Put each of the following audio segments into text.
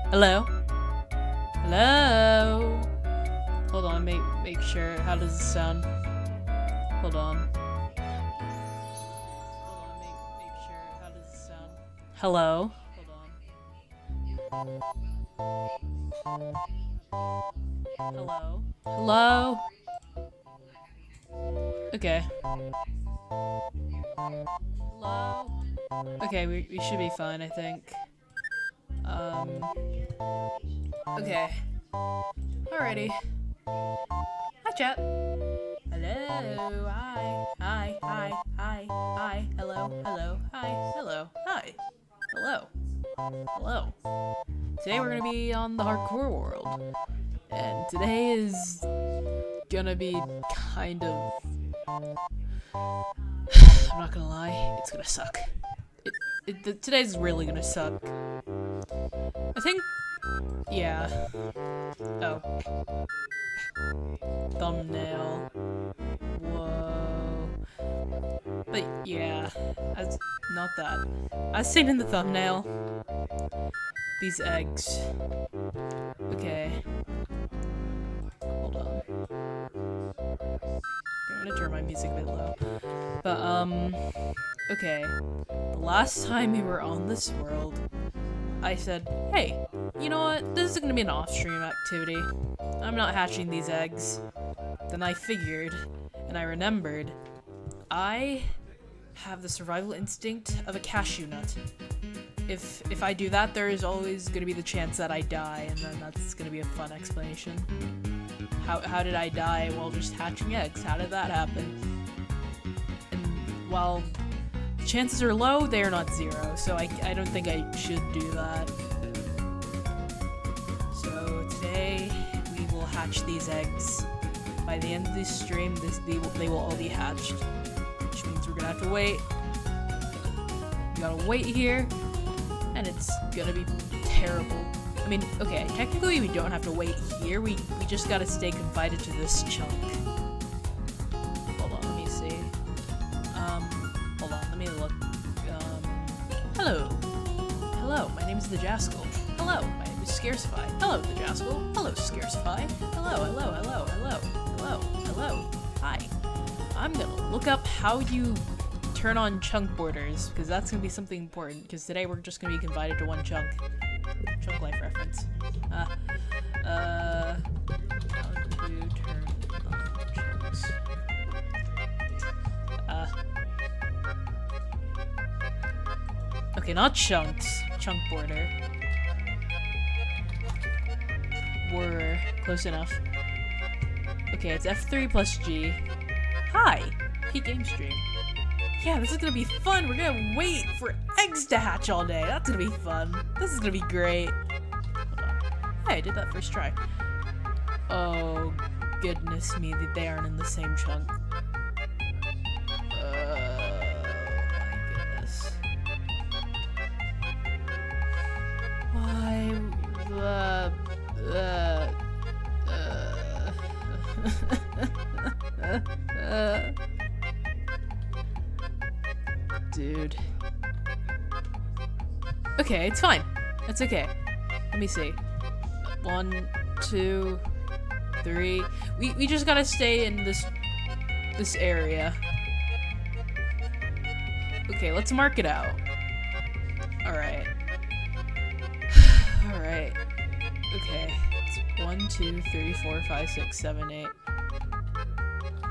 Hello? Hello? Hold on, make sure. How does it sound? Hold on. Make sure. How does it sound? Hello? Hold on. Hello? Hello? Okay. Hello? Okay, we should be fine, I think. Okay. Alrighty. Hi, chat. Hello. Hi. Hello. Today we're gonna be on the hardcore world. And today is gonna be kind of... I'm not gonna lie, it's gonna suck. Today's really gonna suck. I think... yeah. Oh. Thumbnail. Whoa. But yeah, not that. As seen in the thumbnail, these eggs. Okay. Hold on. I'm gonna turn my music a bit low. But, okay. The last time we were on this world, I said, hey, you know what? This is gonna be an off-stream activity. I'm not hatching these eggs. Then I figured, and I remembered, I have the survival instinct of a cashew nut. If I do that, there is always gonna be the chance that I die, and then that's gonna be a fun explanation. How did I die while just hatching eggs? How did that happen? And while the chances are low, they are not zero, so I don't think I should do that. So today, we will hatch these eggs. By the end of this stream, they will all be hatched. Which means we're gonna have to wait. We gotta wait here, and it's gonna be terrible. I mean, okay, technically we don't have to wait here, we just gotta stay confined to this chunk. Hold on, let me see. Hold on, let me look. Hello. Hello, my name is the Jaskal. Hello, my name is Scarcify. Hello, the Jaskal. Hello, Scarcify. Hello. Hi. I'm gonna look up how you turn on chunk borders, because that's gonna be something important, because today we're just gonna be confined to one chunk. Chunk life reference. How to turn on chunks. Okay, not chunks. Chunk border. Were close enough. Okay, it's F3 plus G. Hi! Peak game stream. Yeah, this is gonna be fun! We're gonna wait for eggs to hatch all day! That's gonna be fun! This is gonna be great! Hold on. Hey, I did that first try. Oh, goodness me, that they aren't in the same chunk. My goodness. Why Dude. Okay, it's fine. It's okay. Let me see. 1, 2, 3. We just gotta stay in this area. Okay, let's mark it out. Alright. Alright. Okay. It's 1, 2, 3, 4, 5, 6, 7, 8.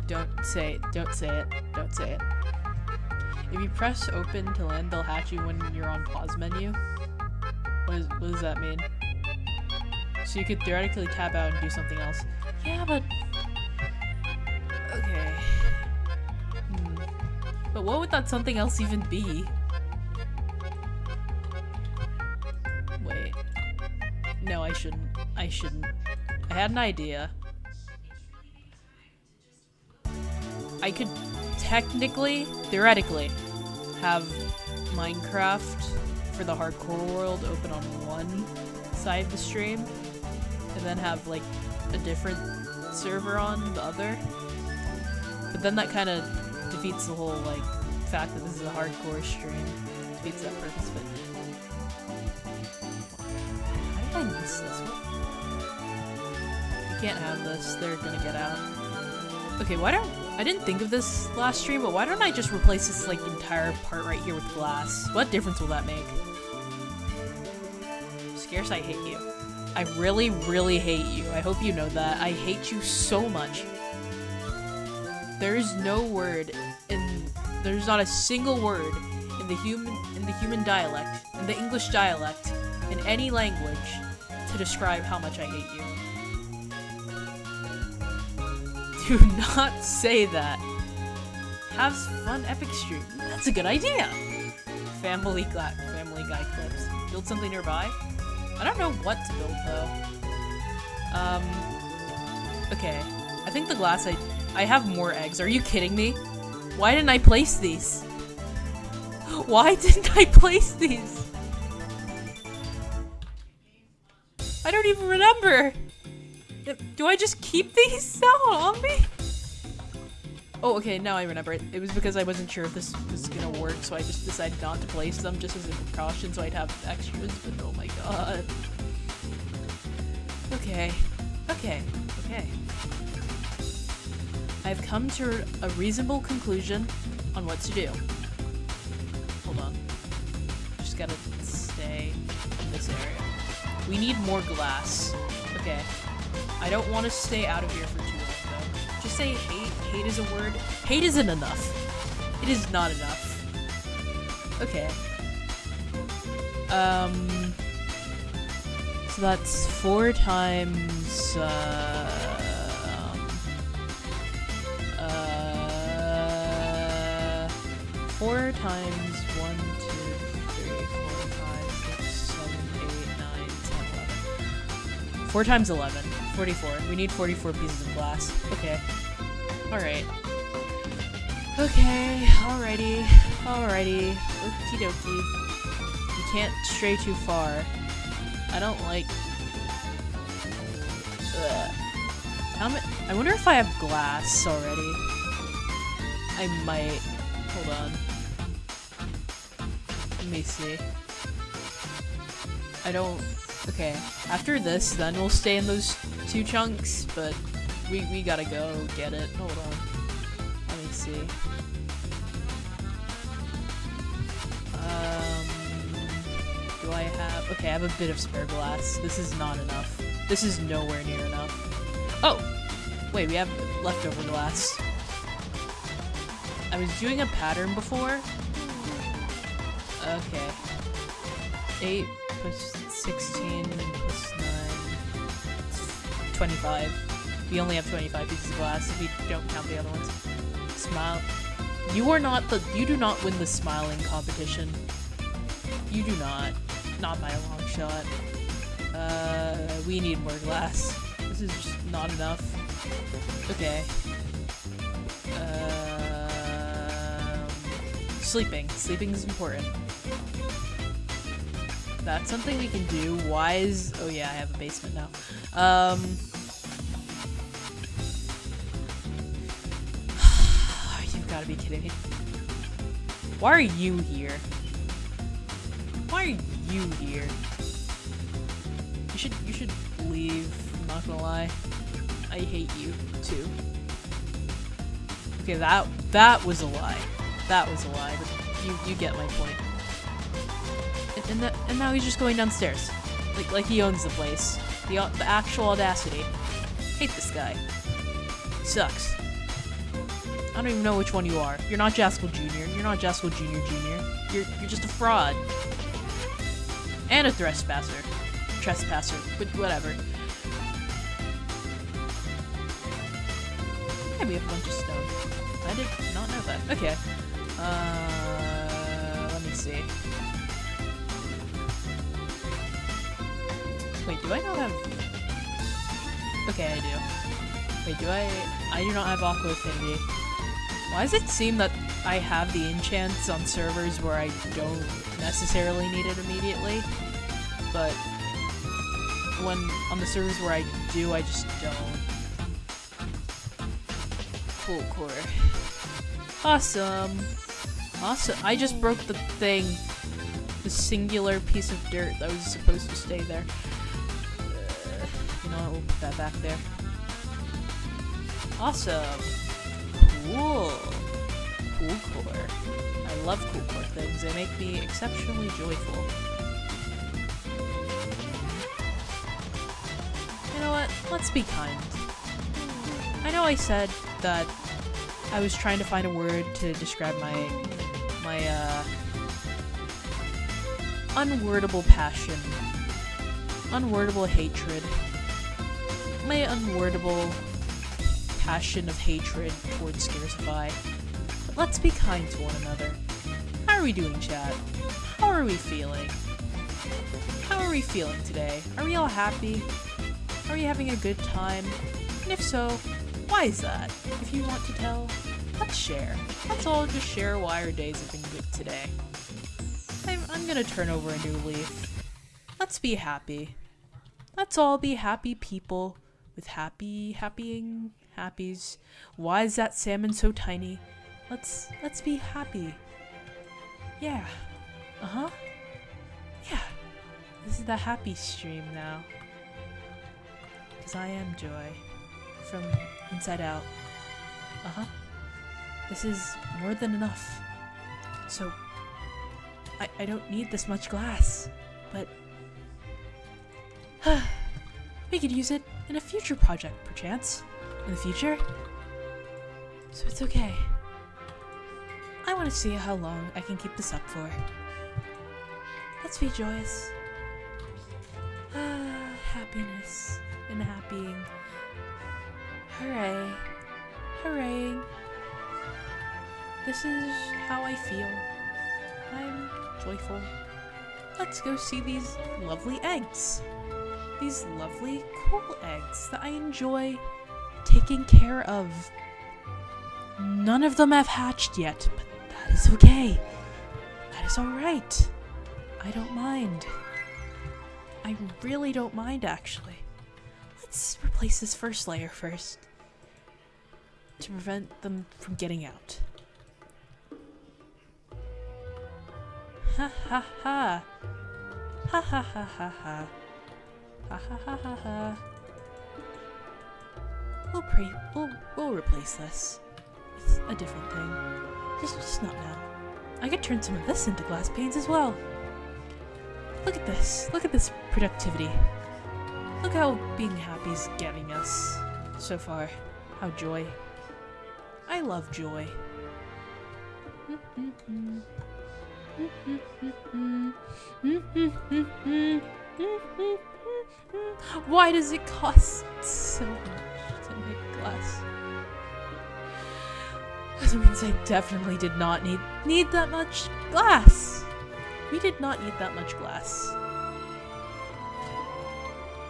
Don't say it. Don't say it. Don't say it. If you press open to land, they'll hatch you when you're on pause menu. What does that mean? So you could theoretically tab out and do something else. Yeah, but... okay. But what would that something else even be? Wait. No, I shouldn't. I had an idea. I could technically, theoretically, have Minecraft for the hardcore world open on one side of the stream, and then have like a different server on the other. But then that kind of defeats the whole like fact that this is a hardcore stream. Defeats that purpose. But how did I missed this one? You can't have this. They're gonna get out. Okay, I didn't think of this last stream, but why don't I just replace this, like, entire part right here with glass? What difference will that make? Scarce, I hate you. I really, really hate you. I hope you know that. I hate you so much. There's no word there's not a single word in the human dialect, in the English dialect, in any language, to describe how much I hate you. Do not say that. Have fun epic stream. That's a good idea. Family Guy clips. Build something nearby. I don't know what to build though. Okay. I think the glass I have more eggs. Are you kidding me? Why didn't I place these? Why didn't I place these? I don't even remember. Do I just keep these now on me? Oh, okay, now I remember it. It was because I wasn't sure if this was gonna work, so I just decided not to place them just as a precaution so I'd have extras, but oh my god. Okay. I've come to a reasonable conclusion on what to do. Hold on. Just gotta stay in this area. We need more glass. Okay. I don't want to stay out of here for too long, though. Just say hate. Hate is a word. Hate isn't enough. It is not enough. Okay. So that's 4 times, 4 times 1, 2, 3, 4, 5, 6, 7, 8, 9, 10, 11. 4 times 11. 44. We need 44 pieces of glass. Okay. Alright. Okay. Alrighty. Okie dokie. You can't stray too far. I don't like... Ugh. I wonder if I have glass already. I might. Hold on. Let me see. I don't... Okay. After this, then we'll stay in those 2 chunks, but we gotta go get it. Hold on. Let me see. Do I have... Okay, I have a bit of spare glass. This is not enough. This is nowhere near enough. Oh! Wait, we have leftover glass. I was doing a pattern before. Okay. 8 plus 16 plus 9. 25. We only have 25 pieces of glass if we don't count the other ones. Smile. You do not win the smiling competition. You do not. Not by a long shot. We need more glass. This is just not enough. Okay. Sleeping. Sleeping is important. That's something we can do. Why is... Oh yeah, I have a basement now. You've gotta be kidding me. Why are you here? Why are you here? You should leave, I'm not gonna lie. I hate you, too. Okay, that was a lie. That was a lie, but you get my point. And now he's just going downstairs. Like he owns the place. The actual audacity. Hate this guy. Sucks. I don't even know which one you are. You're not Jaskell Jr. You're not Jaskell Jr. Jr. You're just a fraud. And a trespasser. But whatever. Yeah, we have a bunch of stone. I did not know that. Okay. Let me see. Wait, do I not have... Okay, I do. Wait, do I do not have Aqua Affinity. Why does it seem that I have the enchants on servers where I don't necessarily need it immediately? But when on the servers where I do, I just don't. Cool core. Awesome. Awesome. I just broke the thing. The singular piece of dirt that was supposed to stay there. know, we'll put that back there. Awesome. Cool. Cool core. I love cool core things. They make me exceptionally joyful. You know what? Let's be kind. I know I said that I was trying to find a word to describe my unwordable passion. Unwordable hatred. My unwordable passion of hatred towards Scarcify. But let's be kind to one another. How are we doing, chat? How are we feeling? How are we feeling today? Are we all happy? Are we having a good time? And if so, why is that? If you want to tell, let's share. Let's all just share why our days have been good today. I'm gonna turn over a new leaf. Let's be happy. Let's all be happy people with happies. Why is that salmon so tiny? Let's be happy. Yeah. Uh-huh. Yeah. This is the happy stream now. Because I am Joy. From inside out. Uh-huh. This is more than enough. So, I don't need this much glass, but we could use it in a future project, perchance. In the future. So it's okay. I want to see how long I can keep this up for. Let's be joyous. Happiness and happying. Hooray. Hooray. This is how I feel. I'm joyful. Let's go see these lovely eggs. These lovely, cool eggs that I enjoy taking care of. None of them have hatched yet, but that is okay. That is alright. I don't mind. I really don't mind, actually. Let's replace this first layer first, to prevent them from getting out. Ha ha ha. Ha ha ha ha ha. Ha ha ha ha ha. We'll replace this with a different thing. Just not now. I could turn some of this into glass panes as well. Look at this. Look at this productivity. Look how being happy's getting us so far. How joy. I love joy. Why does it cost so much to make glass? That means I definitely did not need that much glass. We did not need that much glass.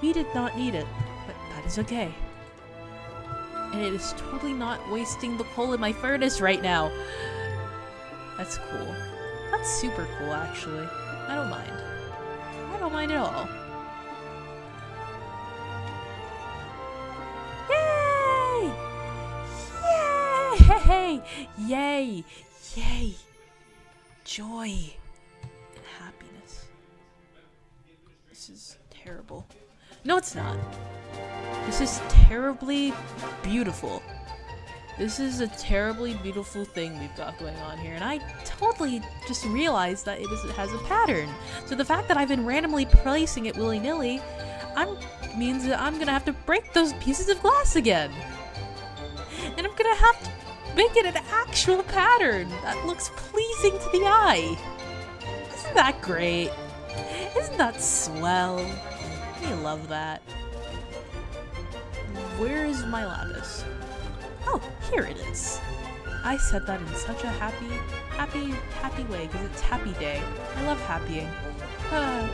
We did not need it, but that is okay. And it is totally not wasting the coal in my furnace right now. That's cool. That's super cool, actually. I don't mind. I don't mind at all. Yay! Yay! Yay! Yay! Joy and happiness. This is terrible. No, it's not. This is terribly beautiful. This is a terribly beautiful thing we've got going on here, and I totally just realized that it has a pattern. So the fact that I've been randomly placing it willy-nilly means that I'm gonna have to break those pieces of glass again. And I'm gonna have to make it an actual pattern that looks pleasing to the eye. Isn't that great? Isn't that swell? I love that. Where is my lapis? Oh, here it is. I said that in such a happy way because it's happy day. I love happying.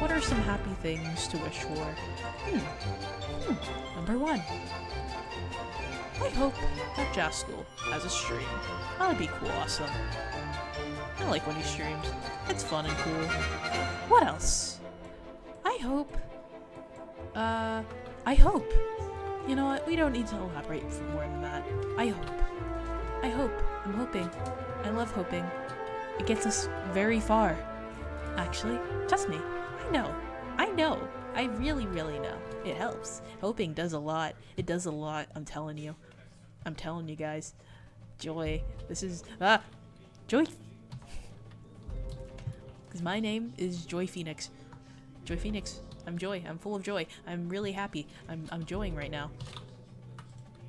What are some happy things to wish for? Number 1. I hope that Jaskell has a stream. That would be cool, awesome. I like when he streams. It's fun and cool. What else? I hope. You know what? We don't need to elaborate for more than that. I hope. I'm hoping. I love hoping. It gets us very far. Actually, trust me. I know. I really, really know. It helps. Hoping does a lot. It does a lot, I'm telling you. I'm telling you guys. Joy. This is... Joy. Because my name is Joy Phoenix. Joy Phoenix. I'm Joy. I'm full of joy. I'm really happy. I'm joying right now.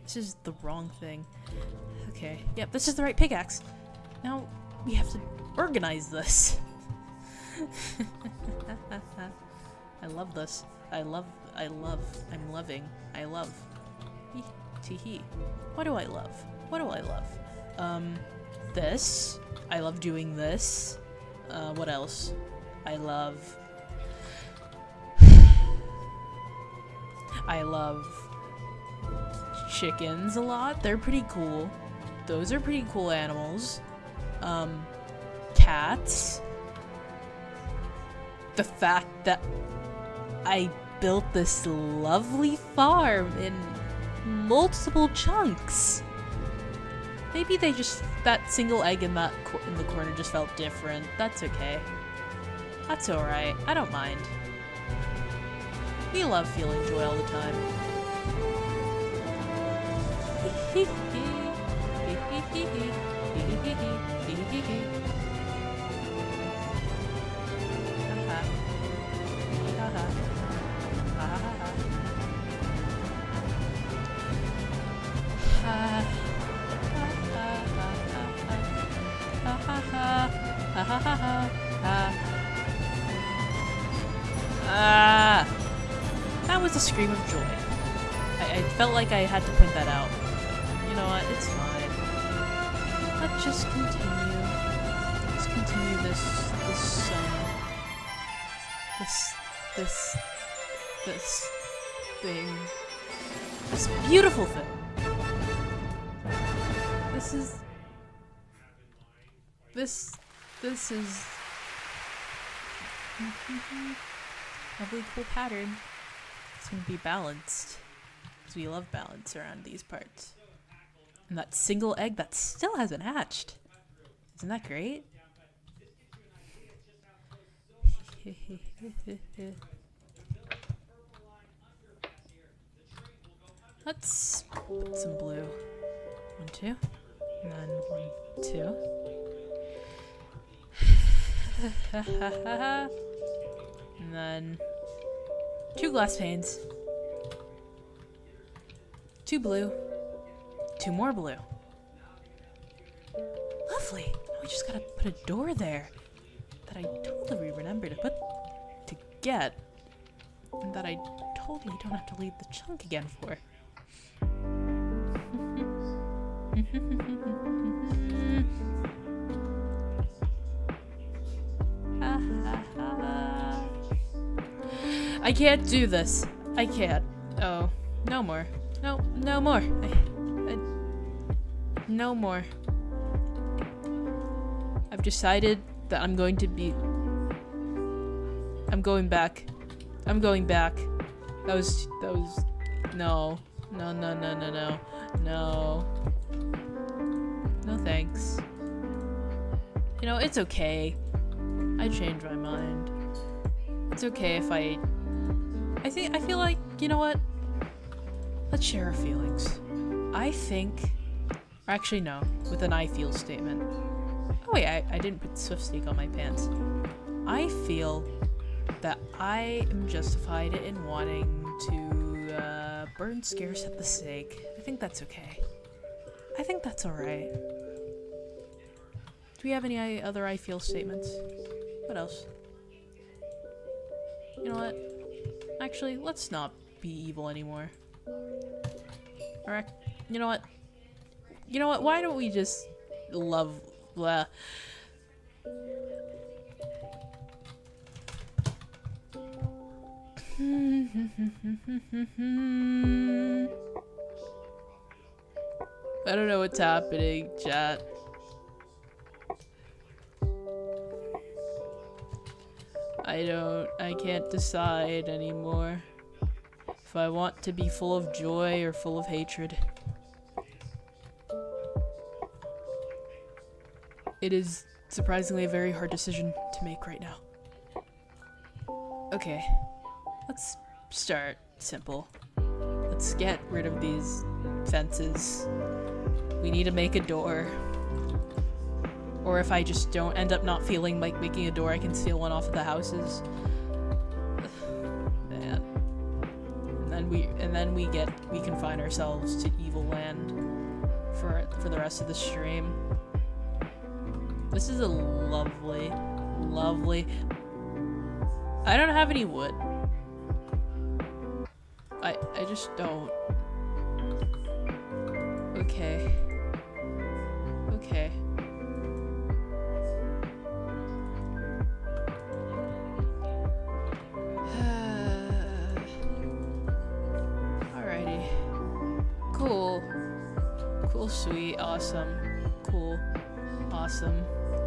This is the wrong thing. Okay. Yep, this is the right pickaxe. Now, we have to organize this. I love this. I'm loving. I love. Tee-hee. What do I love? What do I love? This. I love doing this. What else? I love chickens a lot. They're pretty cool. Those are pretty cool animals. Cats. The fact that I built this lovely farm in multiple chunks. Maybe they just, that single egg in the corner just felt different. That's okay. That's alright. I don't mind. We love feeling joy all the time. That was a scream of joy. I felt like I had to point that out. You know what? It's fine. Let's just continue. Let's continue this thing. This beautiful thing. This is lovely cool pattern. It's gonna be balanced. Because we love balance around these parts. And that single egg that still hasn't hatched. Isn't that great? Let's put some blue. 1, 2. And then 1, 2. And then 2 glass panes. 2 blue. 2 more blue. Lovely. Now we just gotta put a door there that I totally remember to get, and that I totally don't have to leave the chunk again for. I can't do this. I can't. Oh, no more. No, no more. No more. I've decided that I'm going back. I'm going back. That was, no. No. No thanks. You know, it's okay. I changed my mind. It's okay if I feel like, you know what? Let's share our feelings. I think, or actually no, with an I feel statement. Oh wait, I didn't put Swift Sneak on my pants. I feel that I am justified in wanting to burn scarce at the stake. I think that's okay. I think that's alright. Do we have any other I feel statements? What else? You know what? Actually, let's not be evil anymore. Alright, you know what? You know what? Why don't we just love... Blah. I don't know what's happening, chat. I can't decide anymore if I want to be full of joy or full of hatred. It is surprisingly a very hard decision to make right now. Okay. let's start simple. Let's get rid of these fences. We need to make a door. Or if I just don't end up not feeling like making a door, I can steal one off of the houses. Man. And then we confine ourselves to evil land for the rest of the stream. This is a lovely, lovely... I don't have any wood. I just don't. Okay. Okay. Alrighty. Cool. Cool, sweet, awesome. Cool. Awesome.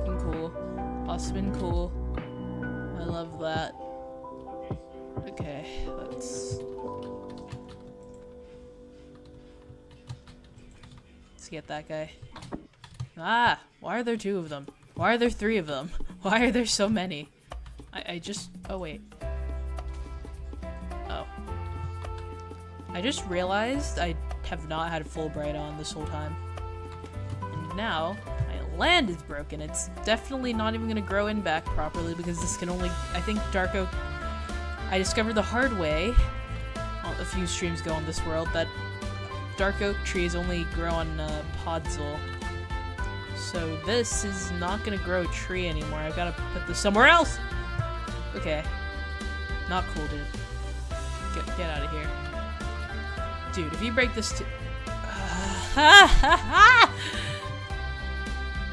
And cool. Awesome and cool. I love that. Okay, let's get that guy. Ah! Why are there 2 of them? Why are there 3 of them? Why are there so many? I just... Oh, wait. Oh. I just realized I have not had Fulbright on this whole time. And now, my land is broken. It's definitely not even gonna grow in back properly because this can only... I think dark oak... I discovered the hard way a few streams ago on this world that dark oak trees only grow on podzol. So this is not gonna grow a tree anymore. I've gotta put this somewhere else! Okay. Not cool, dude. Get out of here. Dude, if you break this to...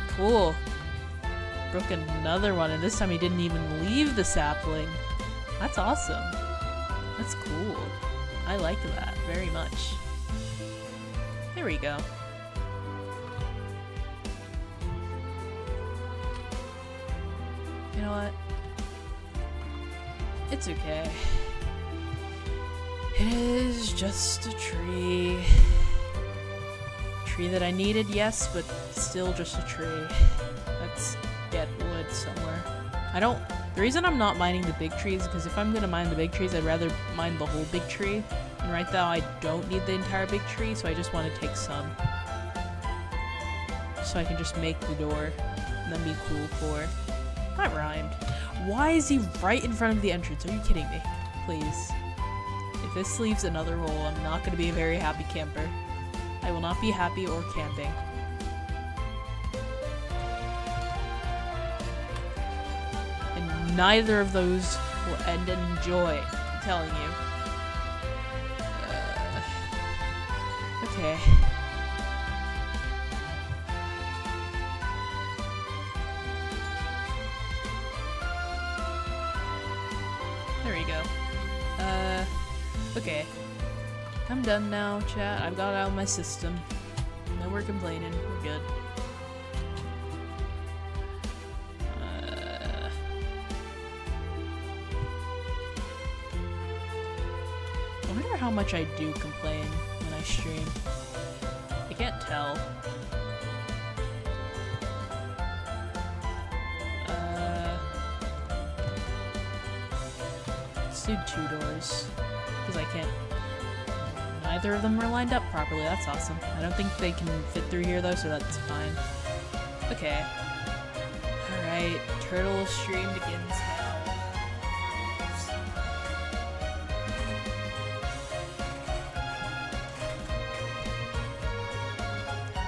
Cool. Broke another one, and this time he didn't even leave the sapling. That's awesome. That's cool. I like that very much. There we go. You know what? It's okay. It is just a tree. Tree that I needed, yes, but still just a tree. Let's get wood somewhere. The reason I'm not mining the big trees is because if I'm gonna mine the big trees, I'd rather mine the whole big tree. And right now, I don't need the entire big tree, so I just want to take some. So I can just make the door, and then be cool for... That rhymed. Why is he right in front of the entrance? Are you kidding me? Please. If this leaves another hole, I'm not going to be a very happy camper. I will not be happy or camping. And neither of those will end in joy, I'm telling you. Okay. There we go. Okay. I'm done now, chat. I've got it out of my system. No more complaining. We're good. I wonder how much I do complain when I stream. I can't tell. Let's do 2 doors. Because I can't... Neither of them are lined up properly. That's awesome. I don't think they can fit through here though, so that's fine. Okay. Alright. Turtle stream begins now.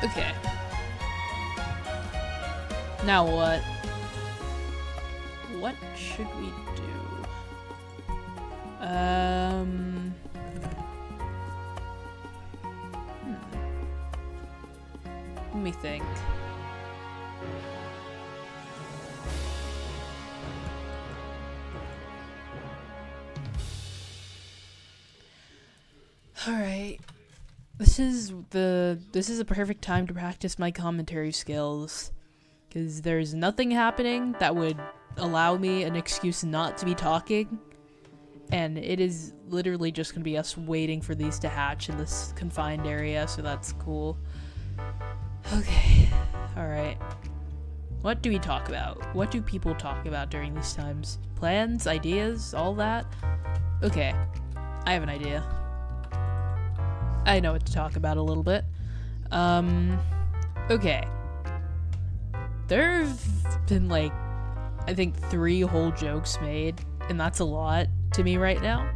Okay. Now what? What should we do? Let me think. Alright. This is a perfect time to practice my commentary skills. Because there's nothing happening that would allow me an excuse not to be talking. And it is literally just gonna be us waiting for these to hatch in this confined area, so that's cool. Okay. Alright. What do we talk about? What do people talk about during these times? Plans, ideas, all that? Okay, I have an idea. I know what to talk about a little bit. Okay. There've been like, I think 3 whole jokes made, and that's a lot to me right now,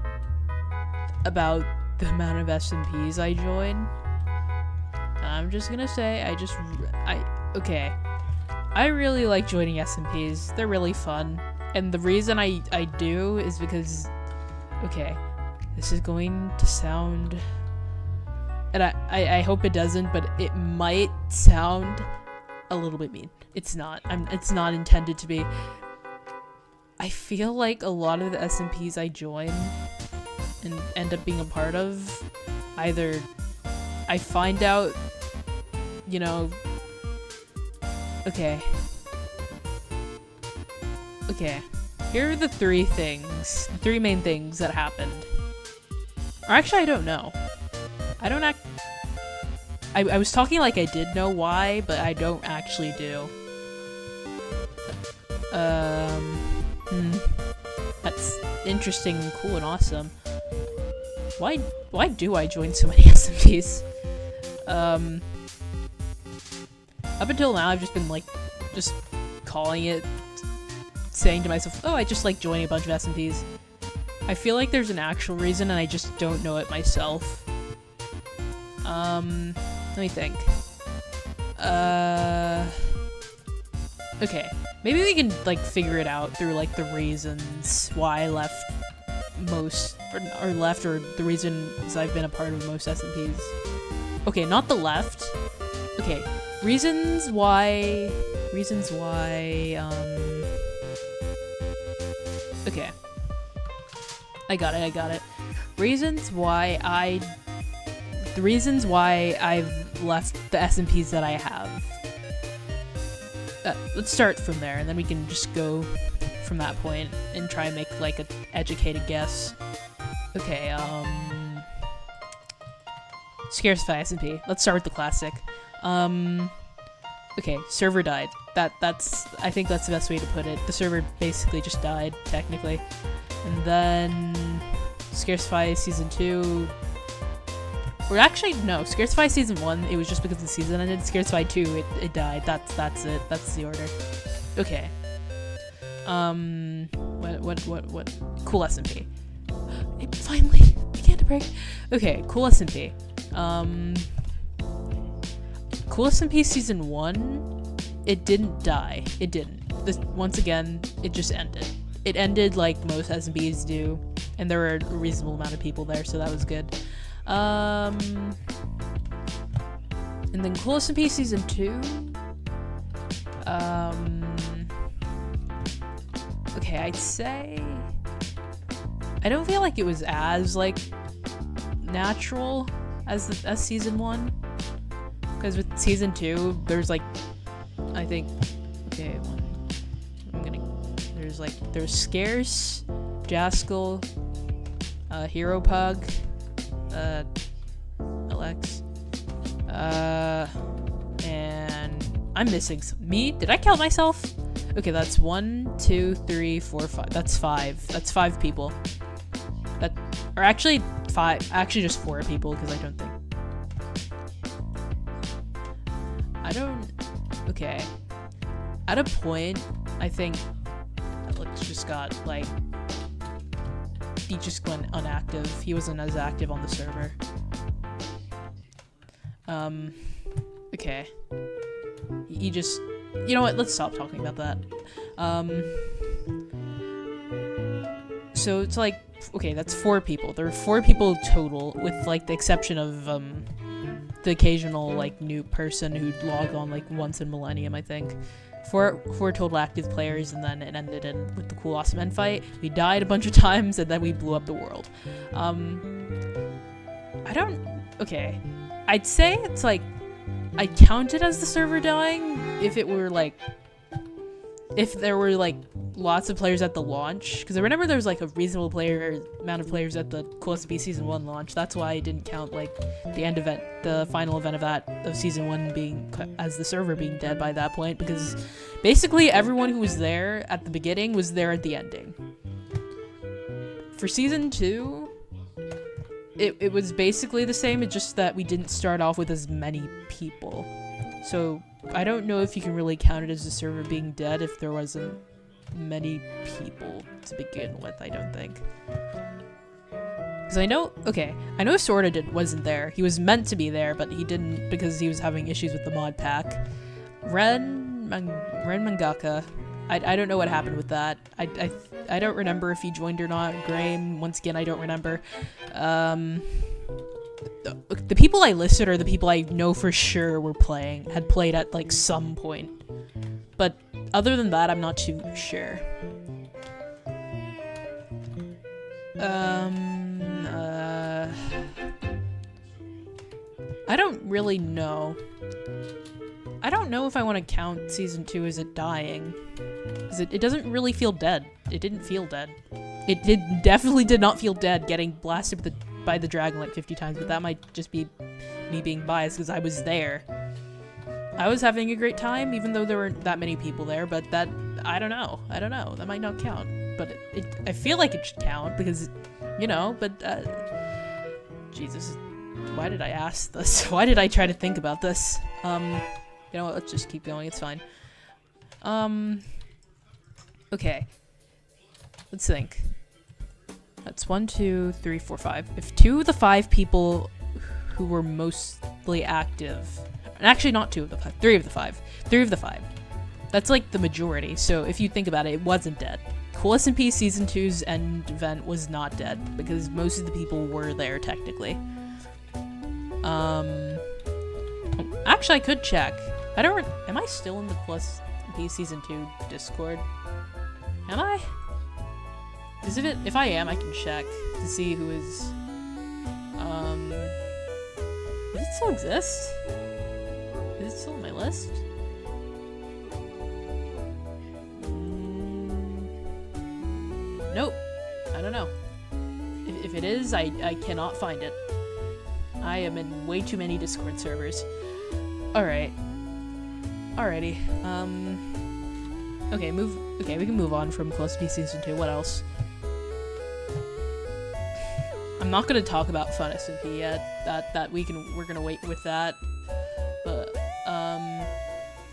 about the amount of SMPs I join. I'm just gonna say, okay. I really like joining SMPs. They're really fun. And the reason I do is because, okay, this is going to sound, and I hope it doesn't, but it might sound a little bit mean. It's not. It's not intended to be. I feel like a lot of the SMPs I join and end up being a part of, either I find out, you know, okay, here are the 3 main things that happened. Or actually, I don't know. I was talking like I did know why, but I don't actually do. That's interesting and cool and awesome. Why do I join so many SMPs? Up until now, I've just been like, just calling it, saying to myself, oh, I just like joining a bunch of SMPs. I feel like there's an actual reason and I just don't know it myself. Let me think. Okay, maybe we can like figure it out through like the reasons why I left or the reasons I've been a part of most SMPs. Okay, not the left. Okay, reasons why, okay. I got it. The reasons why I've left the SMPs that I have. Let's start from there, and then we can just go from that point and try and make like an educated guess. Okay, Scarcify SMP. Let's start with the classic. Okay, server died. I think that's the best way to put it. The server basically just died, technically. And then Scarcify Season 2... Or actually, no, Scarcify Season 1, it was just because the season ended. Scarcify 2, it died. That's it. That's the order. Okay. What? Cool SMP. It finally began to break. Okay, cool SMP. Cool SMP Season 1, it didn't die. It didn't. Once again, it just ended. It ended like most SMPs do, and there were a reasonable amount of people there, so that was good. And then Cool SMP Season 2, okay, I'd say, I don't feel like it was as, like, natural as Season 1, because with Season 2, there's, like, I think, okay, there's Scarce, Jaskal, Hero Pug, Alex, and I'm missing me? Did I count myself? Okay, that's 1, 2, 3, 4, 5. That's 5. That's 5 people. Or actually 5. Actually, just 4 people because okay. At a point, I think Alex just got like. He just went unactive. He wasn't as active on the server. Okay. He just... You know what? Let's stop talking about that. So it's like... Okay, that's 4 people. There are 4 people total, with, like, the exception of, the occasional, like, new person who'd log on, like, once in Millennium, I think. 4 total active players, and then it ended with the cool awesome end fight. We died a bunch of times, and then we blew up the world. Okay. I'd say it's like, I'd count it as the server dying if it were like if there were like lots of players at the launch, because I remember there was like a reasonable amount of players at the Cool SMP Season 1 launch. That's why I didn't count like the final event of Season 1 being as the server being dead by that point, because basically everyone who was there at the beginning was there at the ending. For Season 2, it was basically the same, it's just that we didn't start off with as many people. So I don't know if you can really count it as the server being dead if there wasn't many people to begin with, I don't think. Because I know Sorta wasn't there. He was meant to be there, but he didn't because he was having issues with the mod pack. Ren Mangaka, I don't know what happened with that. I don't remember if he joined or not. Graham, once again, I don't remember. The people I listed are the people I know for sure had played at like some point. But other than that, I'm not too sure. I don't really know. I don't know if I want to count Season 2 as it dying. Because it doesn't really feel dead. It didn't feel dead. It definitely did not feel dead getting blasted by the dragon like 50 times, but that might just be me being biased because I was there. I was having a great time, even though there weren't that many people there, but that, I don't know. That might not count. But I feel like it should count because, you know, but, Jesus, why did I ask this? Why did I try to think about this? You know what, let's just keep going, it's fine. Okay. Let's think. That's 1, 2, 3, 4, 5. If 2 of the 5 people who were mostly active, and actually not 2 of the 5, 3 of the 5. 3 of the 5. That's like the majority, so if you think about it, it wasn't dead. Cool SMP Season 2's end event was not dead, because most of the people were there, technically. Actually, I could check. Am I still in the Cool SMP Season 2 Discord? Am I? Because if I am, I can check to see who is, does it still exist? Is it still on my list? Nope. I don't know. If it is, I cannot find it. I am in way too many Discord servers. Alright. Alrighty. Okay, we can move on from Close to Season 2. What else? I'm not gonna talk about Fun SMP yet. We're gonna wait with that. But,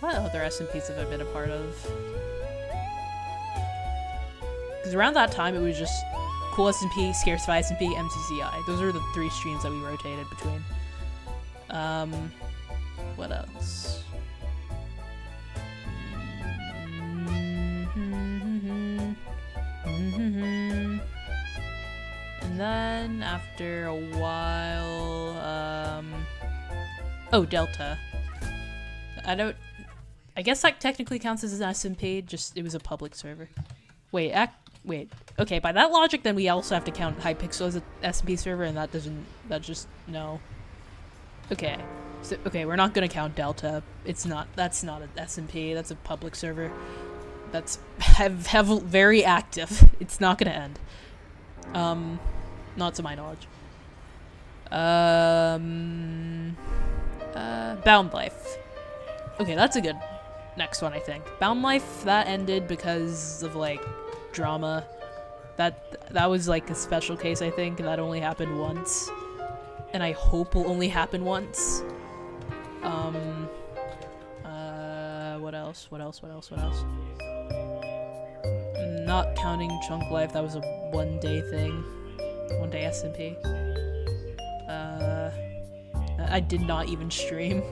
what other SMPs have I been a part of? Because around that time, it was just Cool SMP, Scarcify SMP, MCCI. Those are the 3 streams that we rotated between. What else? And then, after a while, oh, Delta. I guess that technically counts as an SMP, just, it was a public server. Wait, okay, by that logic, then we also have to count Hypixel as an SMP server, and no. Okay, so, we're not gonna count Delta. That's not an SMP, that's a public server. That's very active. It's not gonna end. Not to my knowledge. Bound Life. Okay, that's a good next one, I think. Bound Life, that ended because of, like, drama. That was, like, a special case, I think. That only happened once. And I hope will only happen once. What else? Not counting Chunk Life, that was a one-day thing. One-day SMP. I did not even stream.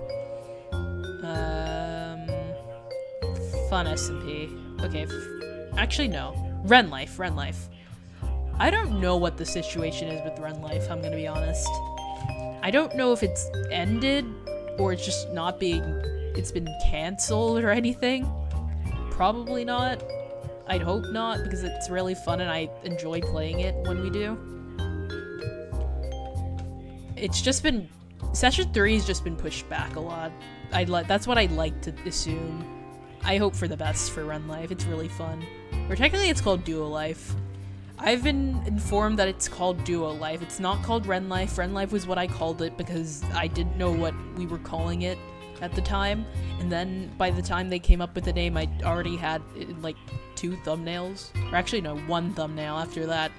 Fun SMP. Okay, actually no. Ren Life. I don't know what the situation is with Ren Life, I'm gonna be honest. I don't know if it's ended, or it's just not it's been cancelled or anything. Probably not. I'd hope not, because it's really fun and I enjoy playing it when we do. It's just been... Session 3's just been pushed back a lot. That's what I'd like to assume. I hope for the best for Run Life. It's really fun. Or technically it's called Duo Life. I've been informed that it's called Duo Life. It's not called Ren Life. Ren Life was what I called it because I didn't know what we were calling it at the time. And then by the time they came up with the name, I already had like 2 thumbnails. Or actually no, 1 thumbnail after that.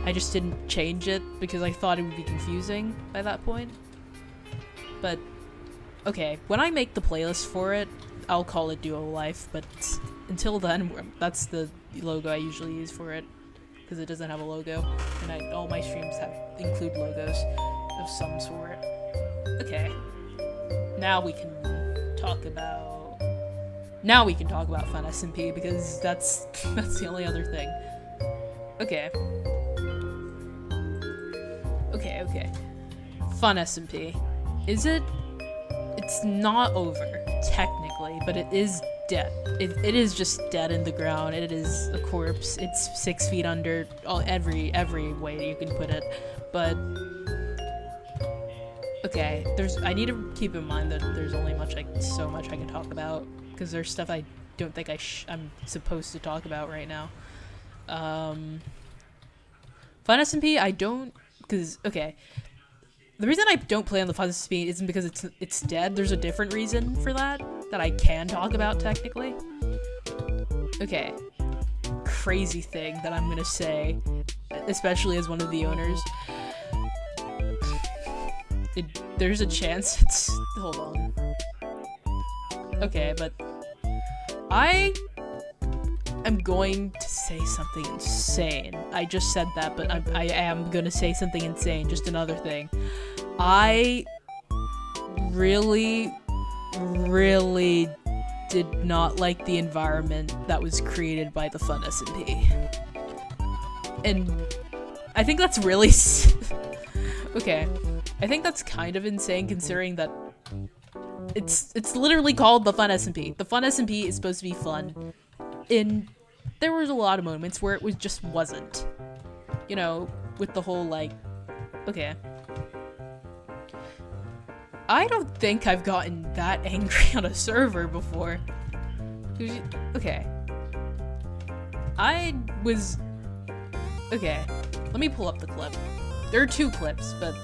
I just didn't change it because I thought it would be confusing by that point. But, okay, when I make the playlist for it, I'll call it Duo Life, but until then, that's the logo I usually use for it. Because it doesn't have a logo, and all my streams include logos of some sort. Okay, now we can talk about Fun SMP because that's the only other thing. Okay. Fun SMP. It's not over technically, but it is dead. It is just dead in the ground. It is a corpse. It's 6 feet under every way you can put it. But okay, I need to keep in mind that there's only so much I can talk about because there's stuff I don't think I'm supposed to talk about right now. Fun SMP, I don't, because okay. The reason I don't play on the Fun SMP isn't because it's dead. There's a different reason for that I can talk about technically. Okay. Crazy thing that I'm gonna say, especially as one of the owners. There's a chance it's... Hold on. Okay, but I am going to say something insane. I just said that, but I am gonna say something insane. Just another thing. I really did not like the environment that was created by the Fun SMP. And I think that's really... okay. I think that's kind of insane considering that it's literally called the Fun SMP. The Fun SMP is supposed to be fun. And there was a lot of moments where it just wasn't. You know, with the whole like... Okay. I don't think I've gotten that angry on a server before. Okay. Okay, let me pull up the clip. There are 2 clips, but...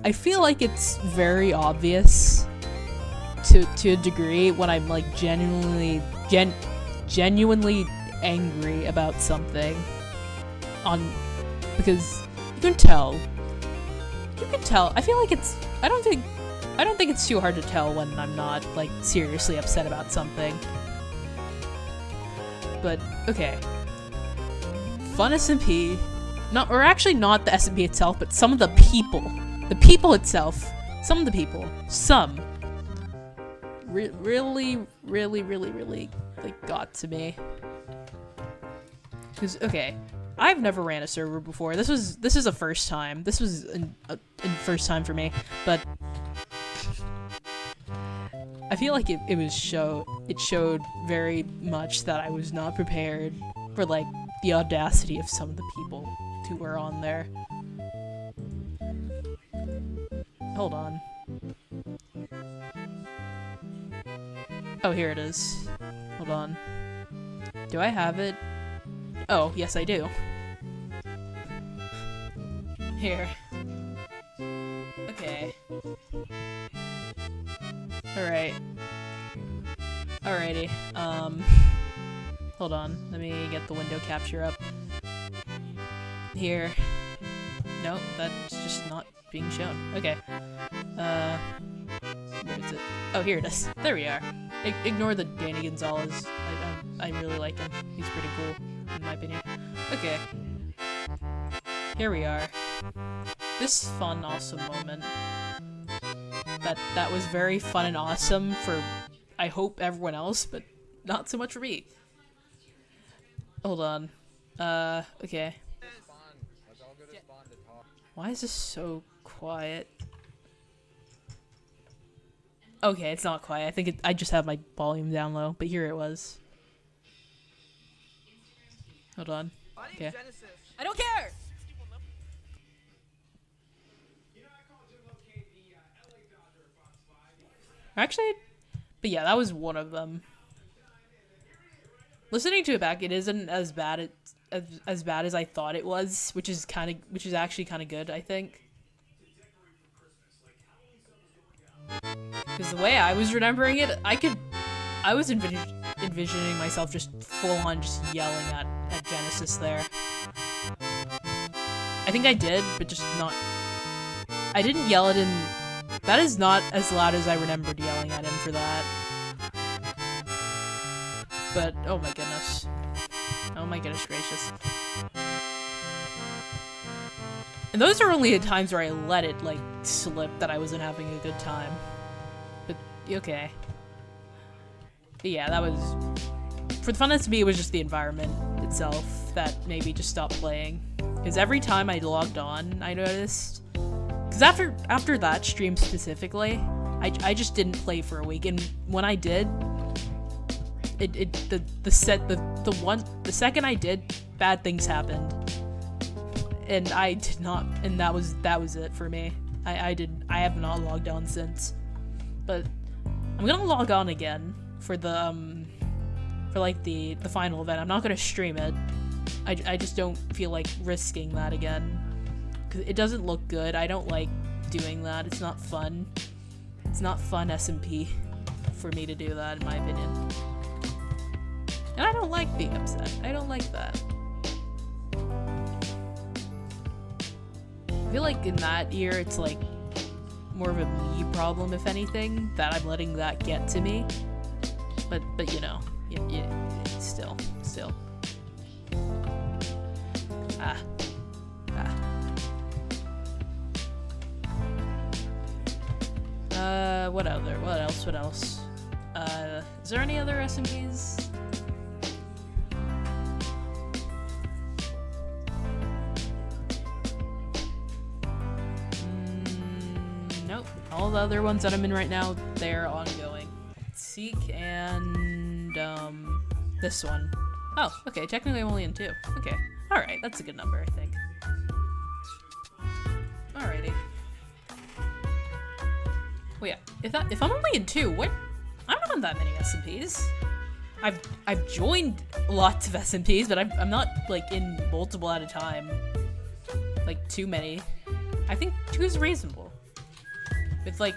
I feel like it's very obvious to a degree when I'm like genuinely angry about something. Because you can tell. I feel like I don't think it's too hard to tell when I'm not like seriously upset about something. But okay. Fun SMP, not the SMP itself, but some of the people. The people itself, some really like got to me. Cause okay, I've never ran a server before. This is a first time. This was a first time for me, but I feel like it showed very much that I was not prepared for like the audacity of some of the people who were on there. Hold on. Oh, here it is. Hold on. Do I have it? Oh, yes I do. Here. Okay. Alright. Alrighty. Hold on. Let me get the window capture up. Here. Nope, that's just not being shown. Okay. Where is it? Oh, here it is. There we are. Ignore the Danny Gonzalez. I really like him. He's pretty cool, in my opinion. Okay. Here we are. This fun, awesome moment. That was very fun and awesome for, I hope, everyone else, but not so much for me. Hold on. Okay. Why is this so quiet? Okay, it's not quiet. I think I just have my volume down low, but here it was. Hold on. Okay. I don't care! Actually, but yeah, that was one of them. Listening to it back, it isn't as bad as bad as I thought it was, which is actually kind of good, I think. Because the way I was remembering it, I was envisioning myself just full on just yelling at Genesis there. I think I did, but just not. I didn't yell at him. That is not as loud as I remembered yelling at him for that. But, oh my goodness. Oh my goodness gracious. And those are only the times where I let it, like, slip that I wasn't having a good time. But, okay. But yeah, that was... For the funnest to me, it was just the environment itself that made me just stop playing. Because every time I logged on, I noticed... Because after that stream specifically, I just didn't play for a week. And when I did... The second I did, bad things happened, and I did not, and that was it for me. I have not logged on since, but I'm gonna log on again for the the final event. I'm not gonna stream it. I just don't feel like risking that again, because it doesn't look good. I don't like doing that. It's not fun. It's not fun SMP for me to do that, in my opinion. And I don't like being upset. I don't like that. I feel like in that year, it's like more of a me problem, if anything, that I'm letting that get to me. But you know, still. What else? Is there any other SMPs? Nope. All the other ones that I'm in right now, they're ongoing. Seek and, this one. Oh, okay, technically I'm only in 2. Okay. Alright, that's a good number, I think. Alrighty. Well, yeah, if I'm only in 2, what? I'm not on that many SMPs. I've joined lots of SMPs, but I'm not, like, in multiple at a time. Like, too many. I think 2 is reasonable. With, like,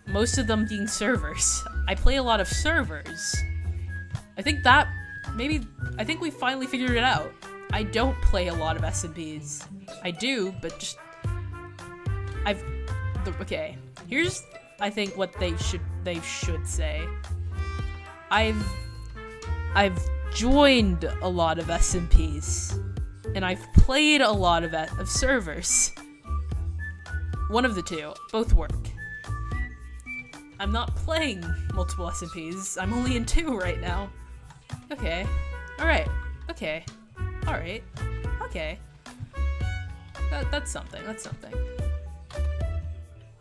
most of them being servers. I play a lot of servers. I think we finally figured it out. I don't play a lot of SMPs. I do, but just... Okay, here's, I think, what they should say. I've joined a lot of SMPs, and I've played a lot of servers. One of the two. Both work. I'm not playing multiple SMPs. I'm only in 2 right now. Okay. Alright. Okay. Alright. Okay. That's something. That's something.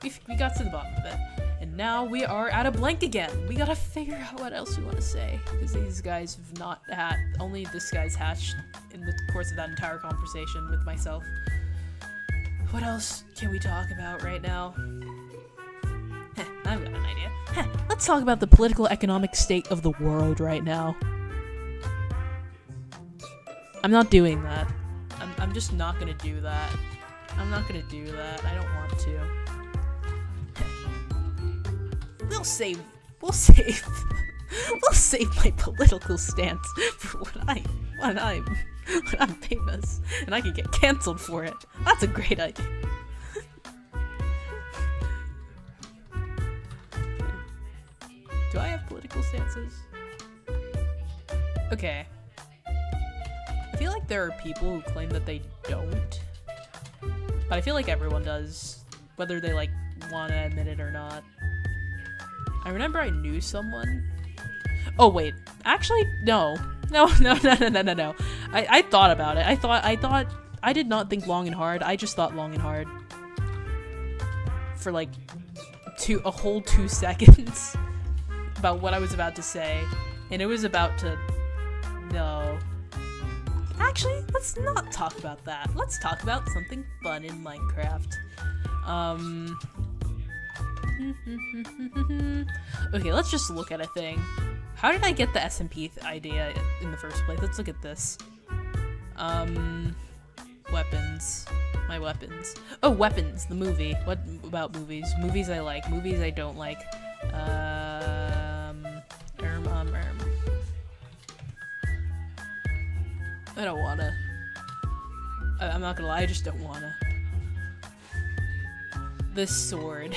We got to the bottom of it. And now we are at a blank again. We gotta figure out what else we want to say. Because these guys have not had... Only this guy's hatched in the course of that entire conversation with myself. What else can we talk about right now? I've got an idea. Let's talk about the political economic state of the world right now. I'm not doing that. I'm just not gonna do that. I'm not gonna do that. I don't want to. We'll save my political stance for when I'm famous and I can get cancelled for it. That's a great idea. Do I have political stances? Okay. I feel like there are people who claim that they don't. But I feel like everyone does, whether they, like, want to admit it or not. I remember I knew someone. Oh, wait. Actually, no. No. I thought about it. I did not think long and hard. I just thought long and hard. For, like, a whole 2 seconds. About what I was about to say. And it was about to... No. Actually, let's not talk about that. Let's talk about something fun in Minecraft. Okay, let's just look at a thing. How did I get the SMP idea in the first place? Let's look at this. Weapons. My weapons. Oh, Weapons, the movie. What about movies? Movies I like, movies I don't like. I don't wanna. I'm not gonna lie, I just don't wanna. This sword.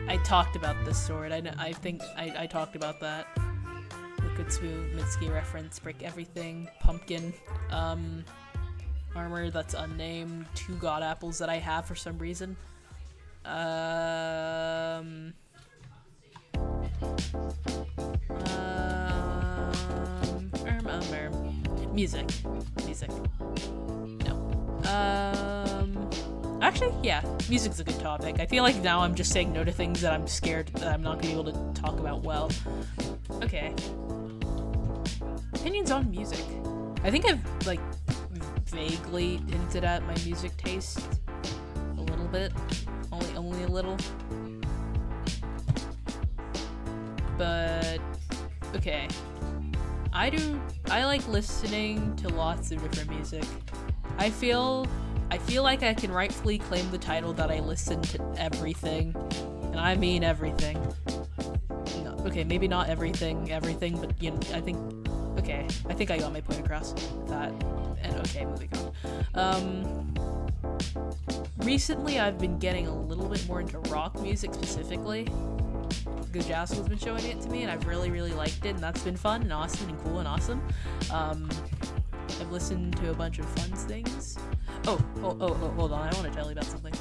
I talked about this sword. I think I talked about that. Lukutsu, Mitsuki reference, break everything, pumpkin, armor that's unnamed, 2 god apples that I have for some reason. Music. No. Actually, yeah, music's a good topic. I feel like now I'm just saying no to things that I'm scared that I'm not gonna be able to talk about well. Okay. Opinions on music. I think I've, like, vaguely hinted at my music taste a little bit. Only a little. But, okay. I like listening to lots of different music. I feel like I can rightfully claim the title that I listen to everything. And I mean everything. No, okay, maybe not everything, but you know, I think I got my point across with that. And okay, moving on. Recently I've been getting a little bit more into rock music specifically. Good Jasmine's been showing it to me, and I've really liked it, and that's been fun and awesome and cool and awesome. I've listened to a bunch of fun things. Oh, hold on, I want to tell you about something.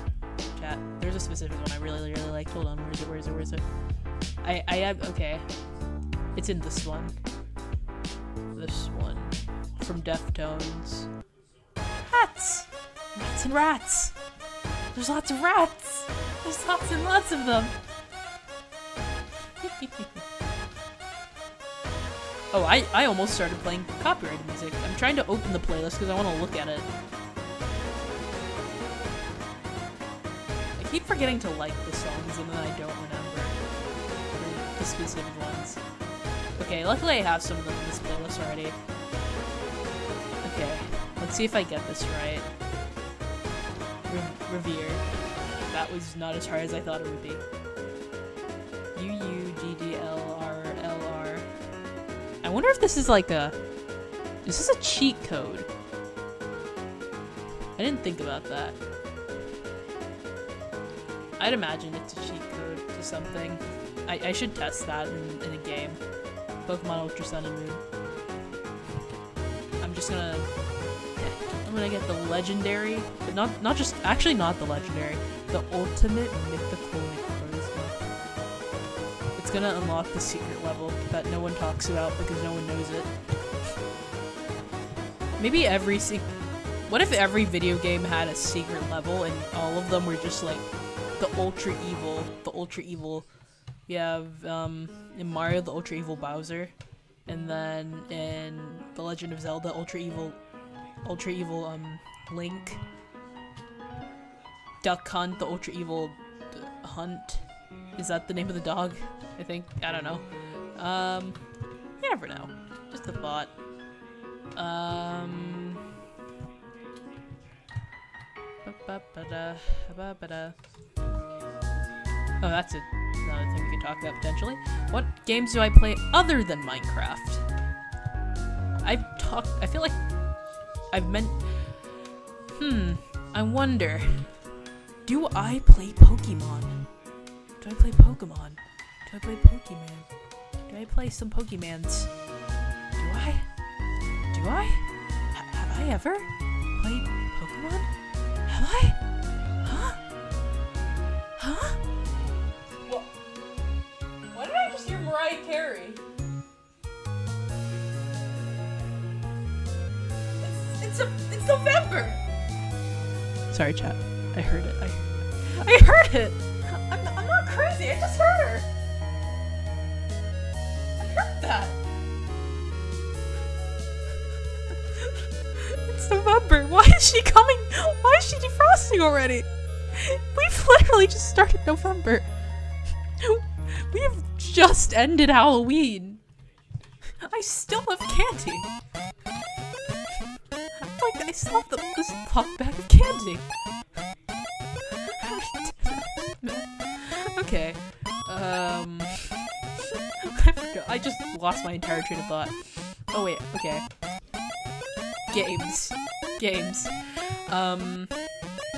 Chat. There's a specific one I really liked. Hold on, where is it? I have, okay. It's in this one. This one. From Deftones. Rats! Rats and rats! There's lots of rats! There's lots and lots of them! Oh, I almost started playing copyrighted music. I'm trying to open the playlist because I want to look at it. I keep forgetting to like the songs and then I don't remember the specific ones. Okay, luckily I have some of them in this playlist already. Okay, let's see if I get this right. Revere. That was not as hard as I thought it would be. UUGDLRLR. I wonder if this is like a... Is this a cheat code? I didn't think about that. I'd imagine it's a cheat code to something. I should test that in a game. Pokemon Ultra Sun and Moon. I'm gonna get the legendary, but not just, actually not the legendary, the ultimate mythical charisma. It's gonna unlock the secret level that no one talks about because no one knows it. Maybe what if every video game had a secret level and all of them were just like the ultra evil. You have in Mario the ultra evil Bowser, and then in The Legend of Zelda ultra evil Link. Duck Hunt, the ultra evil Hunt. Is that the name of the dog? I think. I don't know. You never know. Just a thought. Oh, that's another thing we could talk about potentially. What games do I play other than Minecraft? I feel like I've meant... I wonder. Do I play Pokemon? Do I play Pokemon? Do I play Pokemon? Do I play some Pokemans? Do I? Have I ever played Pokemon? Have I? Huh? What? Why did I just hear Mariah Carey? It's November! Sorry, chat. I heard it. I heard it! I'm not crazy, I just heard her! I heard that! It's November. Why is she coming? Why is she defrosting already? We We've literally just started November. We've just ended Halloween. I still have candy. Like, I still have this puck bag of candy. Okay. I forgot. I just lost my entire train of thought. Oh wait, okay. Games.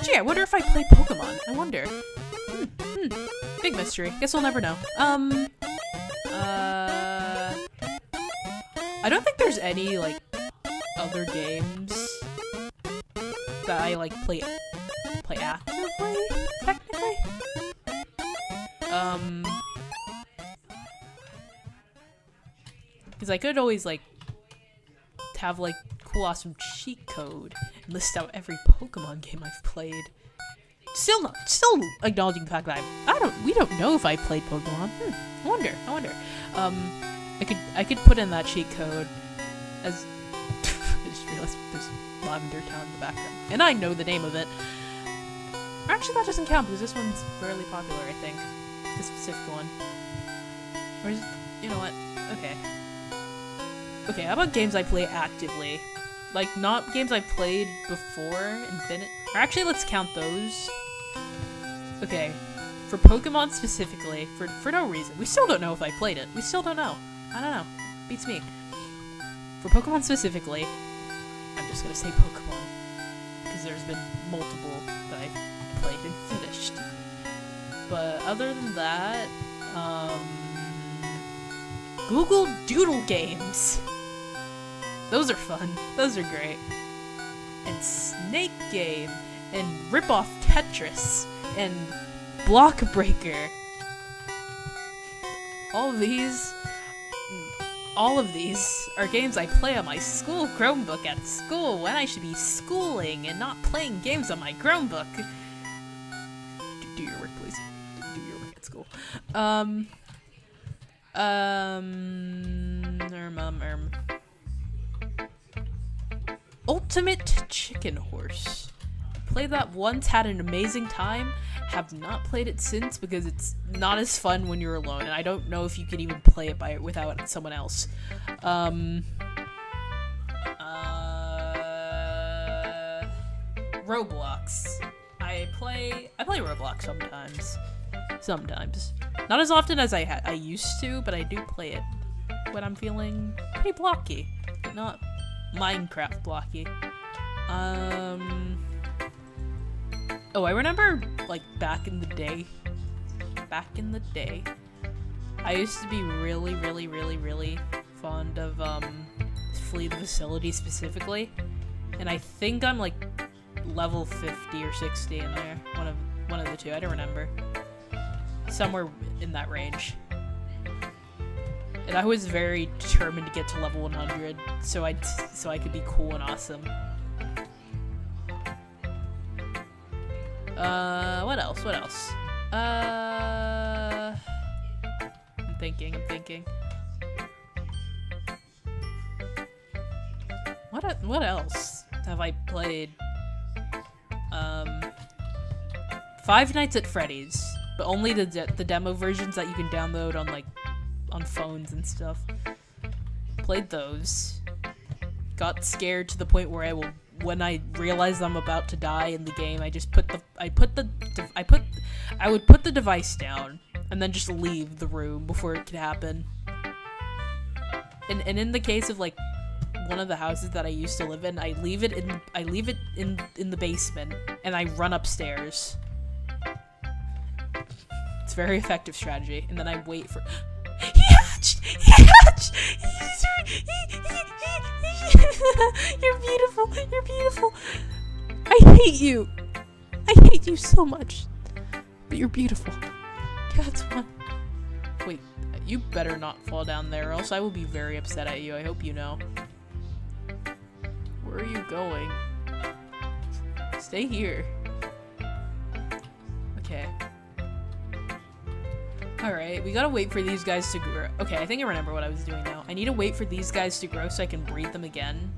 Gee, I wonder if I play Pokemon. I wonder. Big mystery. Guess we'll never know. I don't think there's any, like, other games that I, like, play actively, technically? Because I could always, like, have, like, cool, awesome cheat code and list out every Pokemon game I've played. Still acknowledging the fact that we don't know if I played Pokemon. I wonder. I could put in that cheat code as I just realized there's Lavender Town in the background. And I know the name of it. Actually, that doesn't count because this one's fairly popular, I think. This specific one. Or is it, you know what? Okay, how about games I play actively? Like, not games I played before Infinite. Or actually, let's count those. Okay, for Pokemon specifically, for no reason. We still don't know if I played it. We still don't know. I don't know. Beats me. For Pokemon specifically, I'm just gonna say Pokemon. Because there's been multiple that I've played and finished. But other than that, Google Doodle games. Those are fun. Those are great. And Snake Game, and Rip-Off Tetris, and Block Breaker. All of these are games I play on my school Chromebook at school when I should be schooling and not playing games on my Chromebook. Do your work, please. Do your work at school. Ultimate Chicken Horse. Played that once, had an amazing time. Have not played it since because it's not as fun when you're alone, and I don't know if you can even play it without someone else. Roblox. I play Roblox sometimes. Not as often as I used to, but I do play it when I'm feeling pretty blocky. Not Minecraft blocky. Oh, I remember, like, back in the day, I used to be really fond of, Flee the Facility specifically, and I think I'm, like, level 50 or 60 in there, one of the two, I don't remember, somewhere in that range, and I was very determined to get to level 100, so I could be cool and awesome. What else? I'm thinking. What else have I played? Five Nights at Freddy's, but only the demo versions that you can download on phones and stuff. Played those. Got scared to the point where when I realized I'm about to die in the game, I would put the device down and then just leave the room before it could happen. And in the case of, like, one of the houses that I used to live in, I leave it in the basement and I run upstairs. It's a very effective strategy, and then I wait for He hatched! You're beautiful. I hate you so much. But you're beautiful. That's one. Wait, you better not fall down there, or else I will be very upset at you. I hope you know. Where are you going? Stay here. Okay. Alright, we gotta wait for these guys to grow. Okay, I think I remember what I was doing now. I need to wait for these guys to grow so I can breed them again.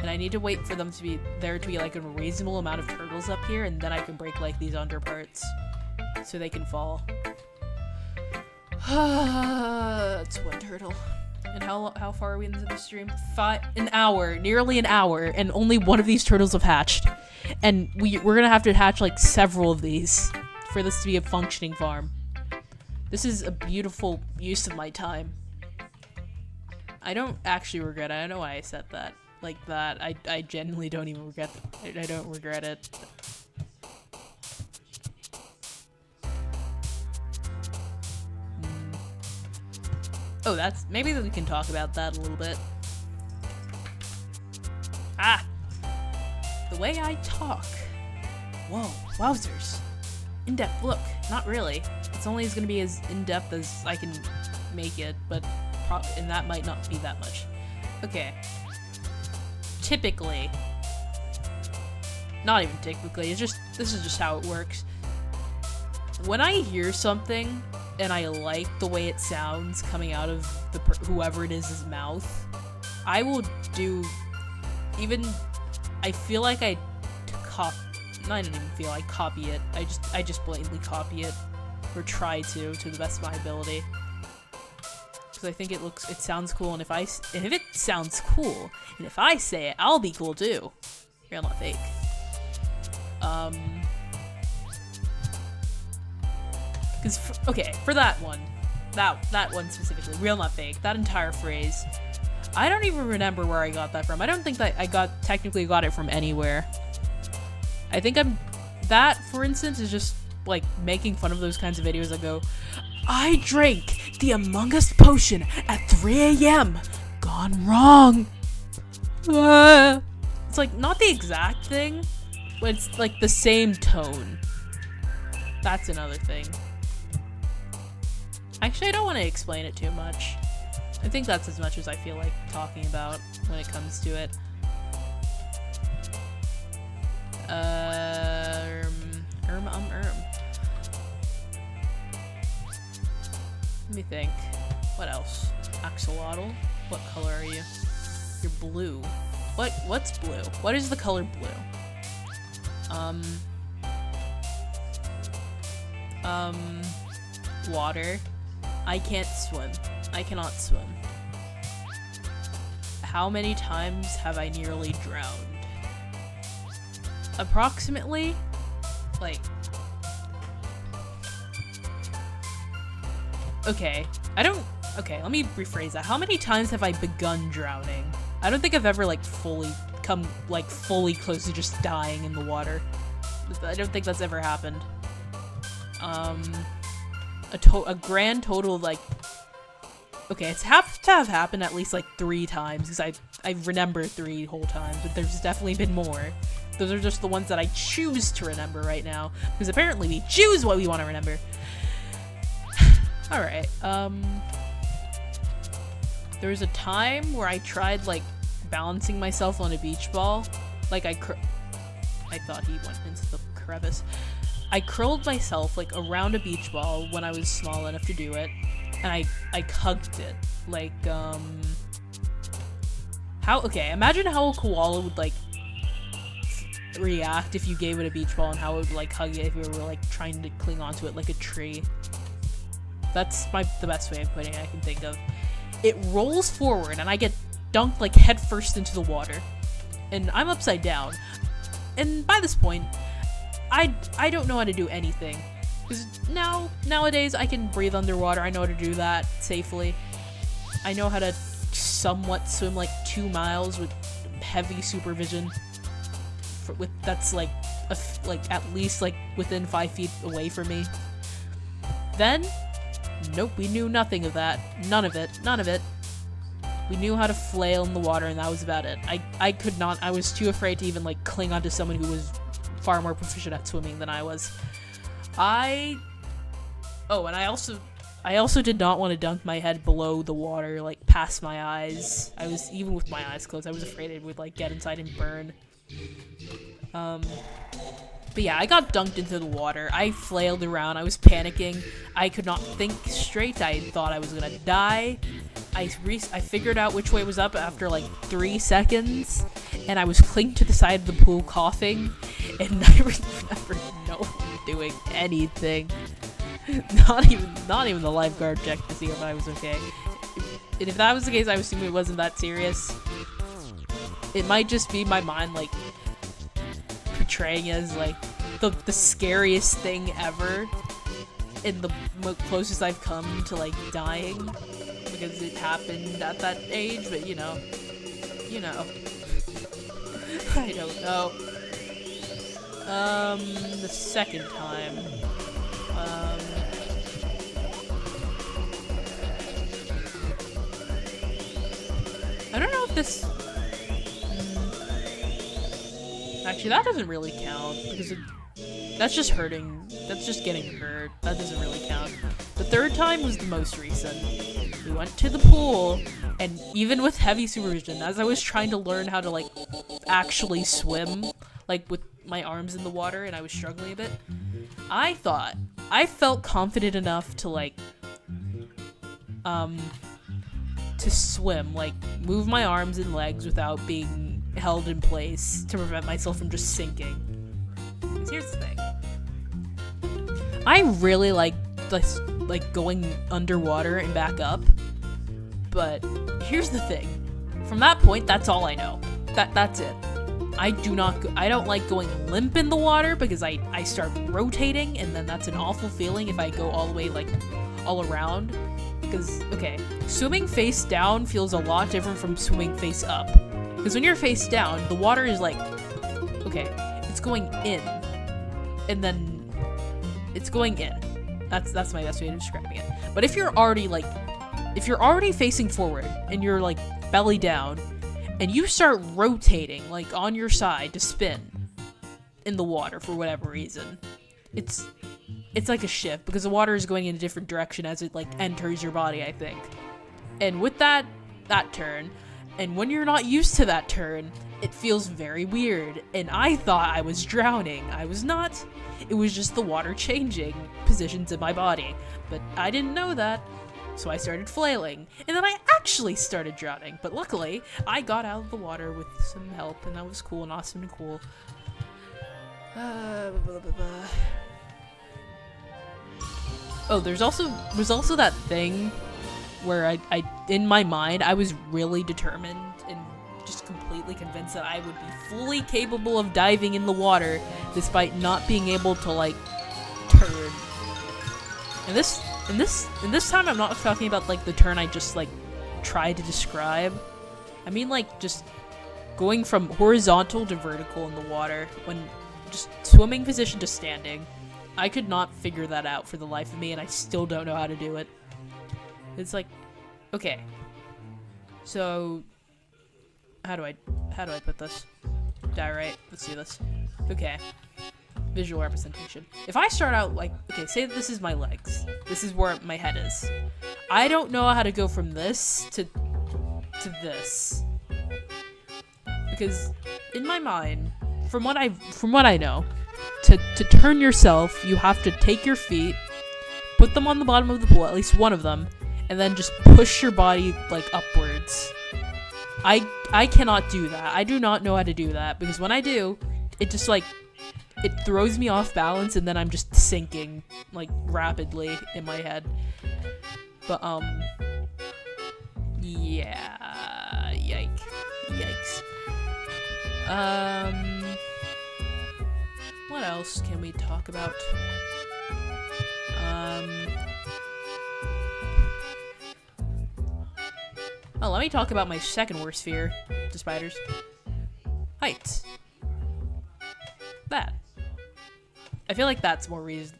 And I need to wait for them to be there to be like a reasonable amount of turtles up here, and then I can break like these underparts so they can fall. That's one turtle. And how far are we into the stream? An hour, nearly an hour, and only one of these turtles have hatched. And we're gonna have to hatch like several of these for this to be a functioning farm. This is a beautiful use of my time. I don't actually regret it. I don't know why I said that like that. I genuinely don't even regret it. I don't regret it. Oh, maybe we can talk about that a little bit. Ah! The way I talk. Whoa, wowzers. In-depth look. Not really. It's only gonna be as in-depth as I can make it, but and that might not be that much. Okay. Typically. Not even typically, this is just how it works. When I hear something and I like the way it sounds coming out of whoever it is' mouth, I will do I feel like I don't even feel I copy it. I just blatantly copy it, or try to the best of my ability, because I think it sounds cool, and if it sounds cool, and if I say it, I'll be cool too. Real, not fake. Because for that one specifically, real, not fake, that entire phrase, I don't even remember where I got that from. I don't think that I technically got it from anywhere. I think that, for instance, is just like making fun of those kinds of videos that go, I drank the Among Us potion at 3 a.m. Gone wrong. It's like not the exact thing, but it's like the same tone. That's another thing. Actually, I don't want to explain it too much. I think that's as much as I feel like talking about when it comes to it. Let me think. What else? Axolotl? What color are you? You're blue. What's blue? What is the color blue? Water. I can't swim. I cannot swim. How many times have I nearly drowned? Approximately, like... Okay, let me rephrase that. How many times have I begun drowning? I don't think I've ever, like, fully close to just dying in the water. I don't think that's ever happened. A grand total of, like... Okay, it's have to have happened at least, like, 3 times, because I remember 3 whole times, but there's definitely been more. Those are just the ones that I choose to remember right now, because apparently we choose what we want to remember. Alright, there was a time where I tried, like, balancing myself on a beach ball. Like, I thought he went into the crevice. I curled myself, like, around a beach ball when I was small enough to do it, and I hugged it. Like, imagine how a koala would, like, react if you gave it a beach ball, and how it would, like, hug it if you were, like, trying to cling onto it like a tree. That's the best way of putting it I can think of. It rolls forward, and I get dunked, like, head first into the water. And I'm upside down. And by this point, I don't know how to do anything. Because nowadays, I can breathe underwater. I know how to do that safely. I know how to somewhat swim, like, 2 miles with heavy supervision. That's, like, at least, like, within 5 feet away from me. Then... Nope, we knew nothing of that. None of it. We knew how to flail in the water, and that was about it. I could not, I was too afraid to even, like, cling onto someone who was far more proficient at swimming than I was. And I also did not want to dunk my head below the water, like, past my eyes. Even with my eyes closed, I was afraid it would, like, get inside and burn. But yeah, I got dunked into the water. I flailed around. I was panicking. I could not think straight. I thought I was gonna die. I figured out which way was up after like 3 seconds, and I was clinging to the side of the pool coughing, and I remember no one doing anything. Not even the lifeguard checked to see if I was okay. And if that was the case, I assume it wasn't that serious. It might just be my mind, like, portraying it as, like, the scariest thing ever. And the closest I've come to, like, dying. Because it happened at that age, but, you know. I don't know. The second time. I don't know if this... Actually, that doesn't really count, because that's just hurting. That's just getting hurt. That doesn't really count. The third time was the most recent. We went to the pool, and even with heavy supervision, as I was trying to learn how to, like, actually swim, like, with my arms in the water, and I was struggling a bit, I felt confident enough to, like, to swim, like, move my arms and legs without being held in place to prevent myself from just sinking. Because here's the thing. I really like going underwater and back up, but here's the thing. From that point, that's all I know. That's it. I don't like going limp in the water because I start rotating, and then that's an awful feeling if I go all the way, like, all around. Because, okay, swimming face down feels a lot different from swimming face up. Because when you're face down, the water is like, okay, it's going in, and then it's going in. That's my best way of describing it. But if you're already facing forward, and you're, like, belly down, and you start rotating, like, on your side to spin in the water for whatever reason, it's like a shift, because the water is going in a different direction as it, like, enters your body, I think. And with that turn, and when you're not used to that turn, it feels very weird, and I thought I was drowning. I was not. It was just the water changing positions in my body, but I didn't know that, so I started flailing, and then I actually started drowning, but luckily, I got out of the water with some help, and that was cool and awesome and cool. Oh, there's also that thing where I in my mind, I was really determined and just completely convinced that I would be fully capable of diving in the water despite not being able to, like, turn. And this time I'm not talking about, like, the turn I just, like, tried to describe. I mean, like, just going from horizontal to vertical in the water when just swimming position to standing. I could not figure that out for the life of me, and I still don't know how to do it. It's like, okay, so how do I put this? Right, let's do this. Okay, visual representation. If I start out like, okay, say this is my legs. This is where my head is. I don't know how to go from this to this, because in my mind, from what I know, to turn yourself, you have to take your feet, put them on the bottom of the pool, at least one of them, and then just push your body, like, upwards. I cannot do that. I do not know how to do that, because when I do, it just, like, it throws me off balance, and then I'm just sinking, like, rapidly in my head. But, yeah, yikes. What else can we talk about? Oh, let me talk about my second worst fear to spiders. Heights. That. I feel like that's more reason.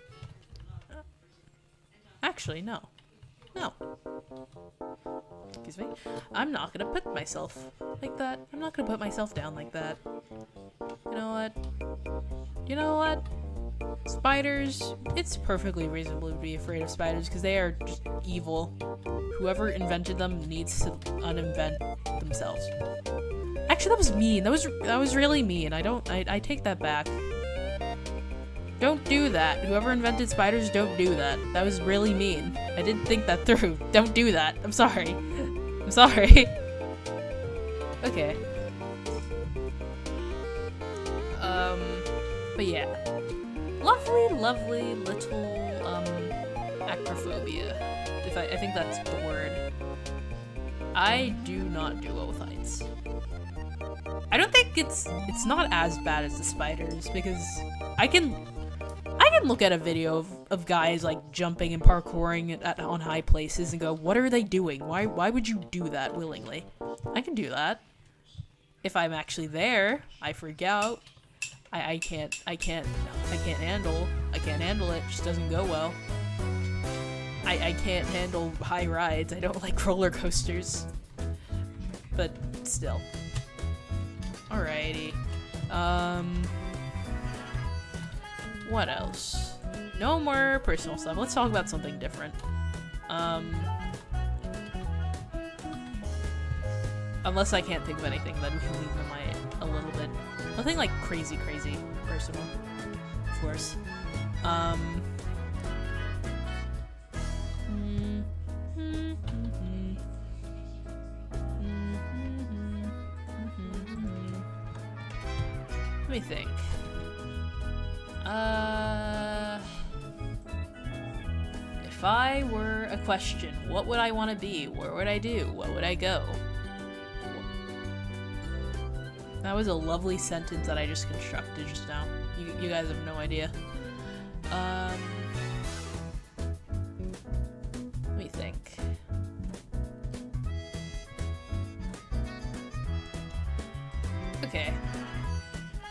Actually, no. No. Excuse me. I'm not gonna put myself like that. I'm not gonna put myself down like that. You know what? You know what? Spiders, it's perfectly reasonable to be afraid of spiders because they are just evil. Whoever invented them needs to uninvent themselves. Actually, that was mean. That was really mean. I take that back. Don't do that. Whoever invented spiders, don't do that. That was really mean. I didn't think that through. Don't do that. I'm sorry. I'm sorry. Okay. But yeah. Lovely, lovely little, acrophobia. I think that's the word. I do not do well with heights. I don't think it's not as bad as the spiders, because I can look at a video of guys like jumping and parkouring on high places and go, what are they doing? Why would you do that willingly? I can do that. If I'm actually there, I freak out. I can't handle it. It just doesn't go well. I can't handle high rides. I don't like roller coasters. But still. Alrighty. What else? No more personal stuff. Let's talk about something different. Unless I can't think of anything, then we can leave them a little bit. Nothing like crazy personal, of course. Let me think. If I were a question, what would I want to be? Where would I do? What would I go? That was a lovely sentence that I just constructed just now. You guys have no idea. Let me think. Okay.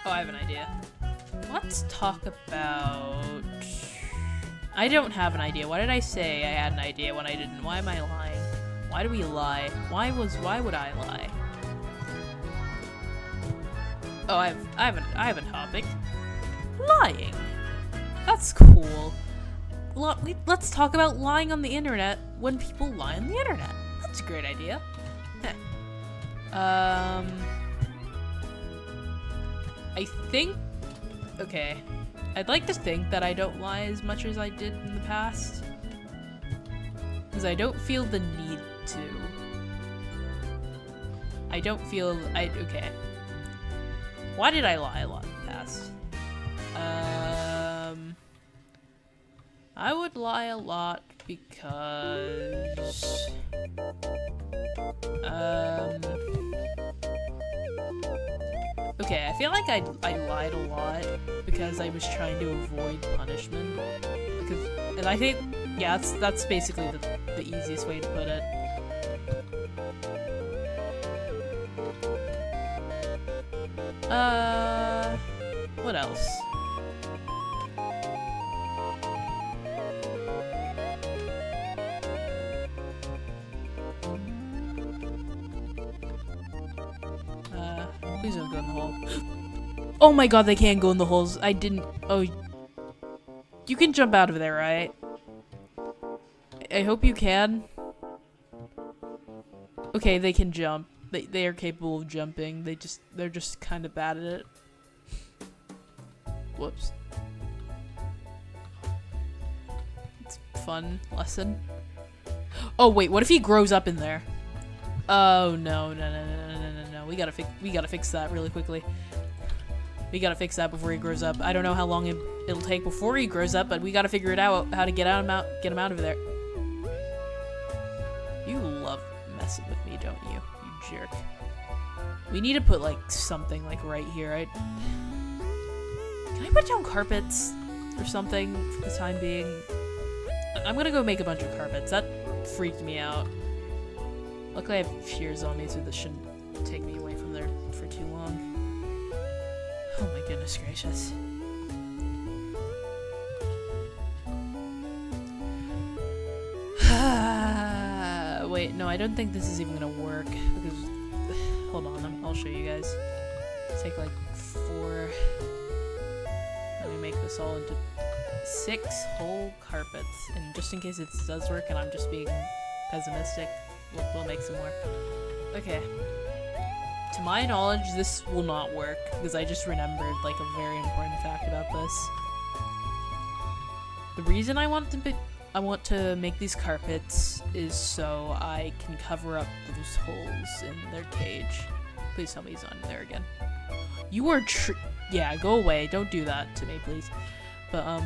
Oh, I have an idea. Let's talk about... I don't have an idea. Why did I say I had an idea when I didn't? Why am I lying? Why do we lie? Why would I lie? Oh, I have a topic. Lying. That's cool. Let's talk about lying on the internet when people lie on the internet. That's a great idea. I think... Okay. I'd like to think that I don't lie as much as I did in the past. Because I don't feel the need to. I don't feel... Okay. Why did I lie a lot in the past? I would lie a lot because... Okay, I feel like I lied a lot because I was trying to avoid punishment. And I think, yeah, that's basically the easiest way to put it. What else? Please don't go in the hole. Oh my god, they can go in the holes. I didn't... Oh. You can jump out of there, right? I hope you can. Okay, they can jump. They are capable of jumping. They're just kind of bad at it. Whoops. It's a fun lesson. Oh wait, what if he grows up in there? Oh no. We gotta fix that really quickly. We gotta fix that before he grows up. I don't know how long it'll take before he grows up, but we gotta figure it out how to get him out of there. You love messing with me, don't you? You jerk. We need to put like something like right here, right? Can I put down carpets or something for the time being? I'm gonna go make a bunch of carpets. That freaked me out. Luckily I have shears on me, so this shouldn't take me away from there for too long. Oh my goodness gracious. Wait, no, I don't think this is even gonna work because... Hold on, I'll show you guys. Take like 4... Let me make this all into 6 whole carpets, and just in case it does work and I'm just being pessimistic, we'll make some more. Okay. To my knowledge, this will not work, because I just remembered, like, a very important fact about this. The reason I want to make these carpets is so I can cover up those holes in their cage. Please tell me he's on there again. You are yeah, go away. Don't do that to me, please. But,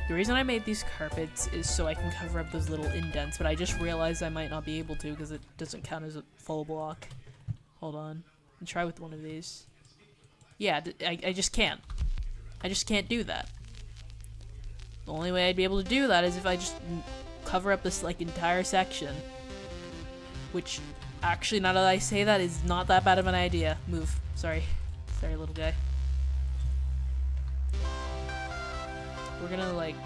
the reason I made these carpets is so I can cover up those little indents, but I just realized I might not be able to because it doesn't count as a full block. Hold on. I'll try with one of these. Yeah, I just can't. I just can't do that. The only way I'd be able to do that is if I just cover up this, like, entire section. Which, actually, now that I say that, is not that bad of an idea. Move. Sorry. Sorry, little guy. We're gonna, like...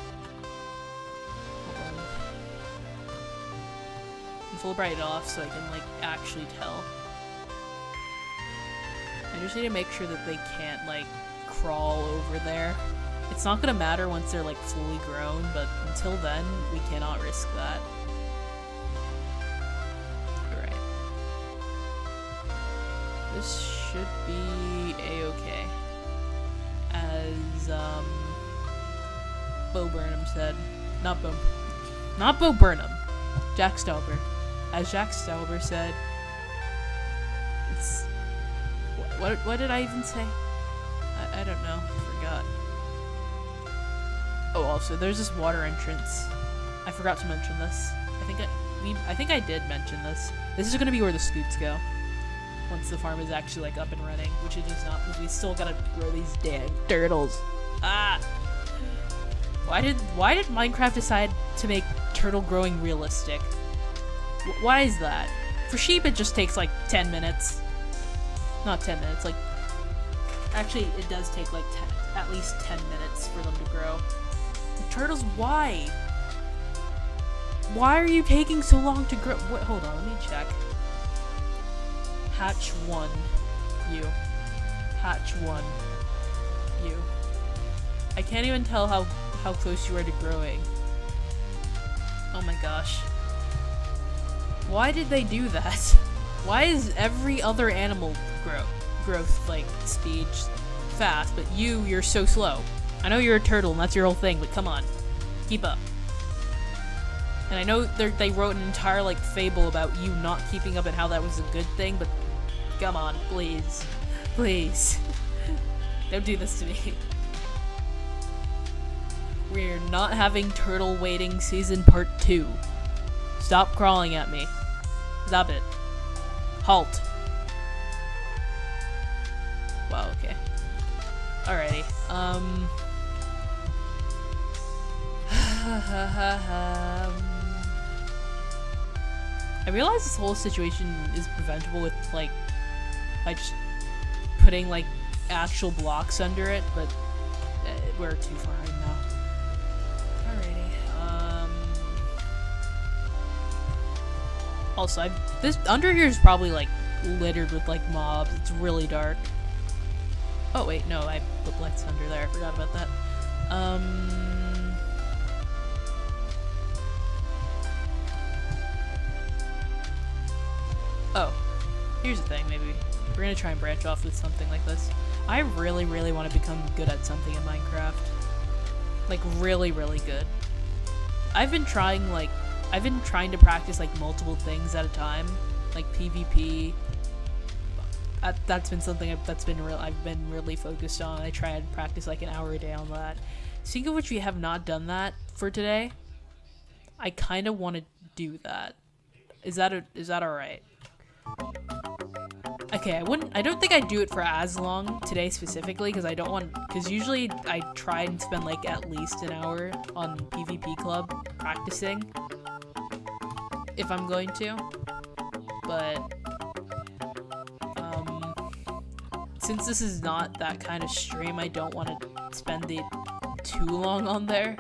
hold on. I'm full bright off so I can, like, actually tell. I just need to make sure that they can't, like, crawl over there. It's not gonna matter once they're, like, fully grown, but until then, we cannot risk that. Alright. This should be a-okay. As, Bo Burnham said. Not Bo Burnham. Jack Stauber. As Jack Stauber said, it's... What did I even say? I don't know. I forgot. Oh, also, there's this water entrance. I forgot to mention this. I think I did mention this. This is gonna be where the scoots go. Once the farm is actually, like, up and running. Which it is not, because we still gotta grow these damn turtles. Ah! Why did Minecraft decide to make turtle growing realistic? Why is that? For sheep, it just takes, like, 10 minutes. Not 10 minutes, like... Actually, it does take, like, at least 10 minutes for them to grow. The turtles, why? Why are you taking so long to grow? What? Hold on, let me check. Hatch 1. You. Hatch 1. You. I can't even tell how close you are to growing. Oh my gosh. Why did they do that? Why is every other animal growth, like, speed fast, but you're so slow? I know you're a turtle and that's your whole thing, but come on. Keep up. And I know they wrote an entire, like, fable about you not keeping up and how that was a good thing, but come on, please. Please. Don't do this to me. We're not having Turtle Waiting Season Part 2. Stop crawling at me. Stop it. Halt. Wow, okay. Alrighty, I realize this whole situation is preventable with, like, by just putting, like, actual blocks under it, but we're too far in now. Alrighty, also, this under here is probably, like, littered with, like, mobs. It's really dark. Oh, wait, no, I put lights under there. I forgot about that. Oh, here's the thing, maybe. We're gonna try and branch off with something like this. I really, really want to become good at something in Minecraft. Like, really, really good. I've been trying to practice, like, multiple things at a time. Like, PvP. That's been something I've been really focused on. I try and practice, like, an hour a day on that. Speaking of which, we have not done that for today. I kind of want to do that. Is that alright? Okay, I don't think I'd do it for as long today specifically, because usually I try and spend, like, at least an hour on PvP Club practicing, if I'm going to, but, since this is not that kind of stream, I don't want to spend it too long on there,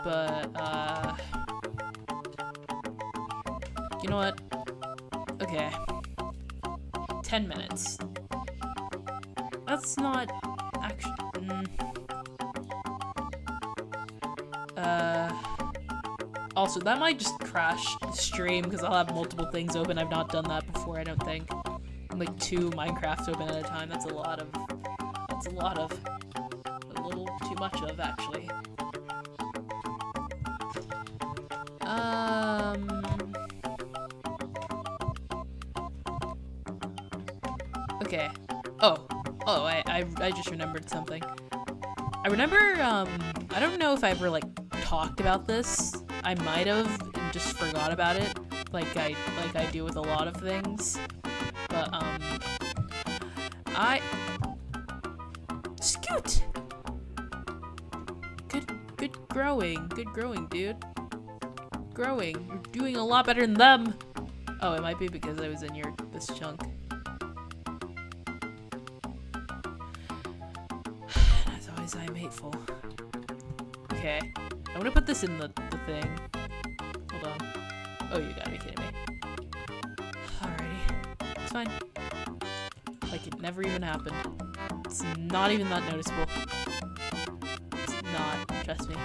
but, you know what? Okay. 10 minutes. That's not actually... Also, that might just crash the stream because I'll have multiple things open. I've not done that before, I don't think. Like 2 Minecrafts open at a time. That's a lot of a little too much of, actually. Okay. Oh, I just remembered something. I remember, I don't know if I ever, like, talked about this. I might have and just forgot about it, like I do with a lot of things. But, Scoot! Good growing, dude. Growing. You're doing a lot better than them! Oh, it might be because I was in this chunk. As always, I am hateful. Okay. I'm gonna put this in the thing. Hold on. Oh, you gotta be kidding me. Alrighty. It's fine. Like it never even happened. It's not even that noticeable. It's not. Trust me.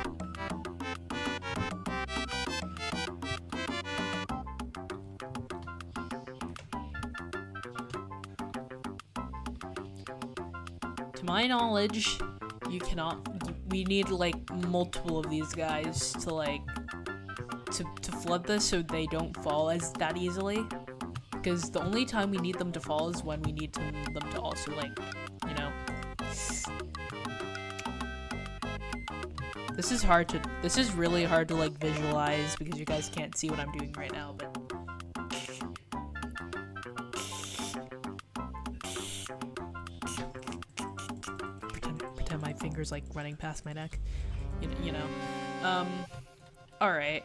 To my knowledge, you cannot. We need like multiple of these guys to like to flood this so they don't fall as that easily. Because the only time we need them to fall is when we need them to also like, you know. This is really hard to like visualize because you guys can't see what I'm doing right now, but pretend my fingers like running past my neck. You know. Alright.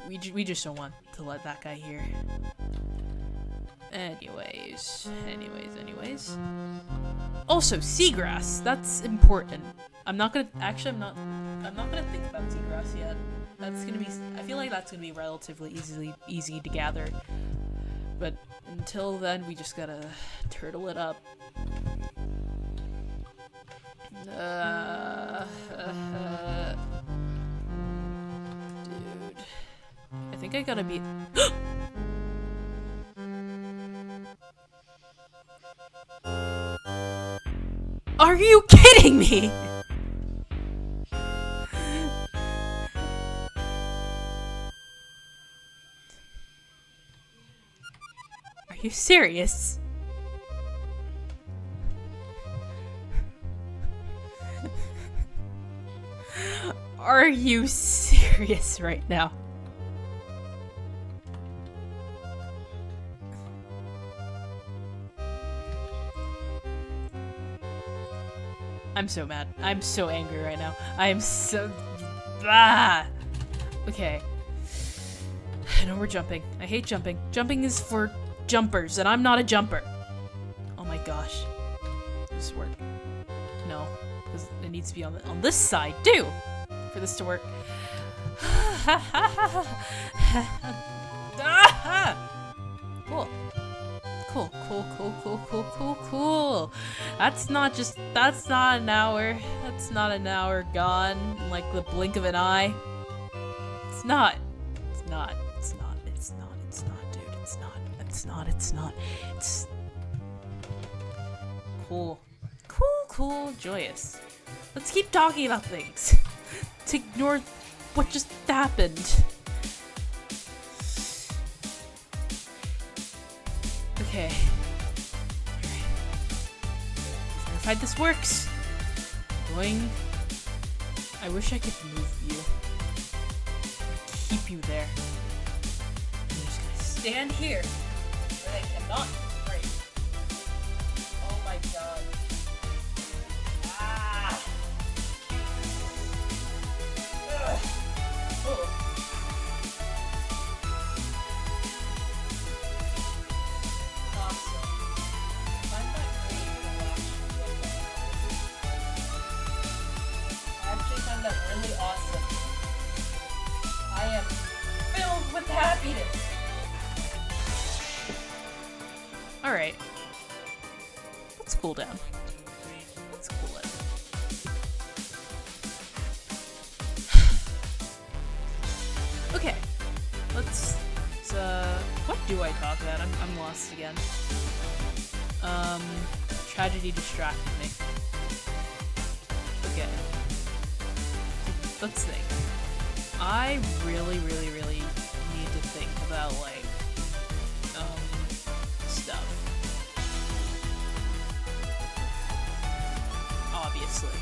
We just don't want to let that guy hear. Anyways. Also, seagrass. That's important. I'm not gonna think about seagrass yet. That's gonna be. I feel like that's gonna be relatively easy to gather. But until then, we just gotta turtle it up. Dude. I think I gotta be. Are you kidding me? Are you serious? Are you serious right now? I'm so mad. I'm so angry right now. I am so... Ah! Okay. I know we're jumping. I hate jumping. Jumping is for jumpers, and I'm not a jumper. Oh my gosh. Does this work? No. Because it needs to be on this side, too! For this to work. Cool. Cool. That's not an hour. That's not an hour gone in like the blink of an eye. It's not, dude. It's not. It's cool, joyous. Let's keep talking about things. To ignore what just happened. Okay. Alright. Verified this works. I wish I could move you. Keep you there. I'm just gonna stand here where I cannot break. Oh my god. Ah! Ugh. Oh. Really awesome. I am filled with happiness. Alright. Let's cool down. Let's cool it. Okay. Let's what do I talk about? I'm lost again. Tragedy distracted me. Okay. Let's think. I really need to think about, like, stuff. Obviously.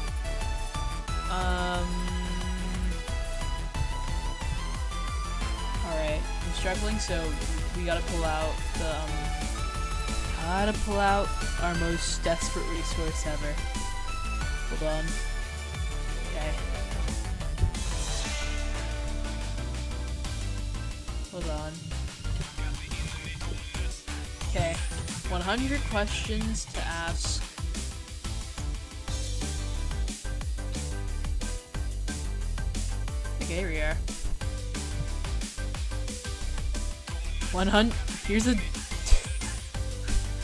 Alright, I'm struggling, so we gotta pull out the, our most desperate resource ever. Hold on. Okay. Hold on. Okay. 100 questions to ask. Okay, here we are. 100. Here's a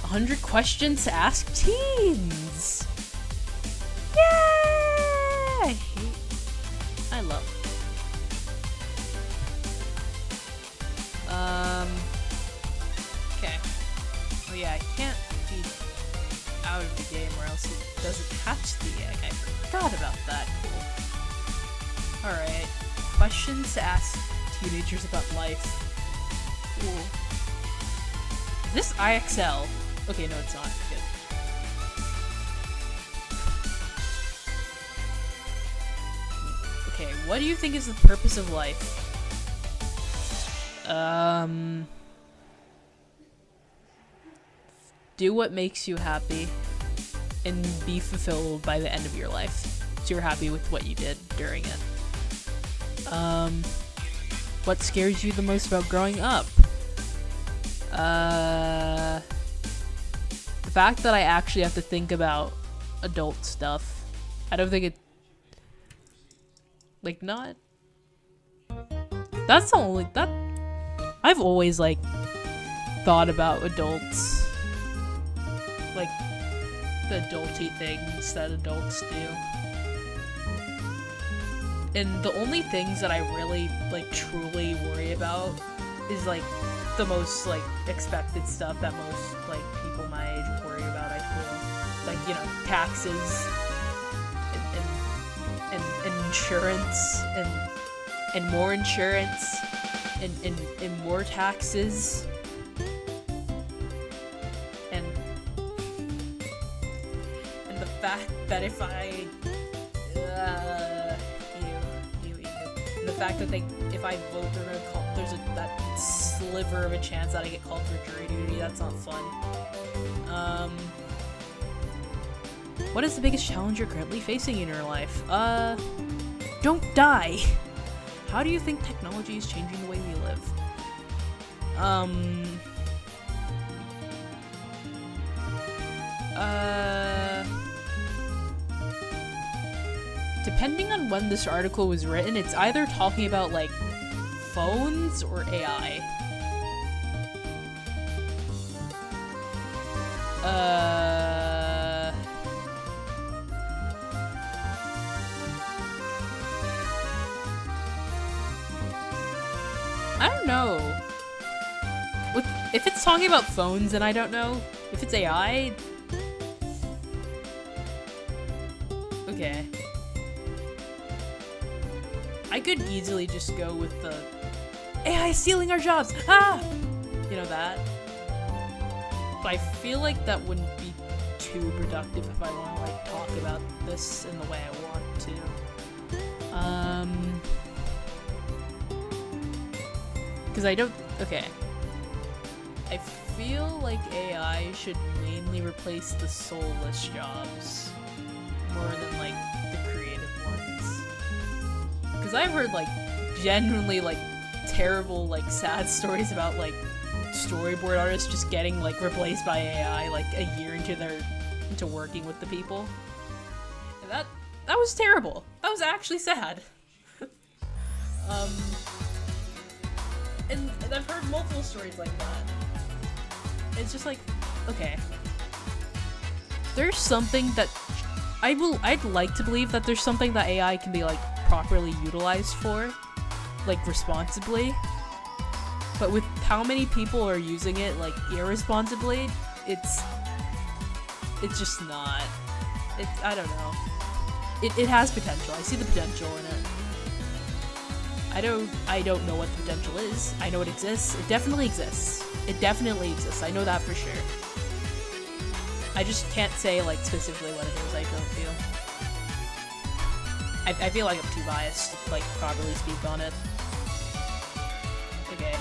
100 questions to ask teens. Yay! I love. Okay. Oh yeah, I can't be out of the game or else it doesn't hatch the egg. I forgot about that. Cool. Alright. Questions to ask teenagers about life. Cool. Is this IXL? Okay, no, it's not. Good. Okay, what do you think is the purpose of life? Do what makes you happy and be fulfilled by the end of your life. So you're happy with what you did during it. What scares you the most about growing up? The fact that I actually have to think about adult stuff. I don't think it... Like, not... That's the only... That... I've always, like, thought about adults. Like, the adulty things that adults do. And the only things that I really, like, truly worry about is, like, the most, like, expected stuff that most, like, people my age worry about, I feel. Like, you know, taxes, and insurance, and more insurance, and more taxes, and the fact that if I, the fact that if I vote, they're gonna call, there's that sliver of a chance that I get called for jury duty. That's not fun. What is the biggest challenge you're currently facing in your life? Don't die. How do you think technology is changing the way we live? Depending on when this article was written, it's either talking about, like, phones or AI. I don't know. If it's talking about phones, then I don't know. If it's AI... Okay. I could easily just go with the AI stealing our jobs! Ah! You know, that. But I feel like that wouldn't be too productive if I want to, like, talk about this in the way I want to. Because I don't... Okay. I feel like AI should mainly replace the soulless jobs more than, like, the creative ones. Because I've heard, like, genuinely, like, terrible, like, sad stories about, like, storyboard artists just getting, like, replaced by AI, like, a year into working with the people. And that was terrible. That was actually sad. And I've heard multiple stories like that. It's just like, okay. There's something that I'd like to believe that there's something that AI can be, like, properly utilized for, like, responsibly. But with how many people are using it, like, irresponsibly, it's it's just not. I don't know. It has potential. I see the potential in it. I don't know what the potential is. I know it exists. It definitely exists. It definitely exists. I know that for sure. I just can't say, like, specifically what it is. I don't feel. I feel like I'm too biased to, like, properly speak on it. Okay.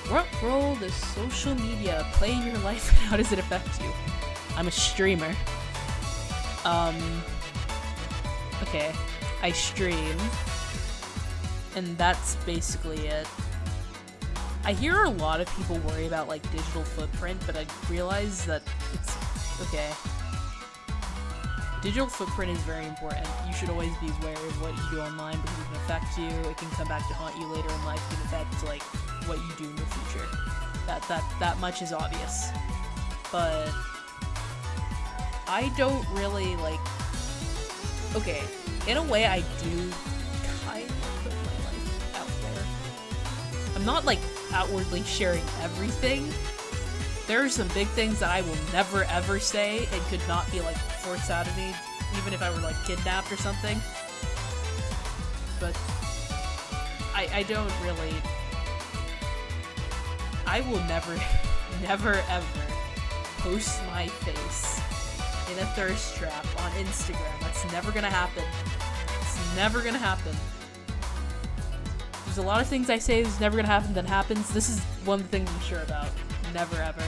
What role does social media play in your life and how does it affect you? I'm a streamer. Okay. I stream. And that's basically it. I hear a lot of people worry about, like, digital footprint, but I realize that it's... okay. Digital footprint is very important. You should always be aware of what you do online because it can affect you. It can come back to haunt you later in life. It can affect, like, what you do in the future. That much is obvious. But... I don't really, like... okay, in a way I do kind of put my life out there. I'm not, like, outwardly sharing everything. There are some big things that I will never ever say and could not be, like, forced out of me, even if I were, like, kidnapped or something. But I don't really... I will never, never ever post my face in a thirst trap on Instagram. That's never gonna happen. It's never gonna happen. There's a lot of things I say is never gonna happen that happens. This is one of the things I'm sure about. Never ever.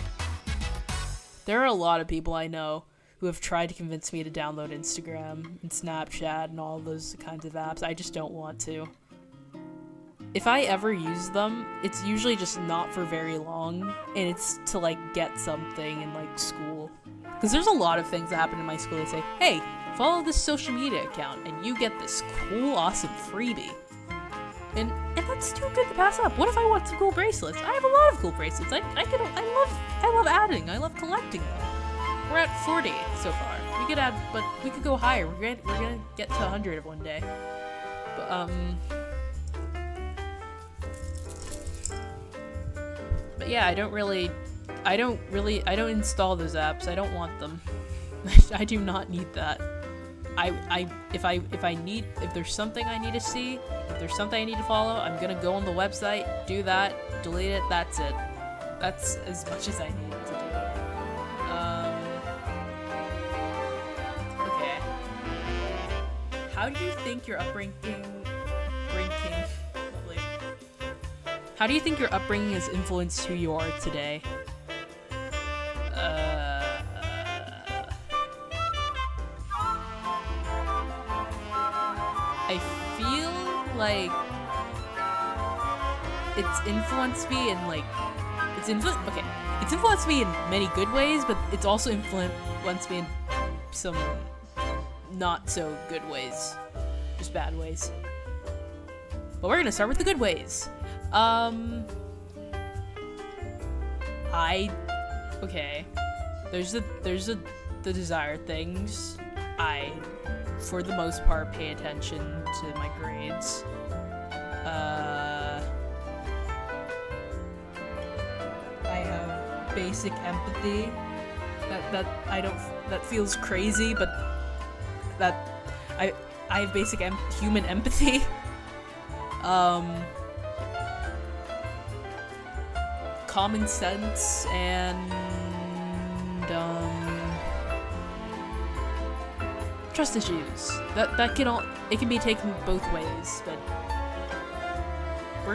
There are a lot of people I know who have tried to convince me to download Instagram and Snapchat and all those kinds of apps. I just don't want to. If I ever use them, it's usually just not for very long, and it's to, like, get something in, like, school. Because there's a lot of things that happen in my school that say, hey, follow this social media account, and you get this cool, awesome freebie. And that's too good to pass up. What if I want some cool bracelets? I have a lot of cool bracelets. I love adding. I love collecting them. We're at 40 so far. We could add, but we could go higher. We're gonna get to 100 one day. But yeah, I don't install those apps. I don't want them. I do not need that. If there's something I need to see, if there's something I need to follow, I'm gonna go on the website, do that, delete it, that's it. That's as much as I need to do. Okay. How do you think your upbringing has influenced who you are today? I feel like it's influenced me in, like, it's influenced me in many good ways, but it's also influenced me in some not so good ways, just bad ways. But we're gonna start with the good ways. There's the desired things. I, for the most part, pay attention to my grades. I have basic empathy. That feels crazy, but I have basic human empathy. Common sense and trust issues. It can be taken both ways, but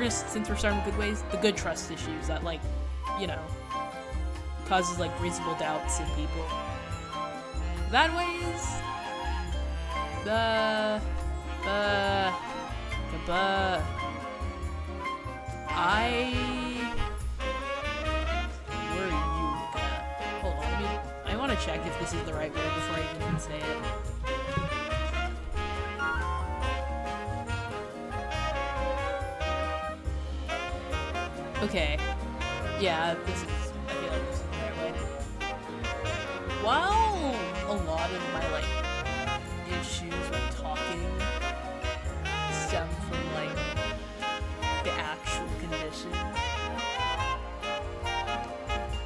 since we're starting with good ways, the good trust issues that, like, you know, causes, like, reasonable doubts in people. Bad ways, where are you looking at? Hold on, I want to check if this is the right word before I even say it. Okay. Yeah, I feel like this is the right way. While a lot of my, like, issues with talking stem from, like, the actual condition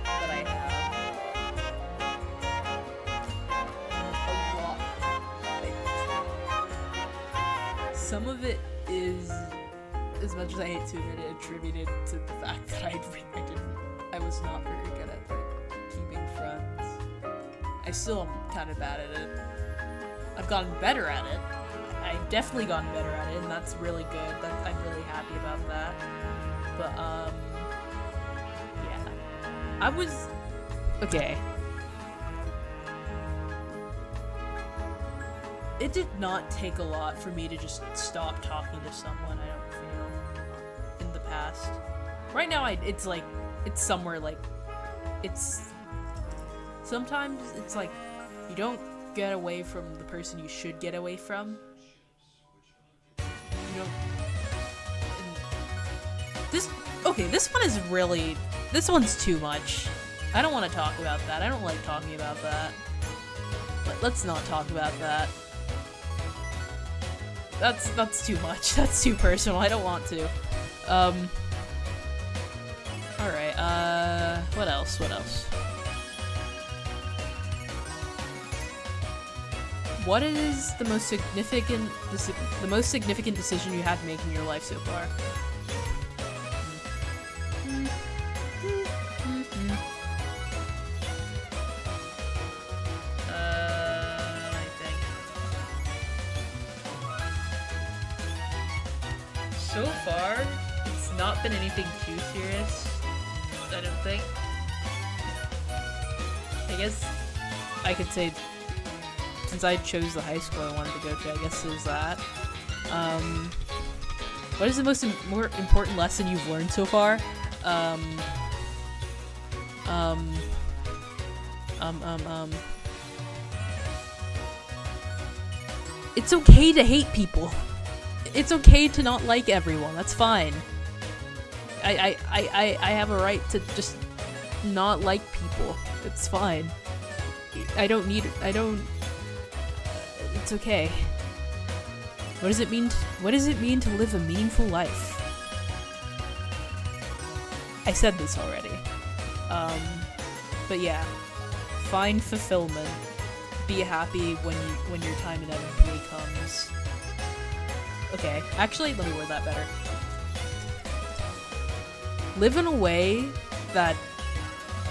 that I have, some of it is, as much as I hate to admit it, attributed to the fact that I was not very good at like keeping friends. I still am kind of bad at it. I've gotten better at it. I've definitely gotten better at it, and that's really good. I'm really happy about that. But yeah, I was okay. It did not take a lot for me to just stop talking to someone, I don't feel, in the past. Right now, it's like, it's somewhere like, sometimes it's like, you don't get away from the person you should get away from. You know, this one is really, this one's too much. I don't want to talk about that. I don't like talking about that. But let's not talk about that. That's too much. That's too personal. I don't want to. Alright, what else? What is the most significant decision you had to make in your life so far? I think. So far, it's not been anything too serious, I don't think. I guess I could say, since I chose the high school I wanted to go to, I guess there's that. What is the most important lesson you've learned so far? It's okay to hate people. It's okay to not like everyone. That's fine. I have a right to just not like people. It's fine. It's okay. What does it mean to live a meaningful life? I said this already. But yeah. Find fulfillment. Be happy when your time inevitably comes. Okay, actually, let me word that better. Live in a way that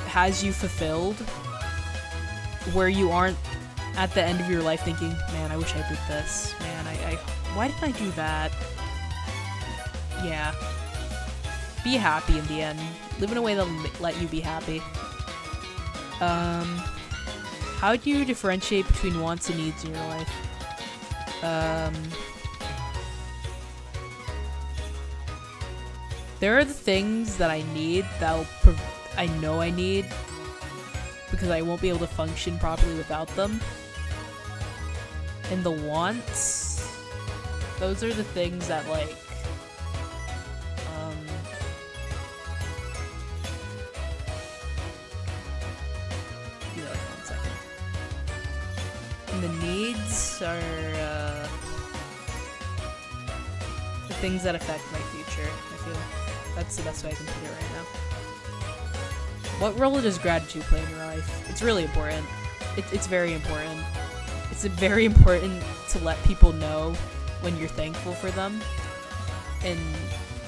has you fulfilled, where you aren't at the end of your life thinking, man, I wish I did this. Man, why did I do that? Yeah. Be happy in the end. Live in a way that'll let you be happy. How do you differentiate between wants and needs in your life? There are the things that I need I know I need because I won't be able to function properly without them. And the wants, those are the things that like and the needs are the things that affect my future. I feel that's the best way I can put it right now. What role does gratitude play in your life? It's really important. It's very important. It's very important to let people know when you're thankful for them. And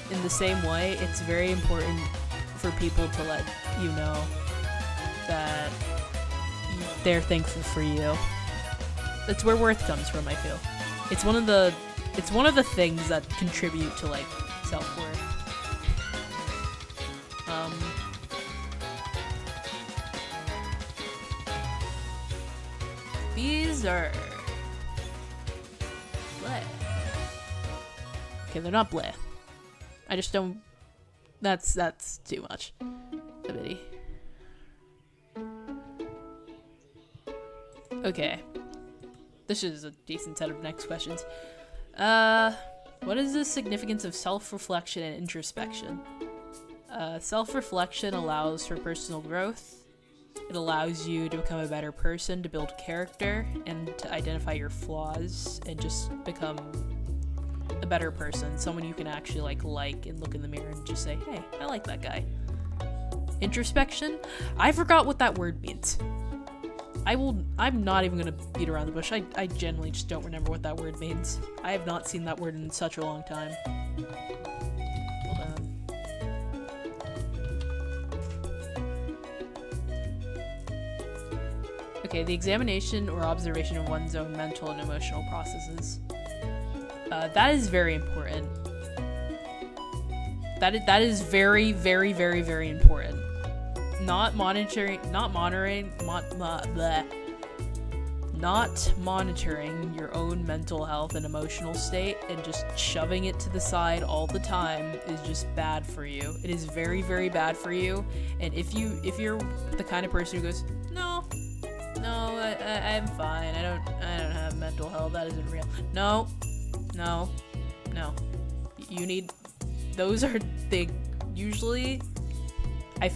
in the same way, it's very important for people to let you know that they're thankful for you. That's where worth comes from, I feel. It's one of the things that contribute to like self-worth. These are bleh. Okay, they're not bleh. I just don't. That's too much. A bitty. Okay. This is a decent set of next questions. What is the significance of self-reflection and introspection? Self-reflection allows for personal growth. It allows you to become a better person, to build character, and to identify your flaws, and just become a better person. Someone you can actually like and look in the mirror and just say, hey, I like that guy. Introspection? I forgot what that word means. I'm not even gonna beat around the bush. I genuinely just don't remember what that word means. I have not seen that word in such a long time. Hold on. Okay, the examination or observation of one's own mental and emotional processes. That is very important. That is very, very, very, very important. Not monitoring your own mental health and emotional state and just shoving it to the side all the time is just bad for you. It is very, very bad for you. And if you're the kind of person who goes, no, I'm fine. I don't have mental health. That isn't real. No. You need. Those are usually. I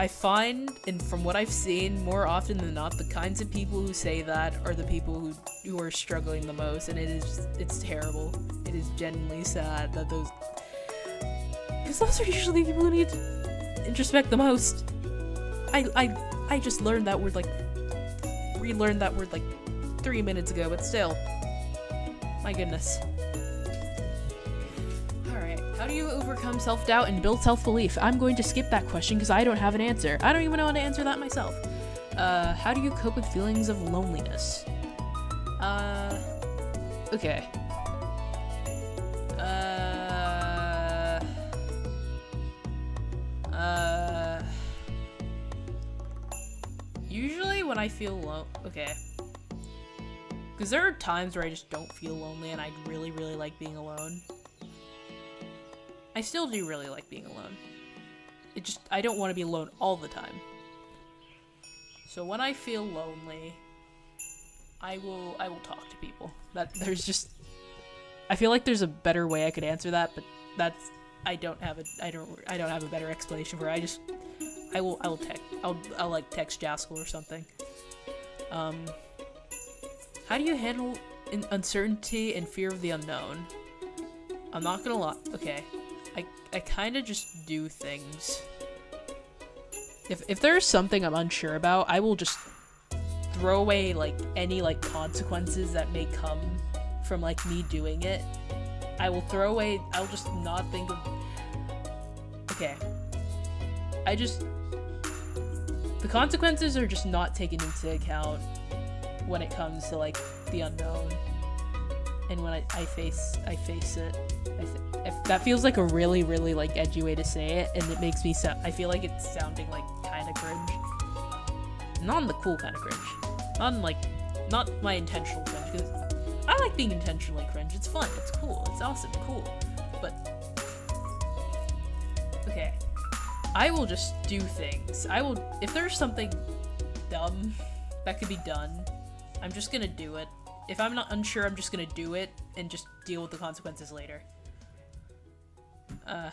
find, and from what I've seen, more often than not, the kinds of people who say that are the people who are struggling the most, and it's terrible. It is genuinely sad that because those are usually the people who need to introspect the most. I just learned that word relearned that word 3 minutes ago, but still, my goodness. How do you overcome self-doubt and build self-belief? I'm going to skip that question because I don't have an answer. I don't even know how to answer that myself. How do you cope with feelings of loneliness? Okay. Usually when I feel okay. Because there are times where I just don't feel lonely and I really, really like being alone. I still do really like being alone. I don't want to be alone all the time. So when I feel lonely, I will talk to people. I feel like there's a better way I could answer that, but I don't have a better explanation for it. I'll text Jaskal or something. How do you handle uncertainty and fear of the unknown? I'm not gonna lie. Okay. I kind of just do things. If there's something I'm unsure about, I will just throw away any consequences that may come from me doing it. I'll just not think of. Okay. The consequences are just not taken into account when it comes to the unknown. And when I face it. That feels like a really, really edgy way to say it, and it makes me I feel like it's sounding kind of cringe. Not in the cool kind of cringe. Not my intentional cringe, because I like being intentionally cringe. It's fun, it's cool, it's awesome, cool. But okay. I will just do things. If there's something dumb that could be done, I'm just gonna do it. If I'm not unsure, I'm just gonna do it and just deal with the consequences later.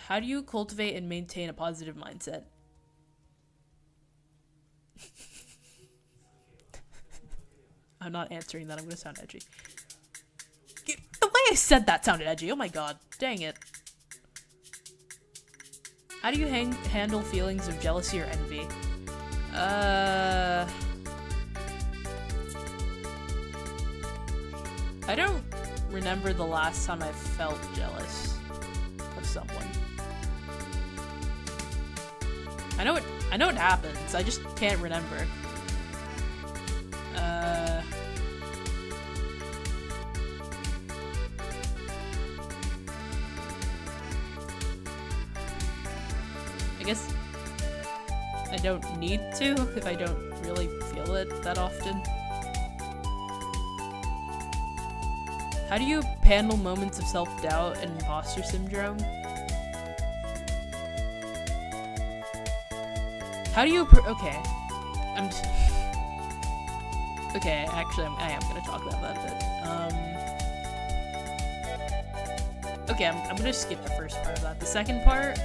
How do you cultivate and maintain a positive mindset? I'm not answering that. I'm gonna sound edgy. The way I said that sounded edgy. Oh my god. Dang it. How do you handle feelings of jealousy or envy? I don't remember the last time I felt jealous of someone. I know it happens. I just can't remember. I guess I don't need to if I don't really feel it that often. How do you handle moments of self-doubt and imposter syndrome? How do you okay. Okay, actually I am gonna talk about that a bit. Okay, I'm gonna skip the first part of that. The second part,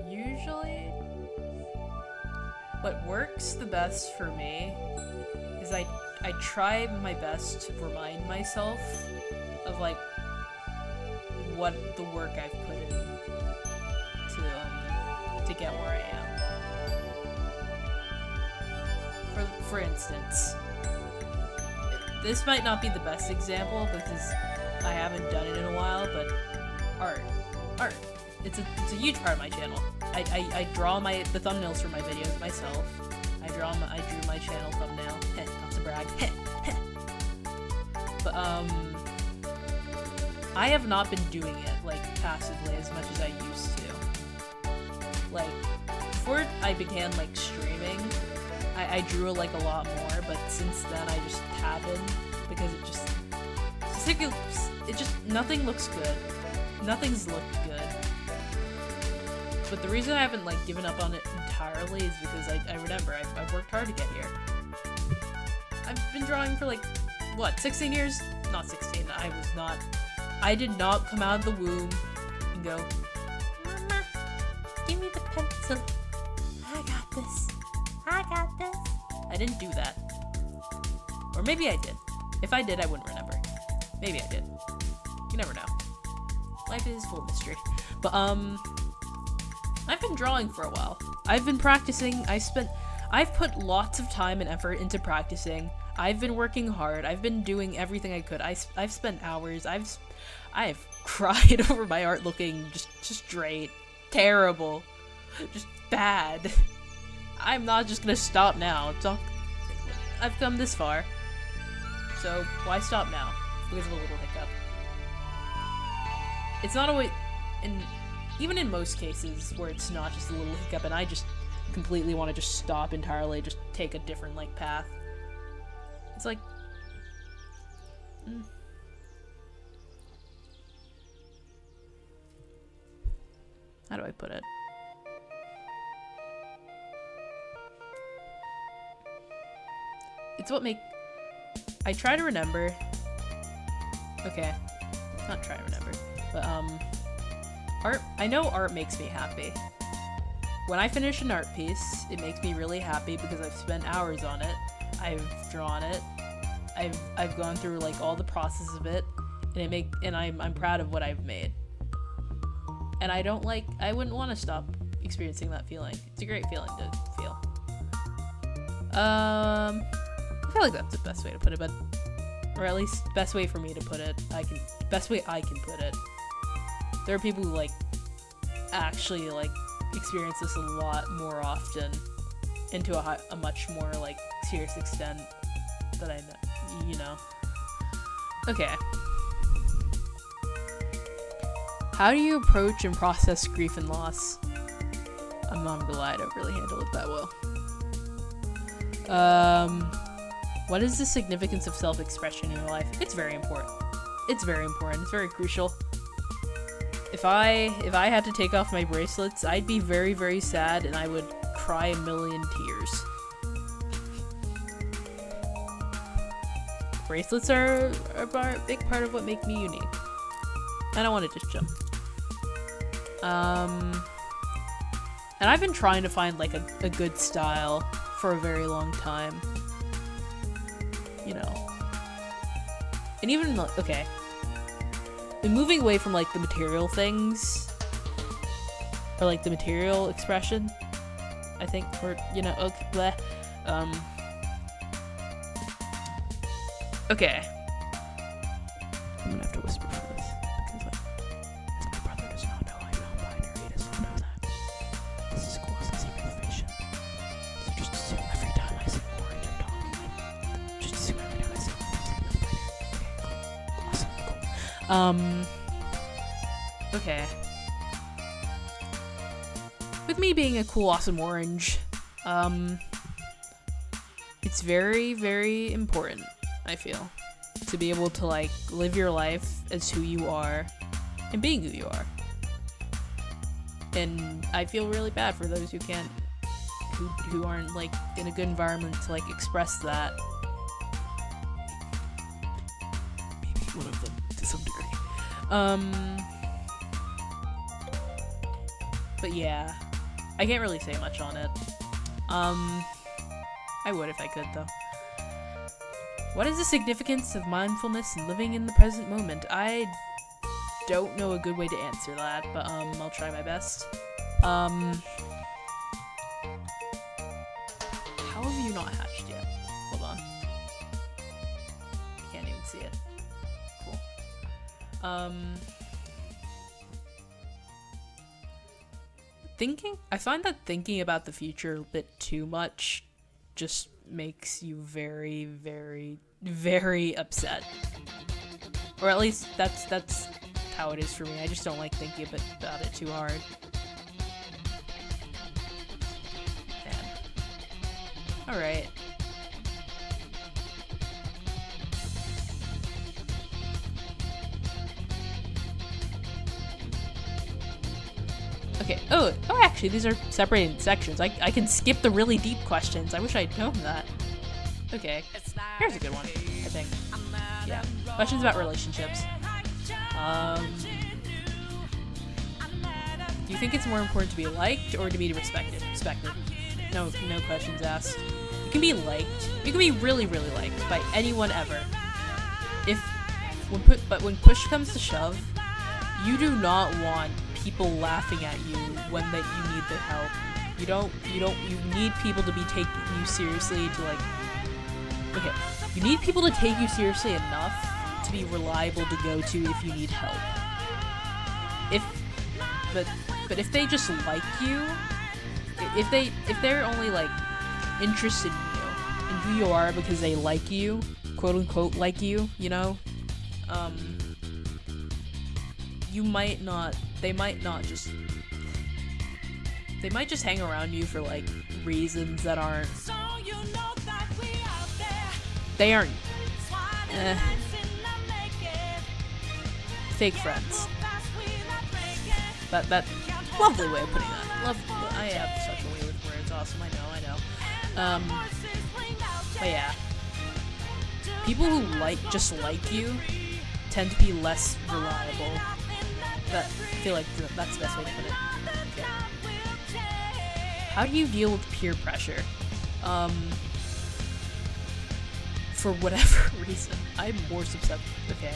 usually what works the best for me is I try my best to remind myself of what the work I've put in. to get where I am. For instance, this might not be the best example because I haven't done it in a while, but art. It's a huge part of my channel. I draw the thumbnails for my videos myself. I drew my channel thumbnail. Not to brag. But I have not been doing it like passively as much as I used to. Like before I began like streaming, I drew like a lot more, but since then I just haven't because nothing looks good. Nothing's looked good. But the reason I haven't like given up on it entirely is because I remember I've worked hard to get here. I've been drawing for like, what, 16 years? Not 16, I did not come out of the womb and go, Mama, give me the pencil. I got this. I didn't do that. Or maybe I did. If I did, I wouldn't remember. Maybe I did. You never know. Life is full of mystery. But, I've been drawing for a while. I've been practicing. I've put lots of time and effort into practicing. I've been working hard. I've been doing everything I could. I've spent hours. I've cried over my art looking just straight terrible, just bad. I'm not just gonna stop now. I've come this far, so why stop now? Because of a little hiccup. It's not always, even in most cases where it's not just a little hiccup and I just completely want to just stop entirely, just take a different like path. It's like, how do I put it? It's what I try to remember. Okay, not try to remember, but art. I know art makes me happy. When I finish an art piece, it makes me really happy because I've spent hours on it. I've drawn it. I've gone through like all the process of it, and I'm proud of what I've made. And I wouldn't want to stop experiencing that feeling. It's a great feeling to feel. I feel like that's the best way to put it, or at least best way for me to put it. Best way I can put it. There are people who like actually like experience this a lot more often, and to a much more like serious extent that I know, you know. Okay. How do you approach and process grief and loss? I'm not gonna lie, I don't really handle it that well. What is the significance of self-expression in your life? It's very important. It's very important. It's very crucial. If I had to take off my bracelets, I'd be very, very sad and I would cry a million tears. Bracelets are a big part of what make me unique. I don't want to just jump. And I've been trying to find like a good style for a very long time. You know. And even, okay. And moving away from like the material things, or like the material expression, I think, or, you know, okay, bleh. Okay. I'm gonna have to whisper for this, because like, as my brother does not know I'm non-binary, he does not know that. This is classic information. So just assume every time I say orange I'm talking, just assume every time I say non-binary. Okay, cool. Awesome, cool. Okay. With me being a cool, awesome orange, it's very, very important, I feel, to be able to like live your life as who you are and being who you are. And I feel really bad for those who can't, who aren't like in a good environment to like express that. Maybe one of them to some degree. But yeah, I can't really say much on it. I would if I could though. What is the significance of mindfulness and living in the present moment? I don't know a good way to answer that, but I'll try my best. not hatched yet. Hold on. I can't even see it. Cool. I find that thinking about the future a bit too much just makes you very, very, very upset. Or at least that's how it is for me. I just don't like thinking about it too hard. Man. Alright. Okay, oh, actually, these are separated sections. I can skip the really deep questions. I wish I'd known that. Okay, here's a good one, I think. Yeah, questions about relationships. Do you think it's more important to be liked or to be respected? Respected. No questions asked. You can be liked. You can be really, really liked by anyone ever. But when push comes to shove, you do not want people laughing at you when you need their help. You need people to be taking you seriously you need people to take you seriously enough to be reliable to go to if you need help. But if they just like you, if they're only like interested in who you are because they like you, quote unquote like you, you know, they might just hang around you for like reasons that aren't fake friends. That lovely way of putting that. I have such a way with words. Awesome, I know. But yeah, people who just like you tend to be less reliable. I feel like that's the best way to put it. Okay. How do you deal with peer pressure? For whatever reason, I'm more susceptible. Okay.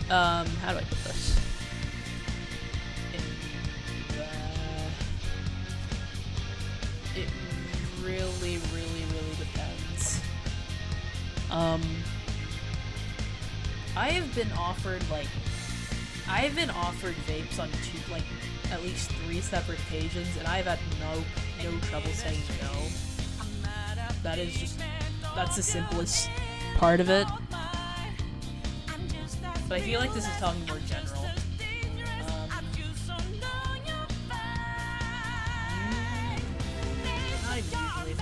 How do I put this? It really, really, really depends. I have been offered vapes on at least 3 separate occasions, and I've had no trouble saying no. That's the simplest part of it. But I feel like this is talking more general. Not even usually if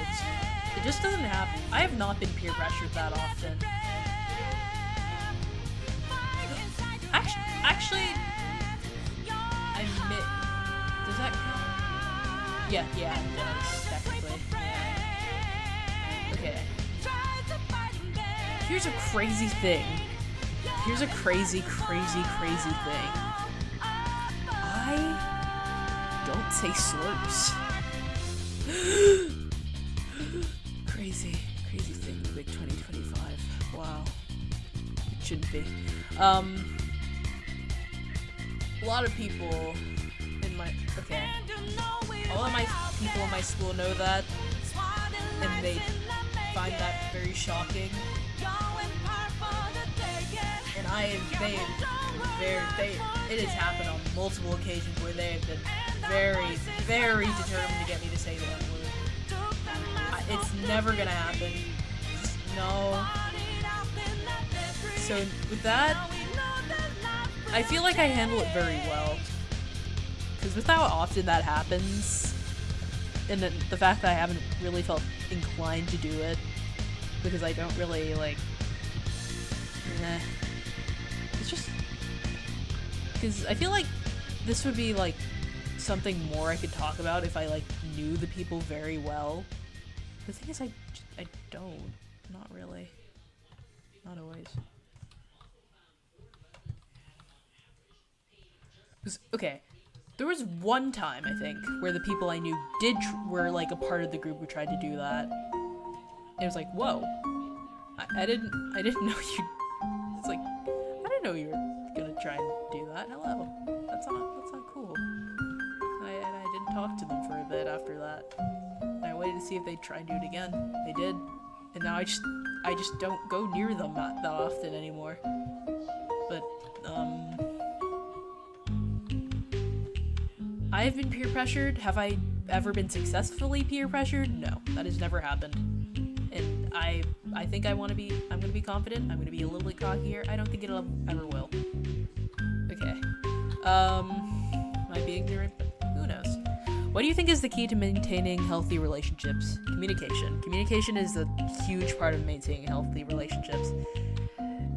it just doesn't happen. I have not been peer pressured that often. Actually, does that count? Yeah, it does, technically. Yeah. Okay. Here's a crazy thing. Here's a crazy thing. I don't say slurs. Crazy thing, big 2025. Wow. It shouldn't be. A lot of people in my all of my people in my school know that, and they find that very shocking. And it has happened on multiple occasions where they have been very, very determined to get me to say the N-word. It's never gonna happen. No. So with that, I feel like I handle it very well. Because with how often that happens, and the fact that I haven't really felt inclined to do it, because I don't really, it's just, because I feel like this would be, something more I could talk about if I, knew the people very well. The thing is, I don't. Not really. Not always. Okay, there was one time, I think, where the people I knew were, a part of the group who tried to do that. It was whoa. I didn't know you... It's I didn't know you were gonna try and do that. Hello. That's not cool. And I didn't talk to them for a bit after that. And I waited to see if they'd try and do it again. They did. And now I just don't go near them that often anymore. But, I have been peer pressured. Have I ever been successfully peer pressured? No, that has never happened. And I think I'm gonna be confident. I'm gonna be a little bit cockier. I don't think it ever will. Okay. Might be ignorant, but who knows? What do you think is the key to maintaining healthy relationships? Communication. Communication is a huge part of maintaining healthy relationships.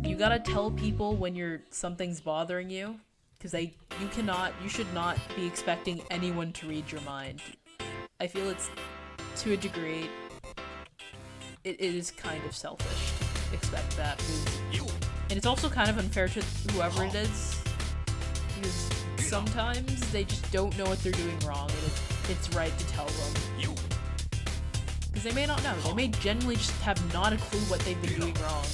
You gotta tell people when something's bothering you, because you should not be expecting anyone to read your mind. I feel it's, to a degree, it is kind of selfish to expect that. And it's also kind of unfair to whoever it is, because sometimes they just don't know what they're doing wrong, and it's right to tell them. Because they may not know. They may genuinely just have not a clue what they've been doing wrong.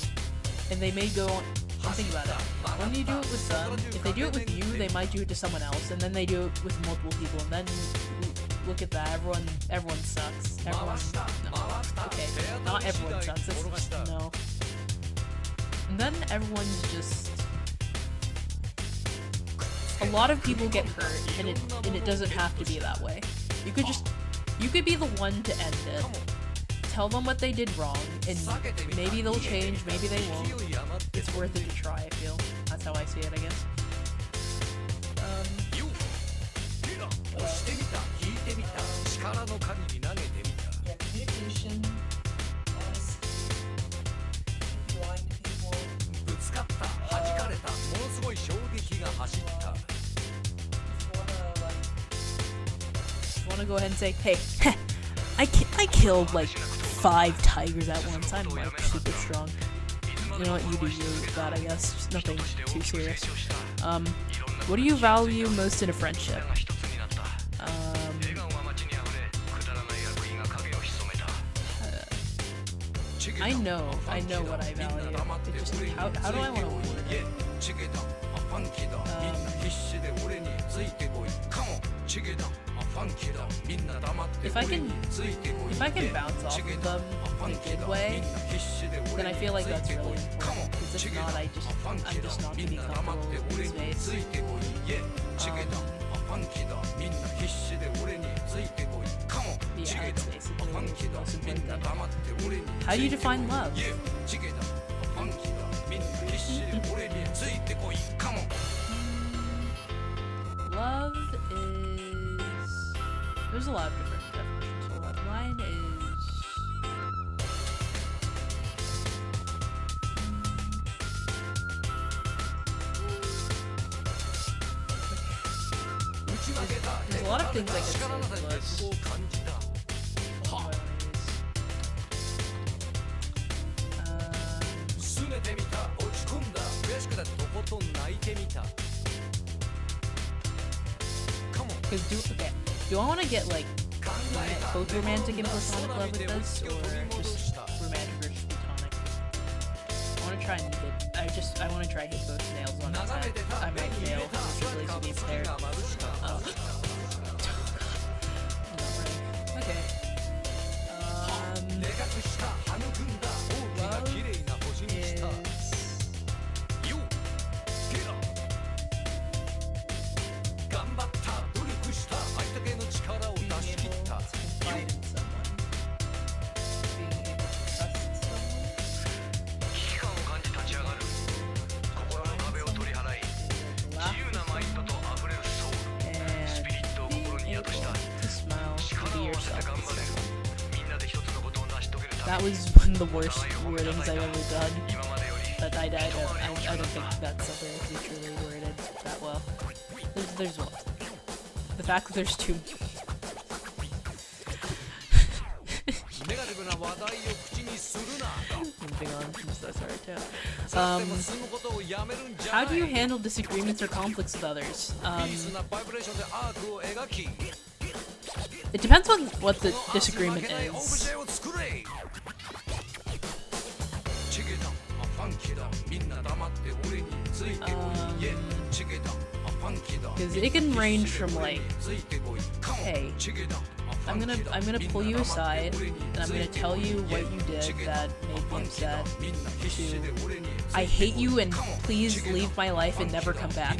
And they may go on and think about it. When you do it with them, if they do it with you, they might do it to someone else, and then they do it with multiple people, and then look at that, everyone sucks. No. Okay, not everyone sucks, that's just, no. And then everyone's just... A lot of people get hurt, and it doesn't have to be that way. You could be the one to end it. Tell them what they did wrong, and maybe they'll change, maybe they won't. It's worth it to try, I feel. That's how I see it, I guess. Yeah, communication, honesty, lying to people. You wanna go ahead and say, hey, I killed like 5 tigers at once. I'm like super strong. You know what, you do you with that, I guess. Just nothing too serious. What do you value most in a friendship? I know what I value. It just, how do I want to word it? If I can bounce off of them in a good way, then I feel like that's really important. Because if not, I'm just not gonna be comfortable in this space. Yeah, that's basically the most important thing. How do you define love? Love is... There's a lot of different definitions for love. Mine is... There's a lot of things I could say for love. Do I want to get like both romantic and platonic love with this, or just romantic or just platonic? I want to try and hit. I want to try hit both nails on it. I might fail. Which really should be fair. Okay. That was one of the worst wordings I've ever done. But I don't think that's something that's truly worded that well. There's one. The fact that there's two. Moving on, I'm so sorry too. How do you handle disagreements or conflicts with others? It depends on what the disagreement is. Because it can range from like, hey, I'm gonna pull you aside, and I'm gonna tell you what you did that made me upset. I hate you, and please leave my life and never come back.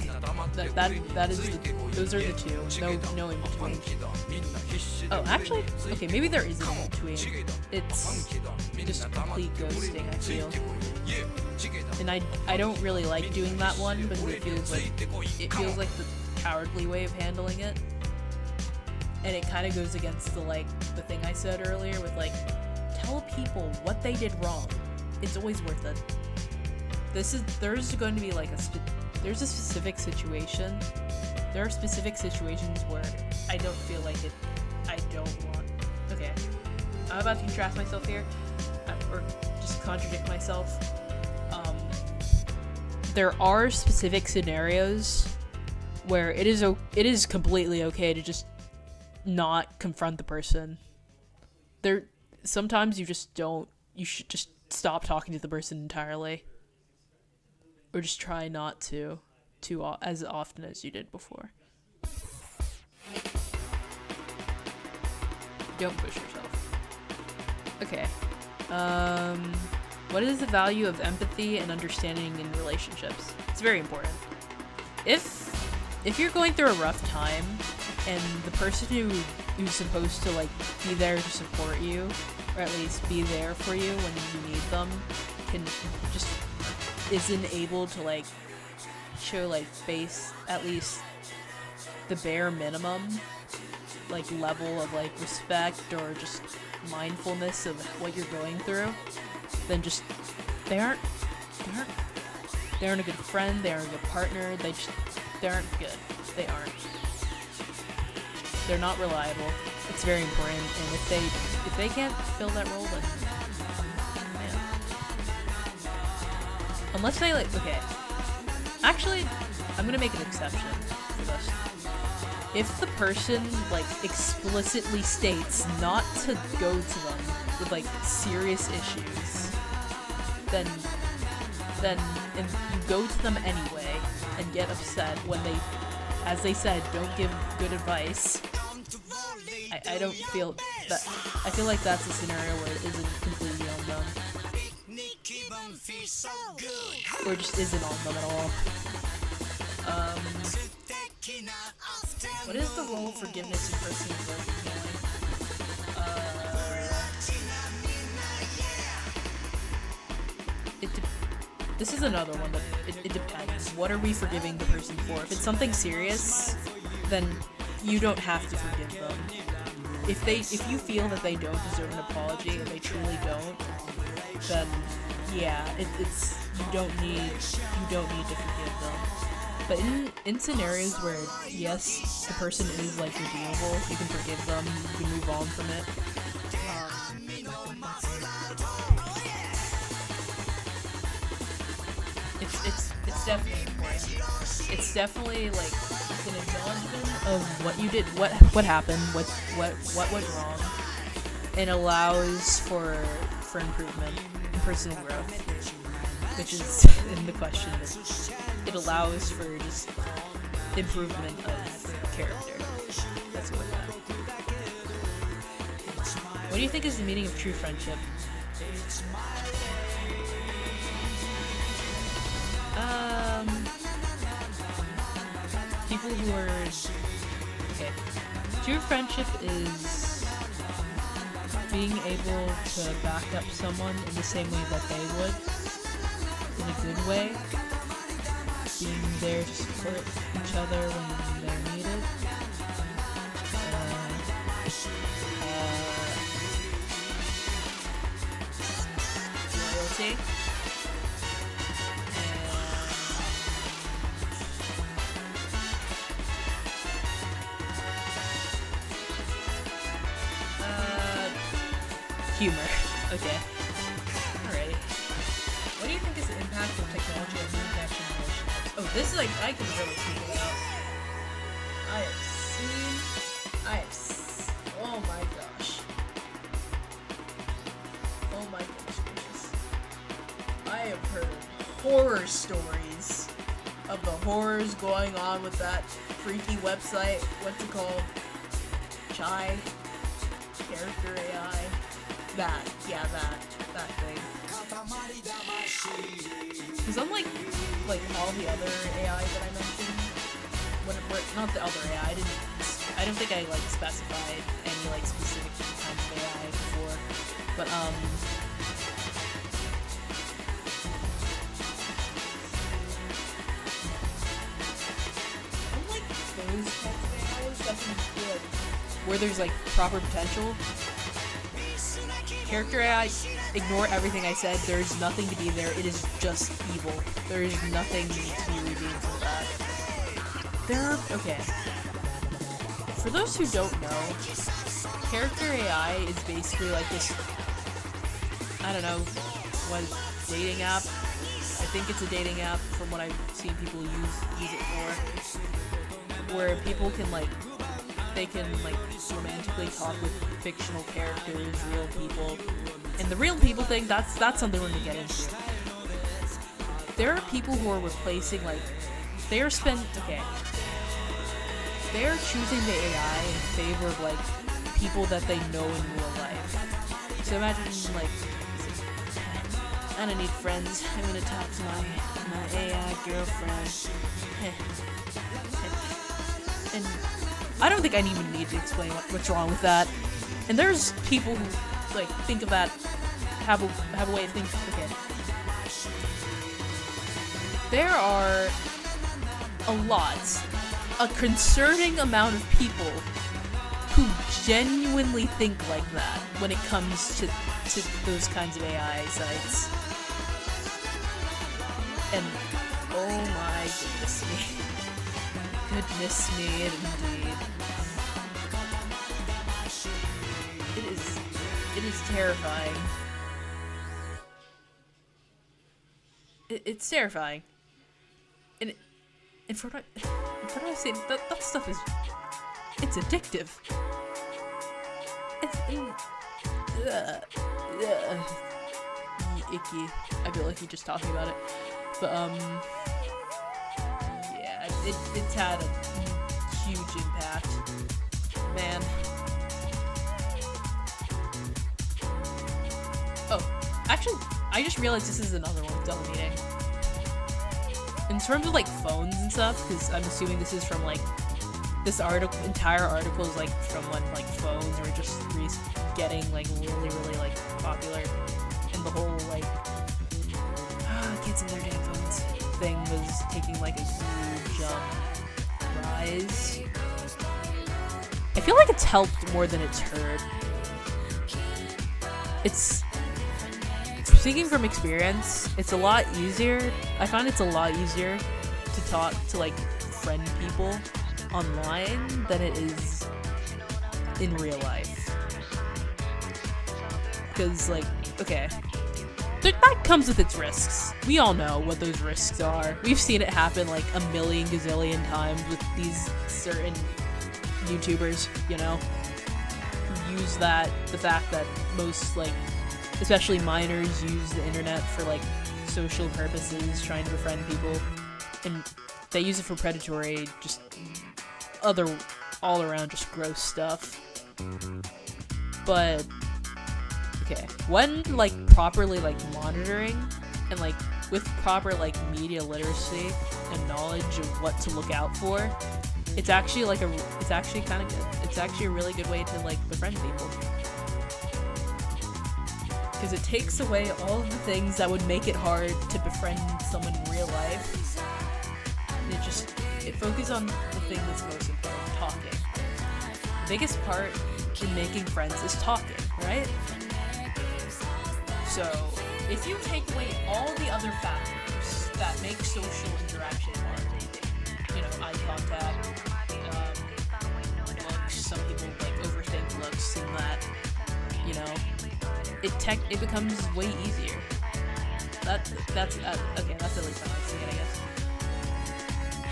Those are the two. No in between. Oh, actually, okay, maybe there is an in between. It's just complete ghosting, I feel. And I don't really like doing that one because it feels like the cowardly way of handling it. And it kind of goes against the thing I said earlier with tell people what they did wrong. It's always worth it. There's going to be there's a specific situation. There are specific situations where I don't feel like it. I don't want. Okay, I'm about to contrast myself here, or just contradict myself. There are specific scenarios where it is completely okay to just not confront the person. Sometimes you should just stop talking to the person entirely, or just try not to as often as you did before. Don't push yourself. Okay. What is the value of empathy and understanding in relationships? It's very important. If you're going through a rough time, and the person who's supposed to be there to support you, or at least be there for you when you need them, isn't able to show face at least the bare minimum level of respect or just mindfulness of what you're going through, then just they aren't a good friend, they aren't a good partner, they aren't good. They're not reliable. It's very important, and if they can't fill that role, then man. Unless they okay. Actually, I'm gonna make an exception for this. If the person explicitly states not to go to them with serious issues, then and you go to them anyway and get upset when they, as they said, don't give good advice. I don't feel that. I feel like that's a scenario where it isn't completely on them, or just isn't on them at all. What is the role of forgiveness in personal growth? This is another one that it depends. What are we forgiving the person for? If it's something serious, then you don't have to forgive them. If you feel that they don't deserve an apology, and they truly don't, then yeah, it's you don't need to forgive them. But in scenarios where yes, the person is redeemable, you can forgive them, you can move on from it. It's definitely important. It's definitely an acknowledgement of what you did, what happened, what went wrong, and allows for improvement and personal growth, which is in the question. It allows for just improvement of character. Let's go with that. What do you think is the meaning of true friendship? People who are okay. True friendship is being able to back up someone in the same way that they would, in a good way. Being there to support each other when they're needed. Loyalty. Humor. Okay. Alrighty. What do you think is the impact of technology on human connection and relationships? Oh, this is I can really figure it out. Oh my gosh. Oh my goodness. I have heard horror stories of the horrors going on with that freaky website. What's it called? Chai. character AI. That thing. Because unlike, like, all the other AI that I mentioned, not the other AI, I don't think I, like, specified any, like, specific kinds of AI before, but, unlike those types of AIs that can feel like, where there's, like, proper potential, character AI, ignore everything I said, there's nothing to be there, it is just evil. There is nothing to be redeemed from that. Okay. For those who don't know, character AI is basically like this, I don't know, what, dating app? I think it's a dating app from what I've seen people use it for, where people can, like, they can, like, romantically talk with fictional characters, real people, and the real people thing, that's something we're gonna get into. There are people who are replacing, like, they're choosing the AI in favor of, like, people that they know in real life. So imagine, like, I don't need friends, I'm gonna talk to my AI girlfriend. And I don't think I even need to explain what's wrong with that. And there's people who, like, think of that, have a way of thinking. Okay. There are a concerning amount of people who genuinely think like that when it comes to those kinds of AI sites. And oh my goodness me. Goodness me, indeed. It is terrifying. It's terrifying. And for what I say, that stuff it's addictive. It's icky. I feel like you're just talking about it. But yeah, it's had a huge impact. Man. Oh, actually, I just realized this is another one double meaning. In terms of, like, phones and stuff, because I'm assuming this is from, like, this entire article is, like, from when, like, phones were just getting, like, really, really, like, popular, and the whole, like, kids and their damn phones thing was taking, like, a huge rise. I feel like it's helped more than it's hurt. Speaking from experience, it's a lot easier. I find it's a lot easier to talk to, like, friend people online than it is in real life. Because, like, okay, that comes with its risks. We all know what those risks are. We've seen it happen, like, a million gazillion times with these certain YouTubers, you know, who use the fact that most, like, especially minors use the internet for, like, social purposes, trying to befriend people, and they use it for predatory, just all around just gross stuff. But okay, when, like, properly, like, monitoring and, like, with proper, like, media literacy and knowledge of what to look out for, it's actually kind of good. It's actually a really good way to, like, befriend people. Because it takes away all of the things that would make it hard to befriend someone in real life. And it focuses on the thing that's most important, talking. The biggest part in making friends is talking, right? So, if you take away all the other factors that make social interaction hard, you know, eye contact, looks, some people, like, overthink looks and that, you know, it becomes way easier. That's okay, that's at least how I see it, I guess.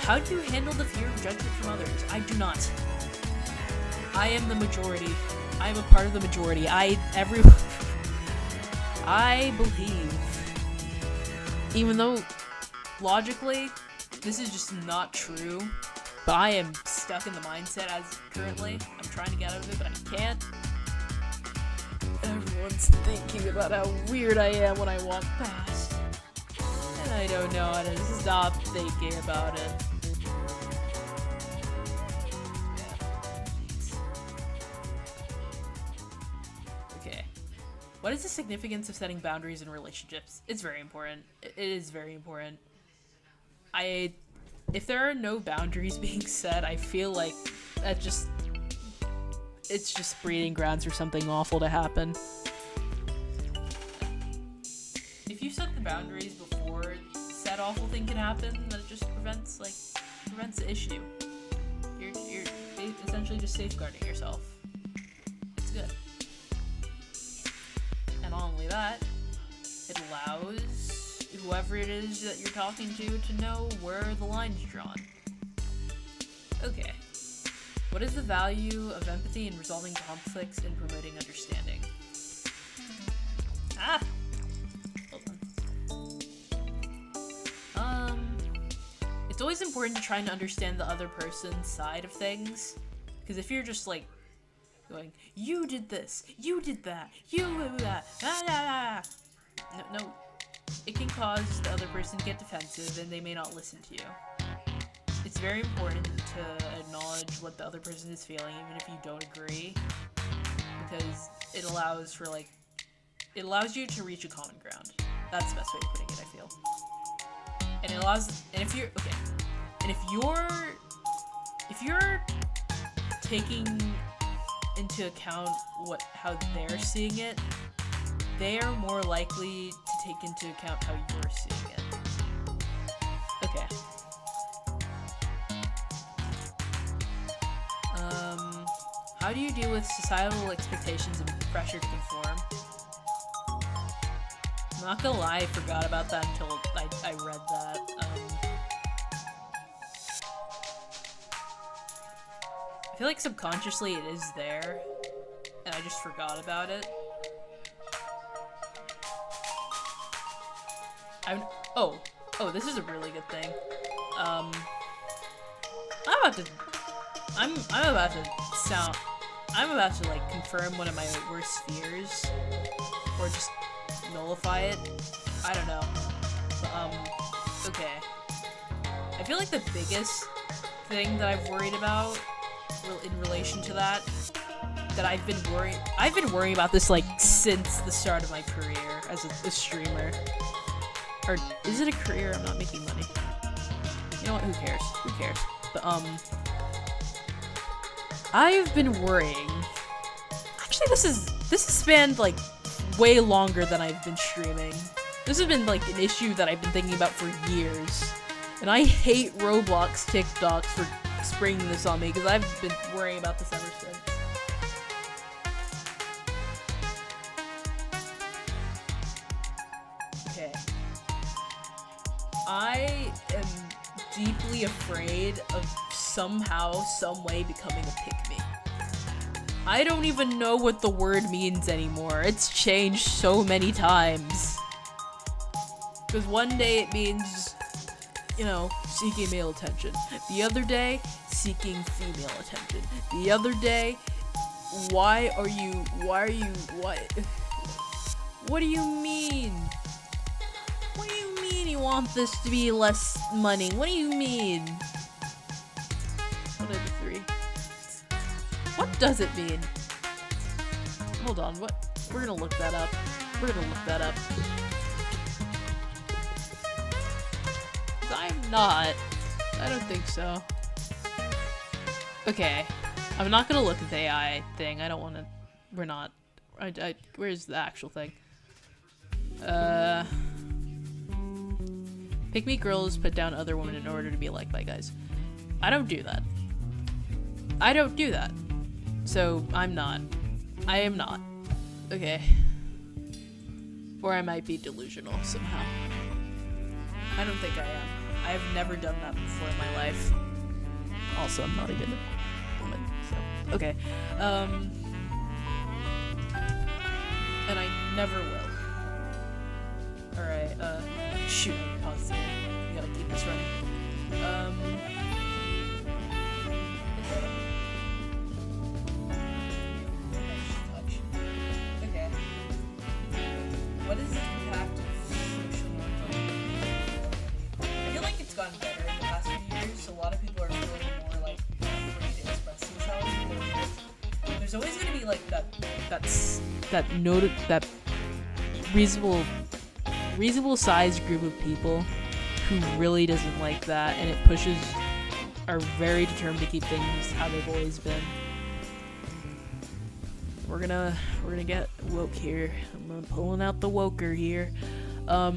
How do you handle the fear of judgment from others? I do not. I am the majority. I am a part of the majority. I believe, even though logically this is just not true, but I am stuck in the mindset as currently. I'm trying to get out of it, but I can't. Everyone's thinking about how weird I am when I walk past. And I don't know how to stop thinking about it. Okay. What is the significance of setting boundaries in relationships? It's very important. It is very important. If there are no boundaries being set, I feel like it's just breeding grounds for something awful to happen. If you set the boundaries before said awful thing can happen, then it just prevents the issue. You're essentially just safeguarding yourself. It's good. And not only that, it allows whoever it is that you're talking to know where the line's drawn. Okay. What is the value of empathy in resolving conflicts and promoting understanding? Hold on. It's always important to try and understand the other person's side of things. Because if you're just like going, you did this, you did that, you did that, no. It can cause the other person to get defensive and they may not listen to you. It's very important to acknowledge what the other person is feeling, even if you don't agree, because it allows you to reach a common ground. That's the best way of putting it, I feel. And if you're taking into account how they're seeing it, they are more likely to take into account how you're seeing it. Okay. How do you deal with societal expectations and pressure to conform? I'm not gonna lie, I forgot about that until I read that. I feel like subconsciously it is there, and I just forgot about it. Oh, this is a really good thing. I'm about to like confirm one of my worst fears, or just nullify it. I don't know. But, okay. I feel like the biggest thing that I've worried about in relation to that I've been worrying about this like since the start of my career as a streamer. Or is it a career? I'm not making money. You know what? Who cares? Who cares? But I've been worrying. Actually, this has spanned like way longer than I've been streaming. This has been like an issue that I've been thinking about for years, and I hate Roblox TikToks for springing this on me because I've been worrying about this ever since. Okay. I am deeply afraid of somehow, some way becoming a pick-me. I don't even know what the word means anymore. It's changed so many times. Because one day it means, you know, seeking male attention. The other day, seeking female attention. The other day, what do you mean? What do you mean you want this to be less money? What do you mean? What are the three? What does it mean? Hold on, what? We're gonna look that up. I'm not. I don't think so. Okay. I'm not gonna look at the AI thing. I don't wanna. We're not. Where's the actual thing? Pick me girls put down other women in order to be liked by guys. I don't do that. So, I'm not. I am not. Okay. Or I might be delusional somehow. I don't think I am. I have never done that before in my life. Also, I'm not even a woman, so... Okay. And I never will. Alright, shoot, pause it. We gotta keep this running. Okay. like that reasonable sized group of people who really doesn't like that, and it are very determined to keep things how they've always been. We're gonna get woke here. I'm pulling out the woker here. I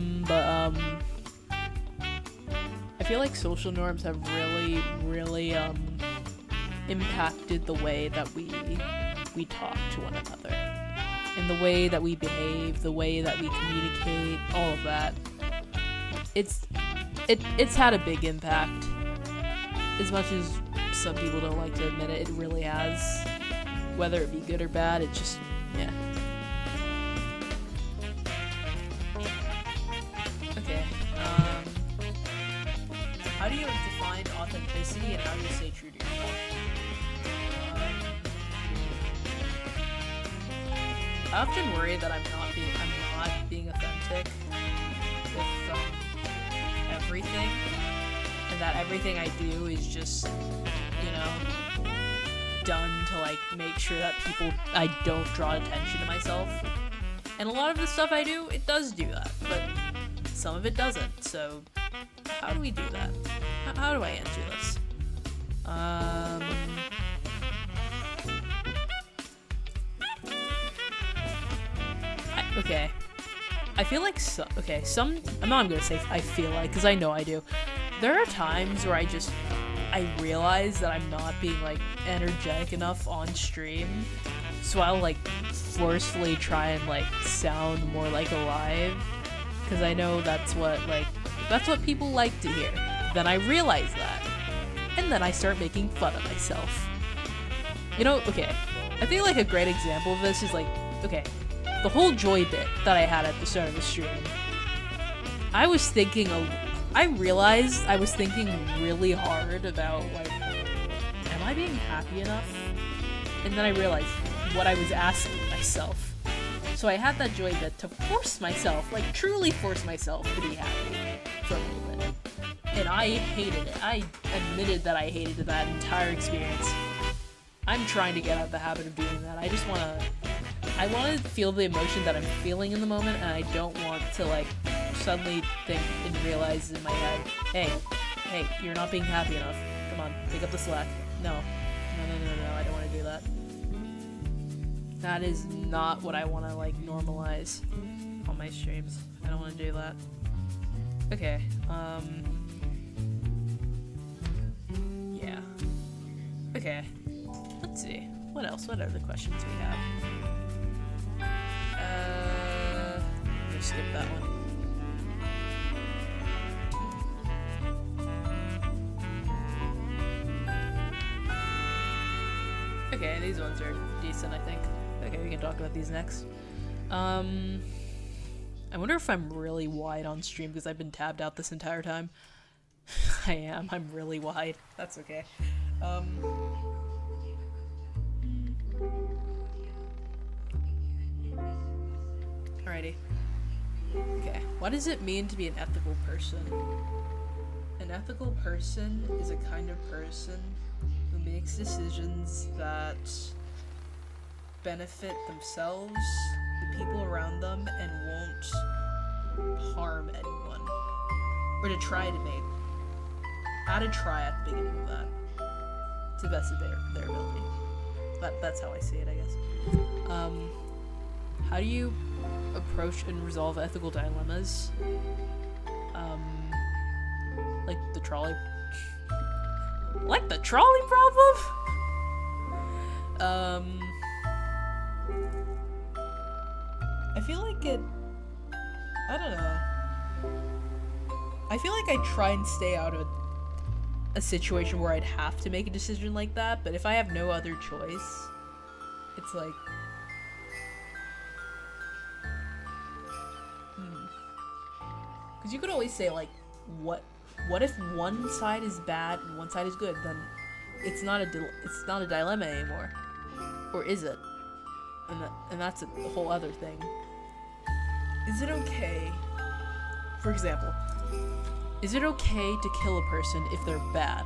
feel like social norms have really impacted the way that we talk to one another, and the way that we behave, the way that we communicate, all of that. It's had a big impact. As much as some people don't like to admit it, it really has. Whether it be good or bad, it just, yeah. Okay, how do you define authenticity, and how do you stay true to yourself? I often worry that I'm not being authentic with everything, and that everything I do is just, done to like make sure that I don't draw attention to myself. And a lot of the stuff I do, it does do that, but some of it doesn't. So how do we do that? How do I answer this? Okay. I feel like I'm not gonna say I feel like, because I know I do. There are times where I realize that I'm not being like energetic enough on stream, so I'll like forcefully try and like sound more like alive, because I know that's what people like to hear. Then I realize that, and then I start making fun of myself. Okay, I think like a great example of this is like, okay, the whole joy bit that I had at the start of the stream. I realized I was thinking really hard about, like, am I being happy enough? And then I realized what I was asking myself. So I had that joy bit to force myself, like, truly force myself to be happy for a little bit. And I hated it. I admitted that I hated that entire experience. I'm trying to get out of the habit of doing that. I want to feel the emotion that I'm feeling in the moment, and I don't want to, like, suddenly think and realize in my head, hey, you're not being happy enough. Come on, pick up the slack. No, I don't want to do that. That is not what I want to, like, normalize on my streams. I don't want to do that. Okay, yeah. Okay, let's see. What else? What other questions we have? I'm gonna skip that one. Okay, these ones are decent, I think. Okay, we can talk about these next. I wonder if I'm really wide on stream because I've been tabbed out this entire time. I am. I'm really wide. That's okay. Alrighty. Okay. What does it mean to be an ethical person? An ethical person is a kind of person who makes decisions that benefit themselves, the people around them, and won't harm anyone. Or to try to make. How to try at the beginning of that. To the best of their ability. That's how I see it, I guess. How do you approach and resolve ethical dilemmas? Like the trolley... Like the trolley problem? I feel like it... I don't know. I feel like I try and stay out of a situation where I'd have to make a decision like that, but if I have no other choice, it's like... Because you could always say, like, what if one side is bad and one side is good? Then it's not a dilemma anymore, or is it? And that's a whole other thing. Is it okay? For example, is it okay to kill a person if they're bad?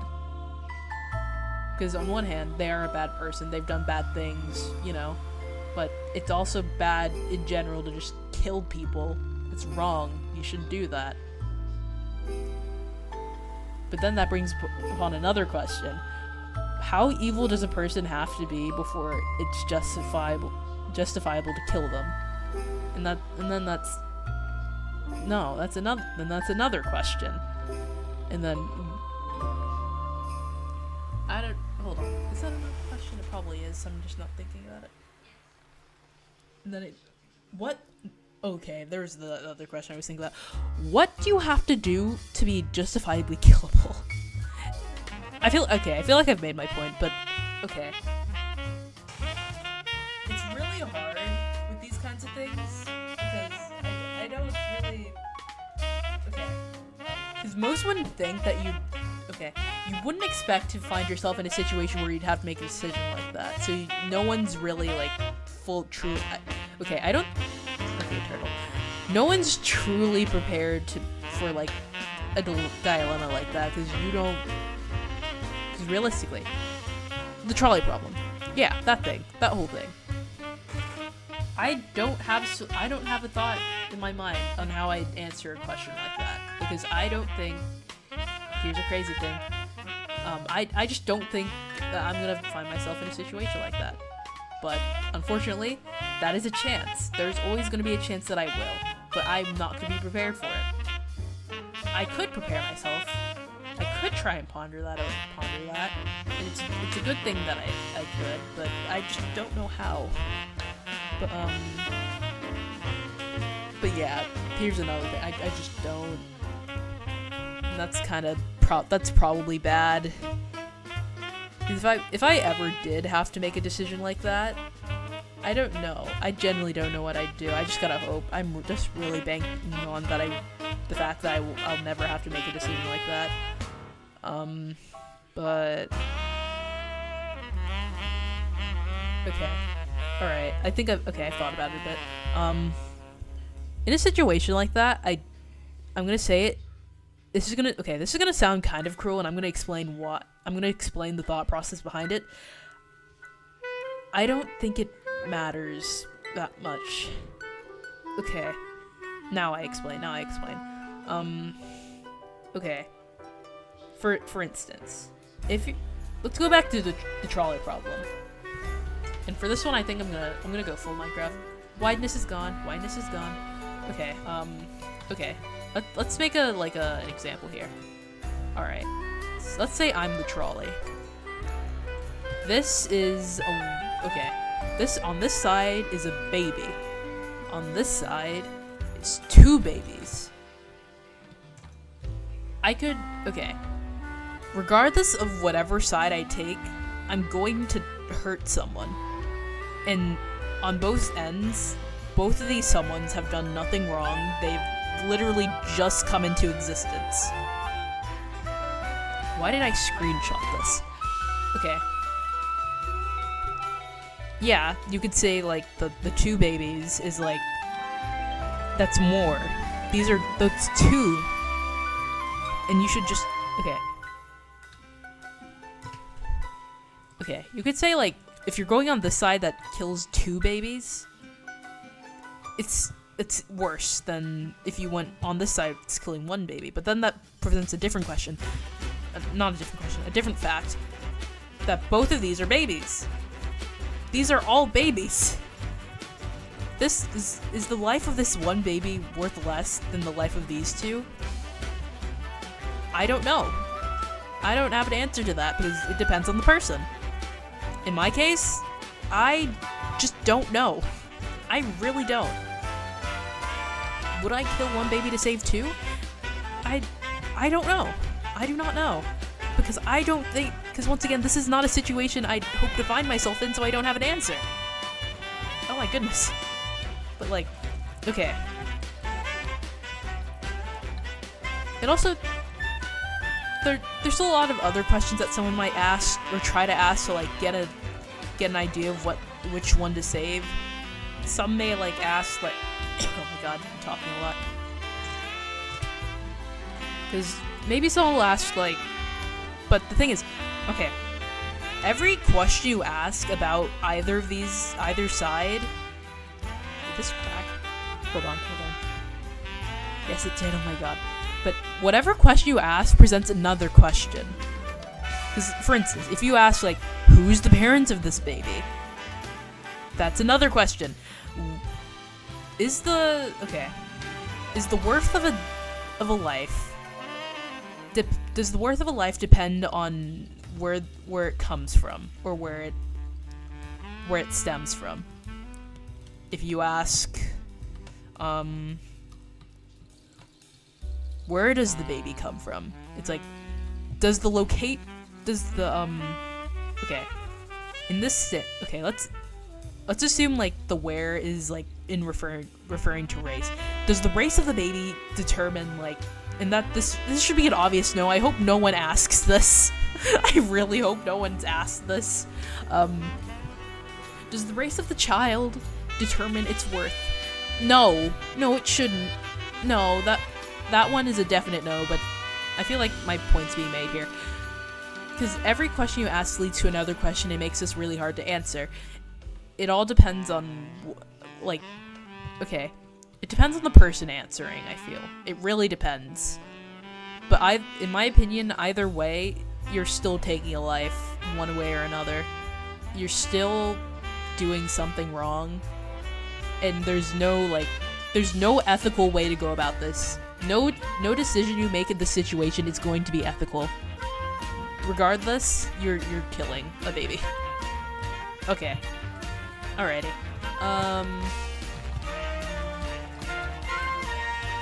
Because on one hand, they are a bad person. They've done bad things, you know. but it's also bad in general to just kill people. It's wrong. You shouldn't do that. But then that brings upon another question. How evil does a person have to be before it's justifiable to kill them? That's another question. And then hold on. Is that another question? It probably is. I'm just not thinking about it. And then okay, there's the other question I was thinking about. What do you have to do to be justifiably killable? I feel like I've made my point, but okay. It's really hard with these kinds of things because I don't really. Okay. Because most wouldn't think that you wouldn't expect to find yourself in a situation where you'd have to make a decision like that. So no one's really like turtle. No one's truly prepared for like a dilemma like that because realistically, the trolley problem. Yeah, that whole thing. I don't have a thought in my mind on how I'd answer a question like that because I don't think. Here's a crazy thing. I just don't think that I'm gonna find myself in a situation like that. But unfortunately, that is a chance. There's always gonna be a chance that I will, but I'm not gonna be prepared for it. I could prepare myself. I could try and ponder that, and it's a good thing that I could, but I just don't know how. But yeah, here's another thing. I just don't. And that's that's probably bad. If I ever did have to make a decision like that, I don't know. I genuinely don't know what I'd do. I just gotta hope. I'm just really banking on the fact that I'll never have to make a decision like that. But okay, all right. I think I've thought about it a bit. In a situation like that, I'm gonna say it. This is gonna sound kind of cruel, and I'm gonna explain the thought process behind it. I don't think it matters that much. Okay. Now I explain. Okay. For instance, let's go back to the trolley problem. And for this one, I think I'm gonna go full Minecraft. Wideness is gone. Okay. Okay. Let's make an example here. All right. So let's say I'm the trolley. This is This on this side is a baby. On this side, it's two babies. Regardless of whatever side I take, I'm going to hurt someone. And on both ends, both of these someones have done nothing wrong. They've literally just come into existence. Why did I screenshot this? Okay. Yeah, you could say, like, the two babies is, like, that's more. That's two. And you should just, okay, you could say, like, if you're going on the side that kills two babies, it's worse than if you went on this side that's killing one baby. But then that presents a different question. Not a different question, a different fact. That both of these are babies. These are all babies. Is the life of this one baby worth less than the life of these two? I don't know. I don't have an answer to that because it depends on the person. In my case, I just don't know. I really don't. Would I kill one baby to save two? I don't know. I do not know. Because once again, this is not a situation I'd hope to find myself in, so I don't have an answer. Oh my goodness. But like, okay. And also, there's still a lot of other questions that someone might ask or try to ask to like get an idea of which one to save. Some may like ask like, oh my god, I'm talking a lot. Because maybe someone will ask like, but the thing is, okay, every question you ask about either side. Did this crack? Hold on. Yes, it did. Oh my god. But whatever question you ask presents another question. Because, for instance, if you ask, like, who's the parents of this baby? That's another question. Is the worth of a life... does the worth of a life depend on where it comes from? Or where it stems from? If you ask, where does the baby come from? It's like, okay, let's assume, like, the where is, like, in referring to race. Does the race of the baby determine, like, and that this should be an obvious no. I hope no one asks this. I really hope no one's asked this. Does the race of the child determine its worth? No, it shouldn't. No, that one is a definite no, but I feel like my point's being made here. Because every question you ask leads to another question. It makes this really hard to answer. It all depends on, like, okay. It depends on the person answering, I feel. It really depends. But in my opinion, either way, you're still taking a life, one way or another. You're still doing something wrong. And there's no ethical way to go about this. No decision you make in this situation is going to be ethical. Regardless, you're killing a baby. Okay. Alrighty.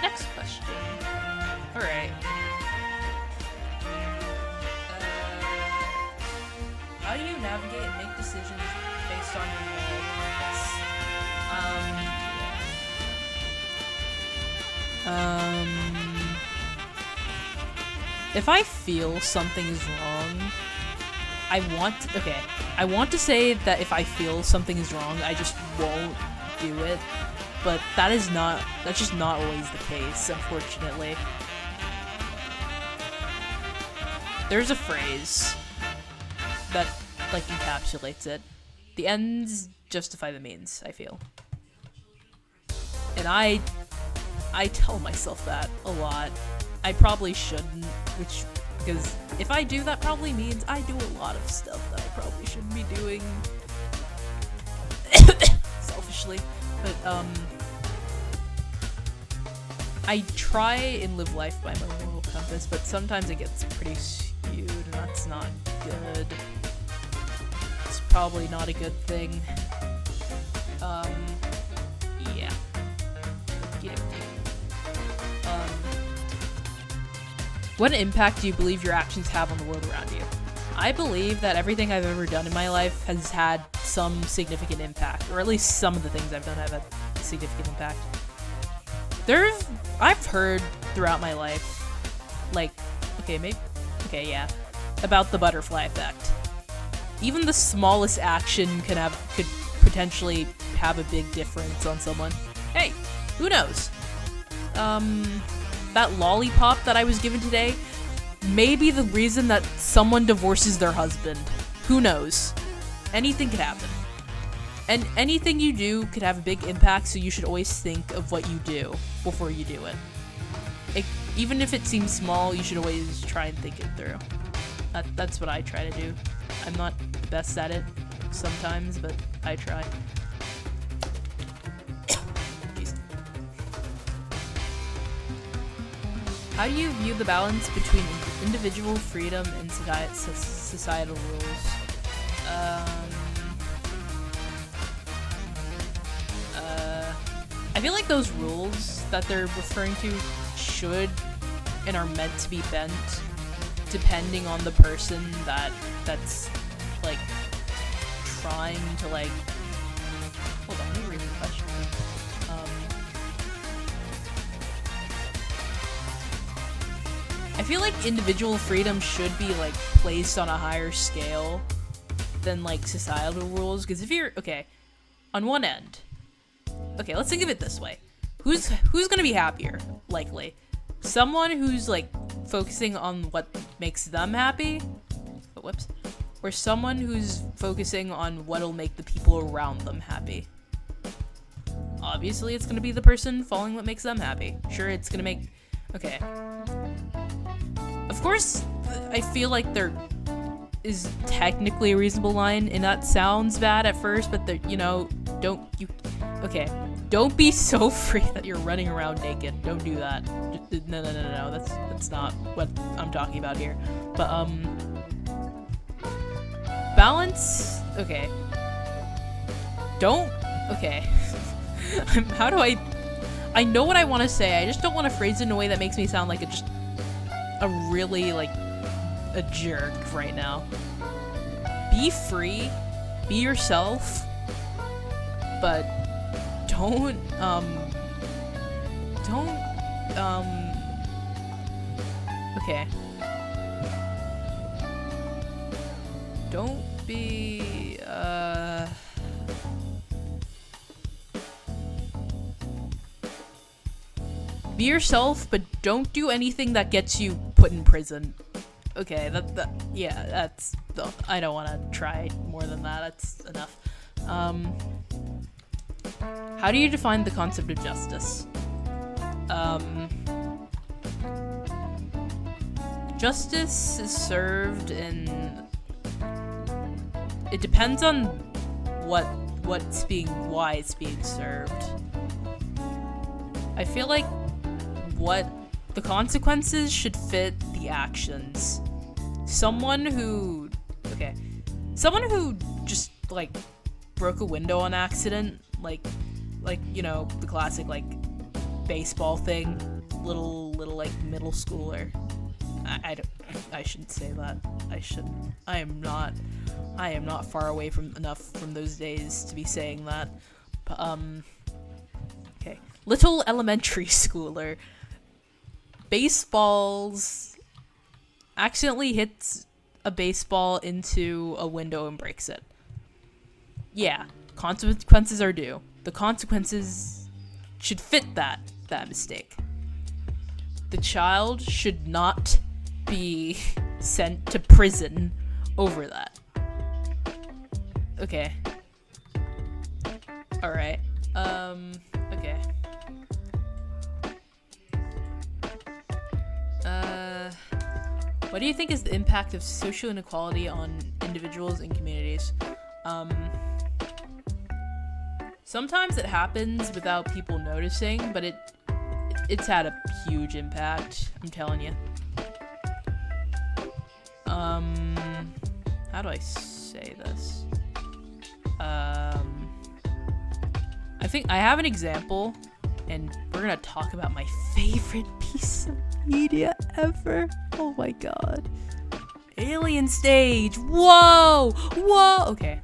Next question. Alright. How do you navigate and make decisions based on your moral compass? If I feel something is wrong, I want to say that if I feel something is wrong, I just won't do it. But that's just not always the case, unfortunately. There's a phrase that, like, encapsulates it. The ends justify the means, I feel. And I tell myself that a lot. I probably shouldn't, because if I do, that probably means I do a lot of stuff that I probably shouldn't be doing. Selfishly. But, I try and live life by my moral compass, but sometimes it gets pretty skewed, and that's not good. It's probably not a good thing. Yeah. What impact do you believe your actions have on the world around you? I believe that everything I've ever done in my life has had some significant impact, or at least some of the things I've done have had significant impact. I've heard throughout my life, like, about the butterfly effect. Even the smallest action could potentially have a big difference on someone. Hey, who knows? That lollipop that I was given today may be the reason that someone divorces their husband. Who knows? Anything could happen. And anything you do could have a big impact, so you should always think of what you do before you do it. Even if it seems small, you should always try and think it through. That's what I try to do. I'm not the best at it sometimes, but I try. How do you view the balance between individual freedom and societal rules? I feel like those rules that they're referring to should and are meant to be bent depending on the person that's like trying to, like, hold on, let me read the question. I feel like individual freedom should be, like, placed on a higher scale than, like, societal rules, because if you're, okay, on one end, okay, let's think of it this way. Who's gonna be happier, likely? Someone who's, like, focusing on what makes them happy? Oh, whoops. or someone who's focusing on what'll make the people around them happy? Obviously, it's gonna be the person following what makes them happy. Sure, it's gonna make... Okay. Of course, I feel like there is technically a reasonable line, and that sounds bad at first, but there, you know, don't you... Okay. Don't be so free that you're running around naked. Don't do that. No. That's not what I'm talking about here. But, balance? Okay. Don't... Okay. How do I know what I want to say, I just don't want to phrase it in a way that makes me sound like a really, like, a jerk right now. Be free, be yourself, but don't, okay. Don't be, be yourself, but don't do anything that gets you put in prison. Okay, yeah, that's, I don't want to try more than that, that's enough. How do you define the concept of justice? Justice is served in... It depends on why it's being served. I feel like the consequences should fit the actions. Someone who just, like, broke a window on accident, like, you know, the classic, like, baseball thing, little, like, middle schooler. I shouldn't say that. I am not far away enough from those days to be saying that. But, okay. Little elementary schooler. Baseballs accidentally hits a baseball into a window and breaks it. Yeah, consequences are due. The consequences should fit that mistake. The child should not be sent to prison over that. Okay. Alright. Okay. What do you think is the impact of social inequality on individuals and communities? Sometimes it happens without people noticing, but it's had a huge impact, I'm telling you. How do I say this? I think I have an example, and we're gonna talk about my favorite piece of media ever. Oh my god. Alien Stage! Whoa! Whoa! Okay.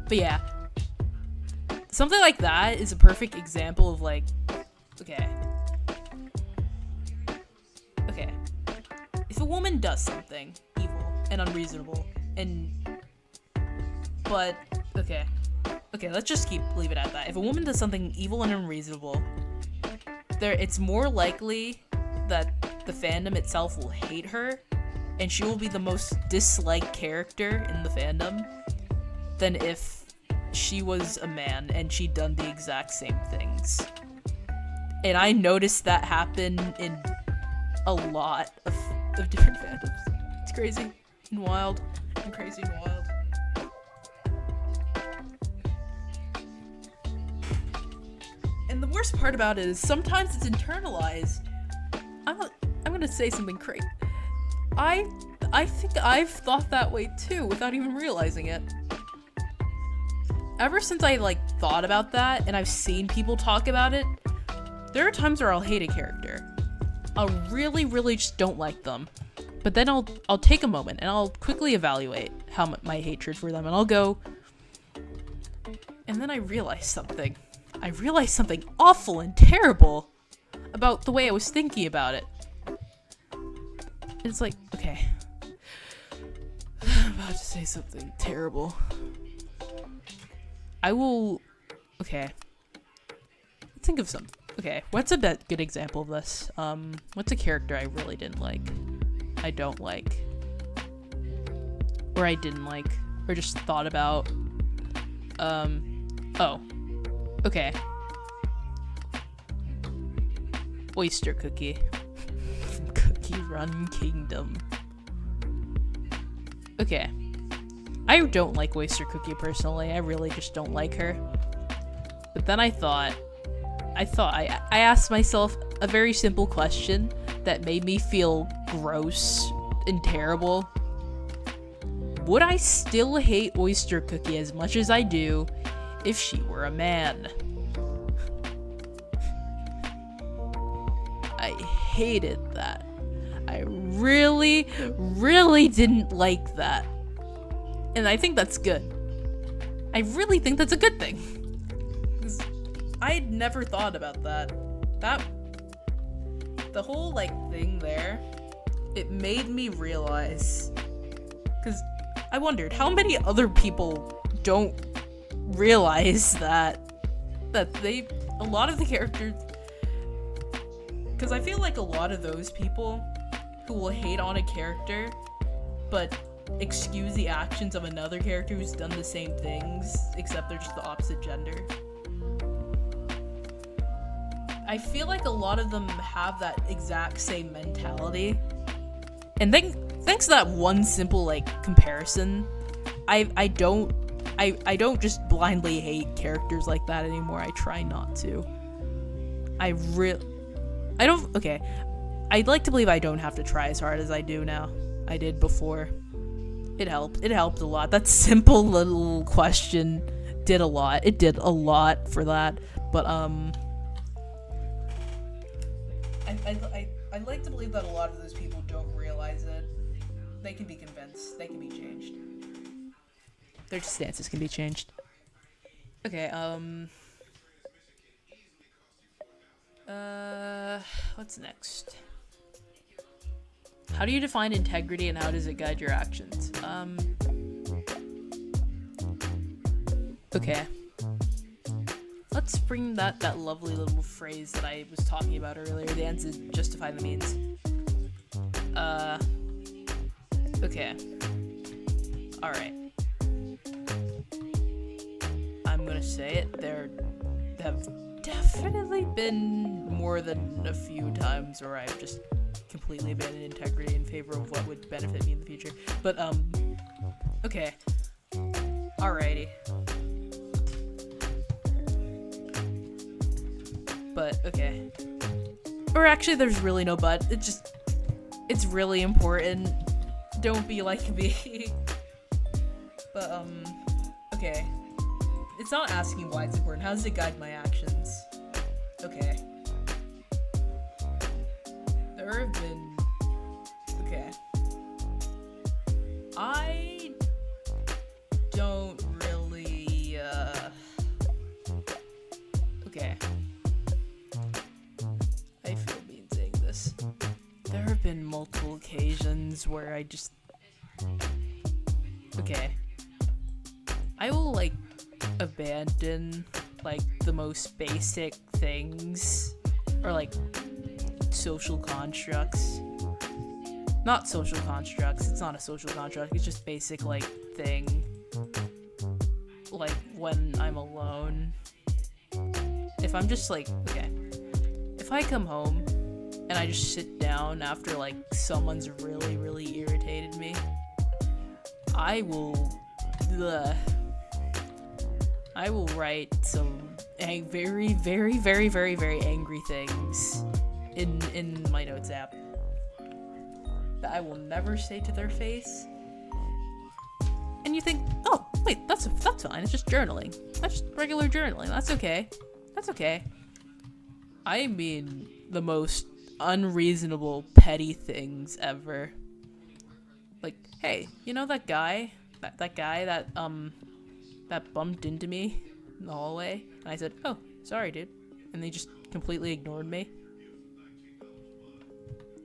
But yeah. Something like that is a perfect example of, like, okay. If a woman does something evil and unreasonable, okay, let's just leave it at that. If a woman does something evil and unreasonable, it's more likely that the fandom itself will hate her, and she will be the most disliked character in the fandom, than if she was a man and she'd done the exact same things. And I noticed that happen in a lot of different fandoms. It's crazy and wild. And the worst part about it is sometimes it's internalized. I'm gonna say something crazy. I think I've thought that way too without even realizing it. Ever since I, like, thought about that and I've seen people talk about it, there are times where I'll hate a character. I'll really, really just don't like them. But then I'll take a moment and I'll quickly evaluate my hatred for them, and I'll go, and then I realize something. I realized something awful and terrible about the way I was thinking about it. It's like, okay. I'm about to say something terrible. Okay. Let's think of some. Okay, what's a good example of this? What's a character I really didn't like? I don't like. Or I didn't like. Or just thought about. Oh. Okay. Oyster cookie. Cookie Run Kingdom. Okay. I don't like Oyster Cookie personally. I really just don't like her. But then I asked myself a very simple question that made me feel gross and terrible. Would I still hate Oyster Cookie as much as I do if she were a man? I hated that. I really, really didn't like that. And I think that's good. I really think that's a good thing. Because I'd never thought about that. The whole, like, thing there, it made me realize. Because I wondered, how many other people don't realize that a lot of the characters, because I feel like a lot of those people who will hate on a character, but excuse the actions of another character who's done the same things, except they're just the opposite gender. I feel like a lot of them have that exact same mentality. And thanks to that one simple, like, comparison, I don't just blindly hate characters like that anymore. I try not to. Okay. I'd like to believe I don't have to try as hard as I do now. I did before. It helped. It helped a lot. That simple little question did a lot. It did a lot for that. But, I'd like to believe that a lot of those people don't realize it. They can be convinced. They can be changed. Their stances can be changed. Okay, what's next? How do you define integrity and how does it guide your actions? Okay. Let's bring that lovely little phrase that I was talking about earlier. The ends is justify the means. Okay. Alright. I'm gonna say it. There have definitely been more than a few times where I've just completely abandoned integrity in favor of what would benefit me in the future. But, okay. Alrighty. But, okay. Or actually, there's really no but. It's really important. Don't be like me. But, okay. It's not asking why it's important. How does it guide my actions? Okay. There have been... Okay. I don't really, Okay. I feel mean saying this. There have been multiple occasions where I just... Okay. I will, like, abandon, like, the most basic things, or, like, social constructs. Not social constructs, it's not a social construct, it's just basic, like, thing. Like, when I'm alone. If I'm just, like, okay. If I come home, and I just sit down after, like, someone's really, really irritated me, I will write some very, very, very, very, very angry things in my notes app that I will never say to their face. And you think, oh, wait, that's fine. It's just journaling. That's just regular journaling. That's okay. That's okay. I mean the most unreasonable, petty things ever. Like, hey, you know that guy? That guy that bumped into me in the hallway? And I said, oh, sorry, dude. And they just completely ignored me.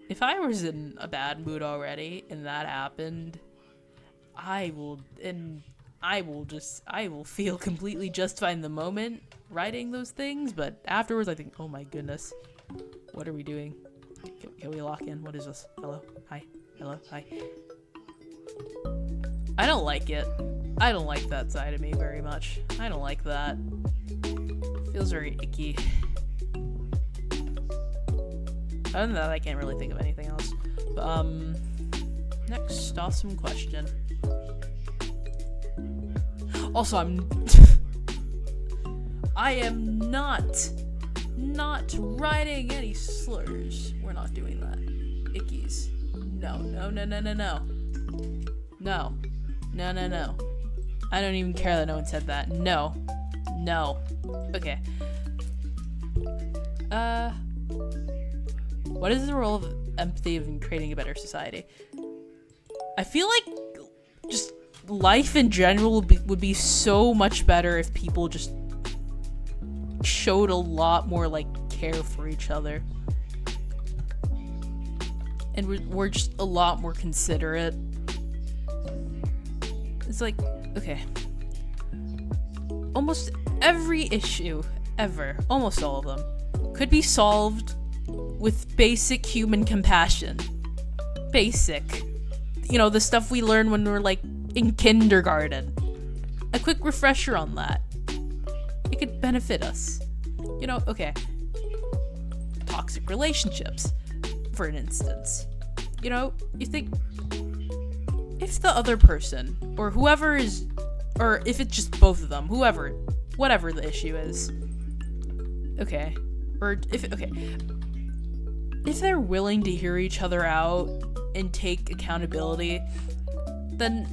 If I was in a bad mood already and that happened, I will feel completely justified in the moment writing those things, but afterwards I think, oh my goodness, what are we doing? Can we lock in? What is this? Hello? Hi? Hello? Hi. I don't like it. I don't like that side of me very much. I don't like that. Feels very icky. Other than that, I can't really think of anything else. But, next awesome question. Also, I am not writing any slurs. We're not doing that. Ickies. No. No. I don't even care that no one said that. No. Okay. What is the role of empathy in creating a better society? I feel like just life in general would be so much better if people just showed a lot more, like, care for each other. And we're just a lot more considerate. It's like, okay. Almost every issue ever, almost all of them, could be solved with basic human compassion. Basic. You know, the stuff we learn when we're, like, in kindergarten. A quick refresher on that. It could benefit us. You know, okay. Toxic relationships, for an instance. You know, you think, if the other person, or whoever is, or if it's just both of them, whatever the issue is, okay, or if they're willing to hear each other out and take accountability, then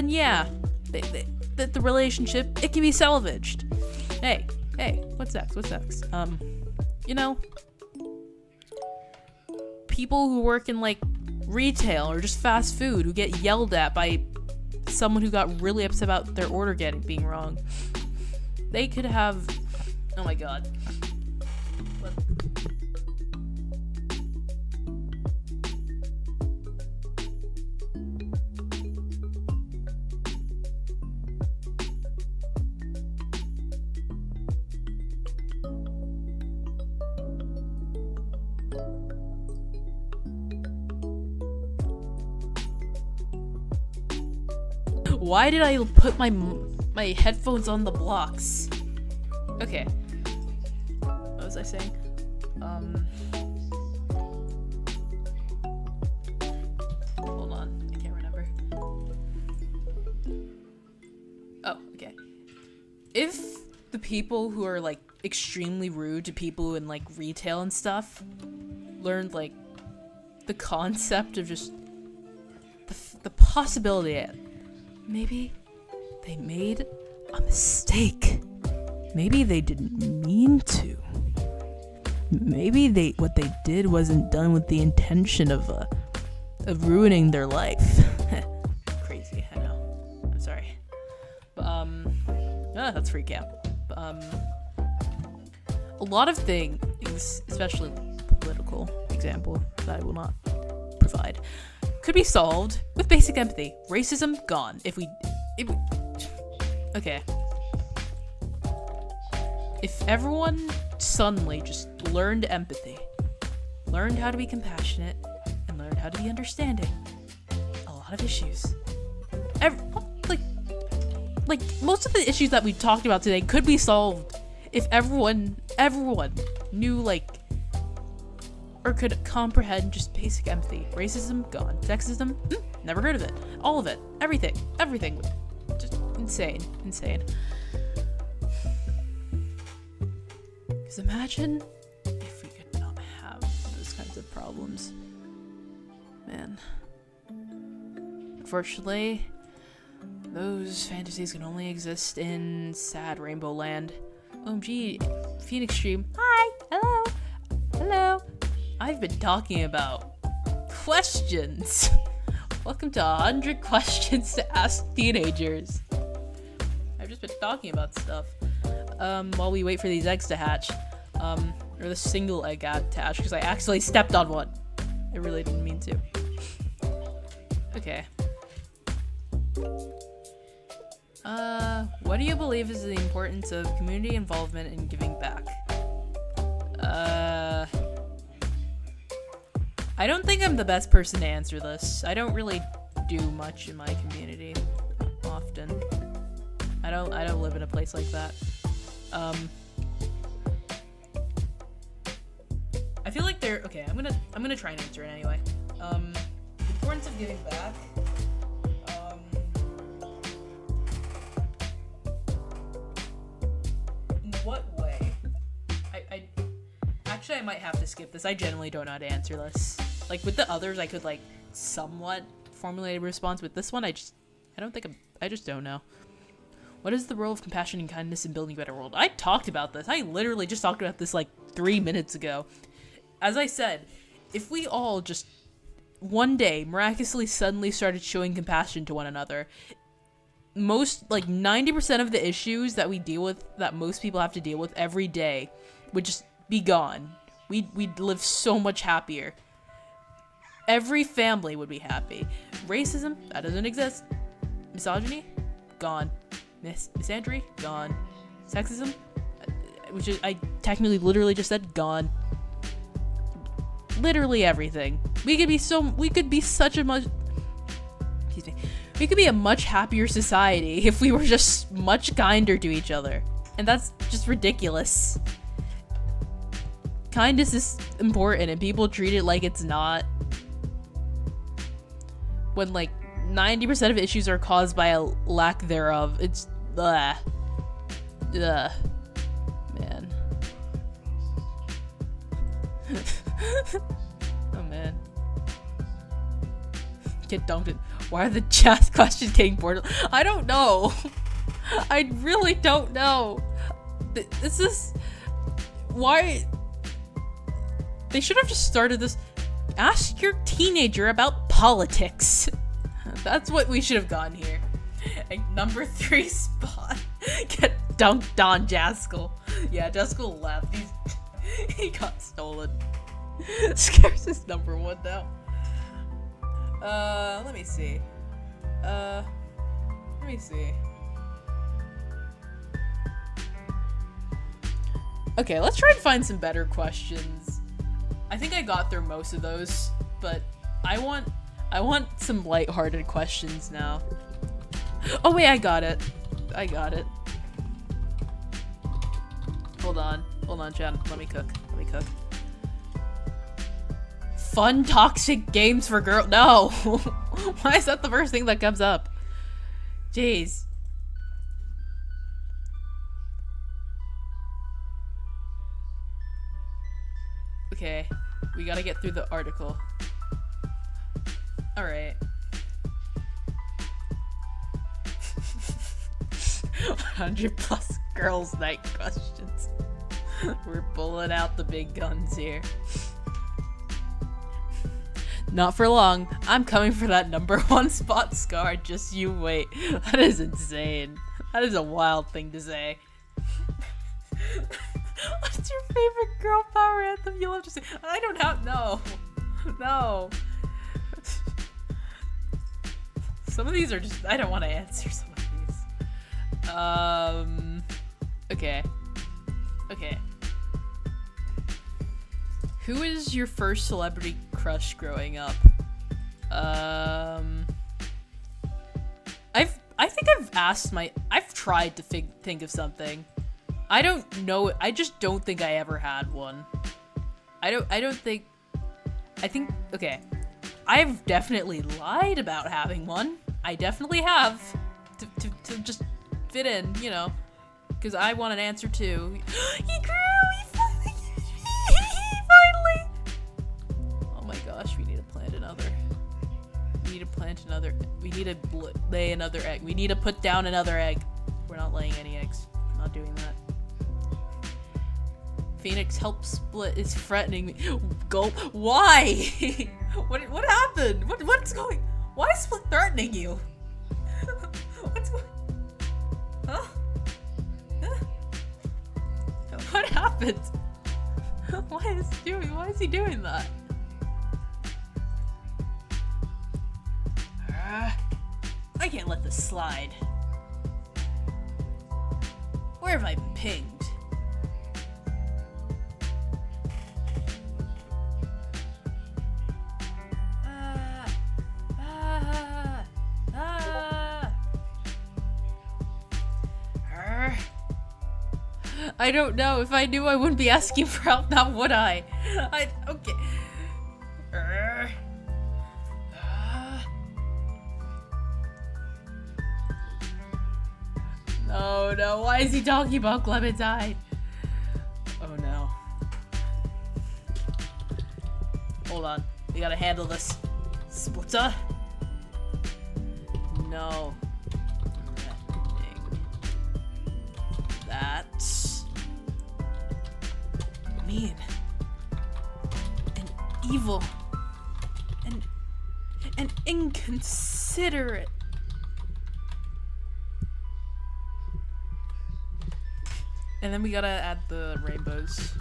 yeah, the relationship, it can be salvaged. Hey, what's next? You know, people who work in, like, retail or just fast food who get yelled at by someone who got really upset about their order being wrong. They could have, oh my god. What? Why did I put my headphones on the blocks? Okay. What was I saying? Hold on. I can't remember. Oh, okay. If the people who are, like, extremely rude to people in, like, retail and stuff learned, like, the concept of just the possibility of maybe they made a mistake. Maybe they didn't mean to. Maybe what they did wasn't done with the intention of ruining their life. Crazy, I know. I'm sorry. But, that's free camp. But, a lot of things, especially political example that I will not provide, could be solved with basic empathy. Racism gone. Okay. If everyone suddenly just learned empathy, learned how to be compassionate, and learned how to be understanding, a lot of issues, like most of the issues that we talked about today could be solved if everyone knew, like, or could comprehend just basic empathy. Racism, gone. Sexism, never heard of it. All of it. Everything. Just insane. Because imagine if we could not have those kinds of problems. Man. Unfortunately, those fantasies can only exist in sad rainbow land. OMG, Phoenix Stream. Hi! Hello! I've been talking about questions. Welcome to 100 questions to ask teenagers. I've just been talking about stuff while we wait for these eggs to hatch, or the single egg to hatch, because I accidentally stepped on one. I really didn't mean to. Okay. What do you believe is the importance of community involvement in giving back? I don't think I'm the best person to answer this. I don't really do much in my community often. I don't live in a place like that. I feel like they're okay. I'm gonna try and answer it anyway. The importance of giving back. In what way? Actually, I might have to skip this. I generally don't know how to answer this. Like with the others, I could like somewhat formulate a response. With this one, I just don't know. What is the role of compassion and kindness in building a better world? I talked about this. I literally just talked about this like 3 minutes ago. As I said, if we all just one day miraculously suddenly started showing compassion to one another, most like 90% of the issues that we deal with, that most people have to deal with every day, would just be gone. We'd live so much happier. Every family would be happy. Racism, that doesn't exist. Misogyny, gone. Misandry, gone. Sexism, which is, I technically literally just said gone. Literally everything. We could be such a much, excuse me, we could be a much happier society if we were just much kinder to each other. And that's just ridiculous. Kindness is important and people treat it like it's not. When like 90% of issues are caused by a lack thereof. It's man. Oh man. Get dumped in. Why are the chat questions getting bored? I don't know. I really don't know. This is why they should have just started this. Ask your teenager about politics. That's what we should have gotten here. Like, number 3 spot. Get dunked on Jaskell. Yeah, Jaskell left. He got stolen. Scares is number 1 now. Let me see. Okay, let's try and find some better questions. I think I got through most of those, but I want some lighthearted questions now. Oh wait, I got it. Hold on, Jen. Let me cook. Fun toxic games for girls. No! Why is that the first thing that comes up? Jeez. Okay, we gotta get through the article. Alright. 100 plus girls' night questions. We're pulling out the big guns here. Not for long. I'm coming for that number 1 spot, Scar. Just you wait. That is insane. That is a wild thing to say. What's your favorite girl power anthem you'll have to say? I don't have. No. Some of these are just. I don't want to answer some of these. Okay. Who is your first celebrity crush growing up? I've tried to think of something. I don't know. I just don't think I ever had one. Okay. I've definitely lied about having one. I definitely have. To just fit in, you know. Because I want an answer too. He grew! He finally! Oh my gosh, we need to plant another. We need to lay another egg. We need to put down another egg. We're not laying any eggs. I'm not doing that. Phoenix help split is threatening me. Gulp. Why? What happened? What's going? Why is Split threatening you? What's going? Huh? What happened? Why is he doing that? I can't let this slide. Where have I been pinged? I don't know. If I knew, I wouldn't be asking for help now, would I? Okay. No, why is he talking about Clementine? Oh no. Hold on, we gotta handle this. Splitter? No. That's mean and evil and inconsiderate. And then we gotta add the rainbows.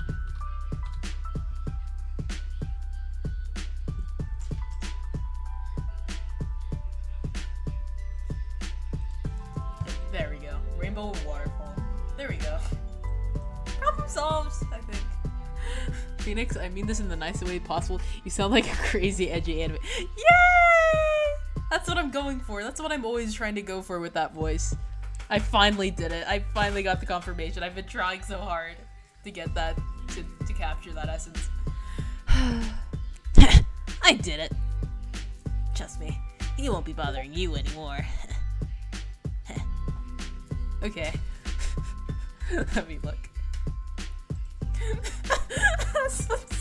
There we go. Rainbow waterfall. There we go. Problem solved, I think. Phoenix, I mean this in the nicest way possible. You sound like a crazy, edgy anime. Yay! That's what I'm going for. That's what I'm always trying to go for with that voice. I finally did it. I finally got the confirmation. I've been trying so hard to get that, to capture that essence. I did it. Trust me, he won't be bothering you anymore. Okay. Let me look.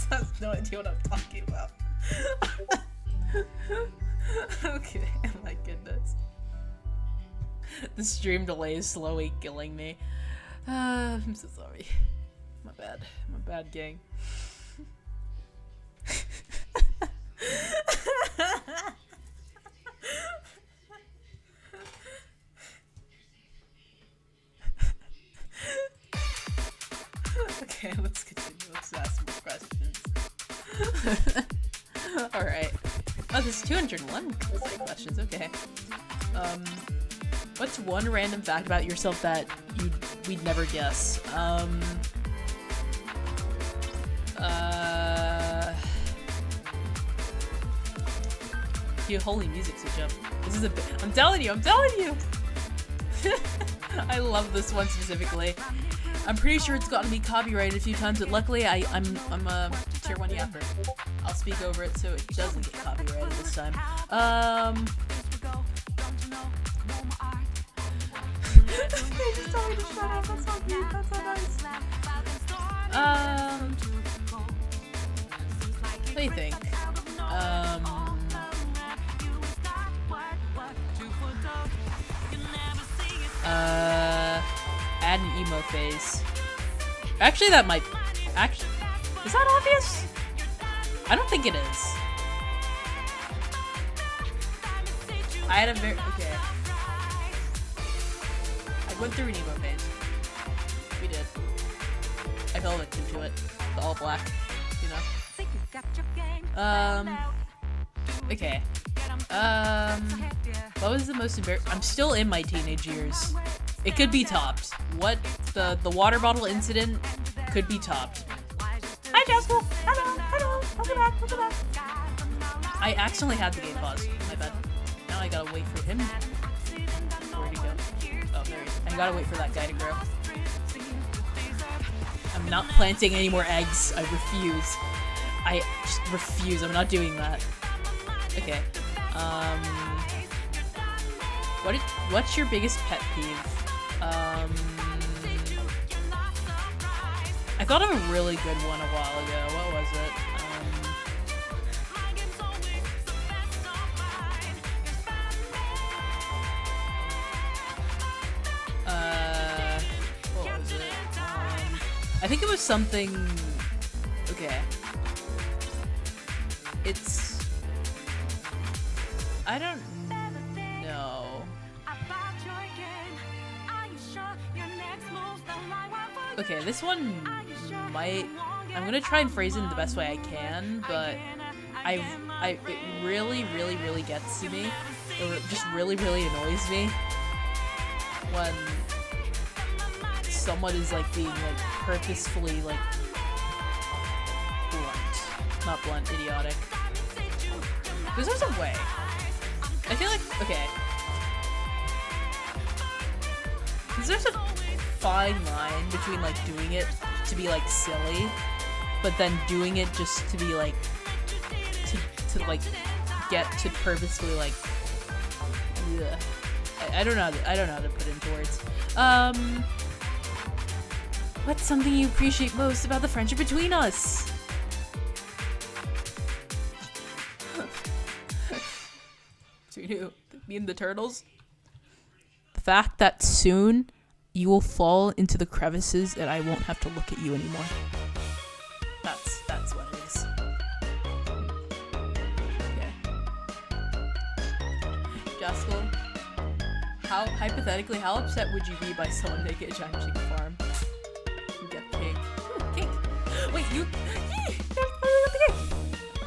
Has no idea what I'm talking about. Okay, my goodness. The stream delay is slowly killing me. I'm so sorry. My bad. My bad, gang. Okay, let's continue. Let's ask more questions. Alright. Oh, there's 201 questions. Okay. What's one random fact about yourself that we'd never guess? Holy music switch up. This is I'm telling you! I love this one specifically. I'm pretty sure it's gotten me copyrighted a few times, but luckily I'm a tier 1 yapper. I'll speak over it so it doesn't get copyrighted this time. They just told me to shut up. That's so cute. That's so nice. What do you think? Add an emo phase. Actually, that might. Actually, is that obvious? I don't think it is. I had a very okay. I went through an emo phase. We did. I fell victim to it. The all black, you know. Okay. What was the most embarrassing? I'm still in my teenage years. It could be topped. What the water bottle incident could be topped. Hi, Jasper. Hello. Welcome back. I accidentally had the game paused. My bad. Now I gotta wait for him. Where'd he go? Oh, there he is. I gotta wait for that guy to grow. I'm not planting any more eggs. I refuse. I just refuse. I'm not doing that. Okay. What's your biggest pet peeve? I thought of a really good one a while ago. What was it? What was it? I think it was something. Okay. I don't know. Okay, this one might. I'm gonna try and phrase it in the best way I can, but it really gets to me, or just really annoys me when someone is like being like purposefully like not blunt, idiotic. Because there's a way. I feel like okay. Because there's a fine line between like doing it to be like silly, but then doing it just to be like to like get to purposefully like. Ugh. I don't know. I don't know how to put it into words. What's something you appreciate most about the friendship between us? Between who? Me and the turtles? The fact that soon you will fall into the crevices and I won't have to look at you anymore. That's what it is. Okay. Jasper, hypothetically, how upset would you be by someone making a giant chicken farm? You get cake. Ooh, cake. Wait, you.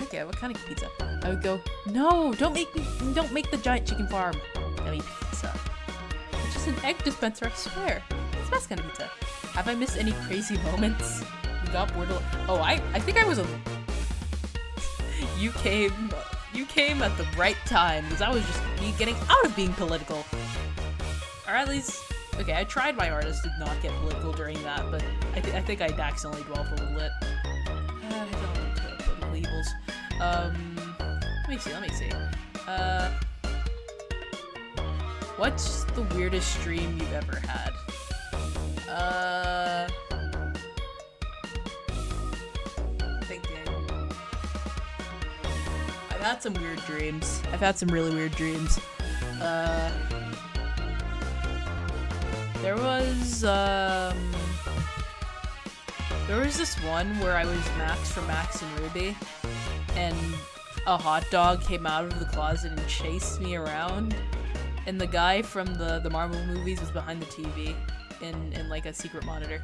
Okay, what kind of pizza? I would go, no, don't make the giant chicken farm. I mean pizza. It's just an egg dispenser, I swear. It's the best kind of pizza. Have I missed any crazy moments? We got bored of. Oh, I think I was a. You came at the right time because I was just getting out of being political. Or at least, okay, I tried my hardest to not get political during that, but I think I accidentally dwelled a little bit. I don't want political evils. Let me see. What's the weirdest dream you've ever had? Thinking. I've had some weird dreams. I've had some really weird dreams. There was this one where I was Max from Max and Ruby, and a hot dog came out of the closet and chased me around, and the guy from the Marvel movies was behind the TV in like a secret monitor.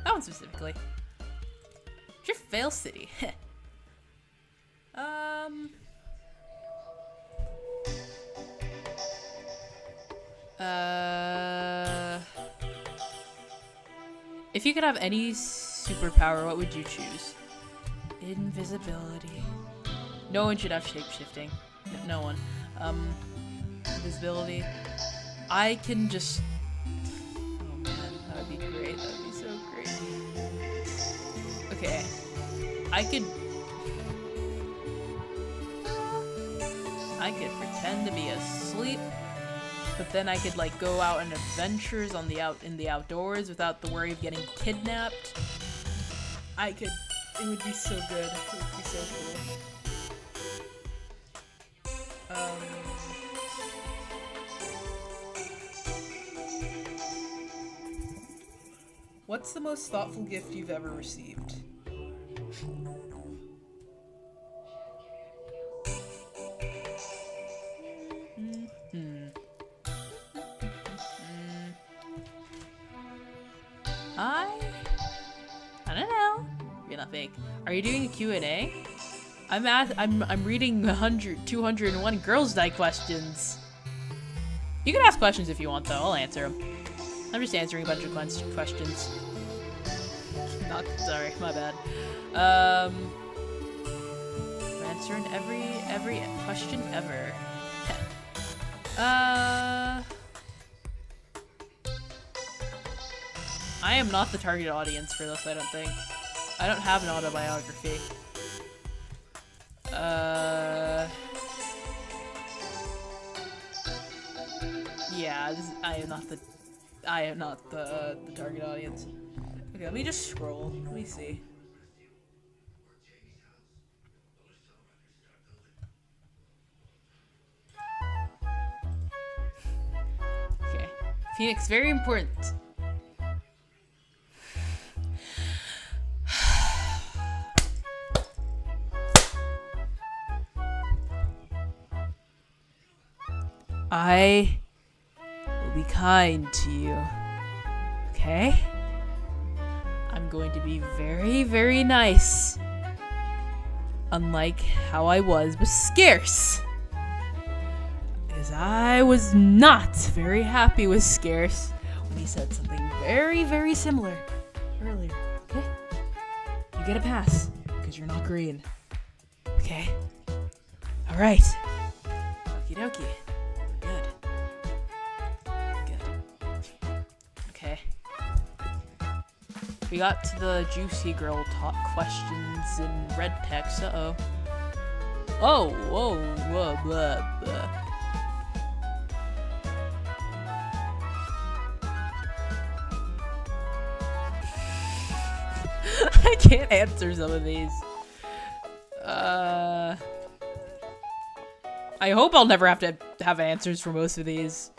That one specifically. Your fail city. If you could have any superpower, what would you choose? Invisibility. No one should have shape-shifting. No one. Invisibility. I can just... Oh man, that would be great. That would be so great. Okay. I could pretend to be asleep, but then I could like go out on adventures in the outdoors without the worry of getting kidnapped. It would be so good. It would be so cool. What's the most thoughtful gift you've ever received? I don't know. You're not fake. Are you doing a Q&A? I'm reading 201 Girls' Night questions. You can ask questions if you want, though. I'll answer them. I'm just answering a bunch of questions. Sorry, my bad. I'm answering every question ever. I am not the target audience for this, I don't think. I don't have an autobiography. Yeah, I am not the target audience. Okay, let me just scroll. Let me see. Okay. Phoenix, very important. I will be kind to you, okay? I'm going to be very, very nice. Unlike how I was with Scarce. Because I was not very happy with Scarce when he said something very, very similar earlier, okay? You get a pass, because you're not green. Okay? Alright. Okie dokie. We got to the Juicy Girl talk questions in red text. Uh-oh. Oh, whoa, whoa, blah, blah. I can't answer some of these. I hope I'll never have to have answers for most of these.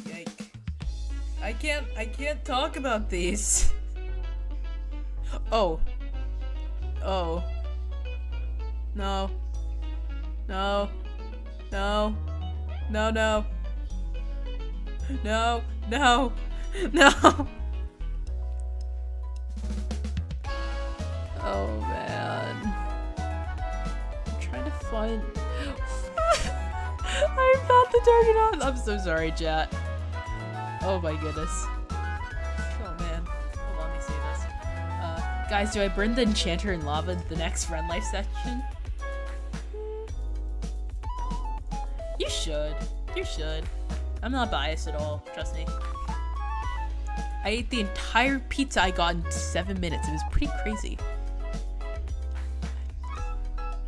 Yike. I can't talk about these. Oh. Oh. No. No. No. No, no. No. No. No. Oh, man. I'm trying to find... I'm not the target on. I'm so sorry, chat. Oh my goodness. Oh man. Hold on, let me see this. Guys, do I burn the enchanter in lava in the next friend life section? You should. You should. I'm not biased at all. Trust me. I ate the entire pizza I got in 7 minutes. It was pretty crazy.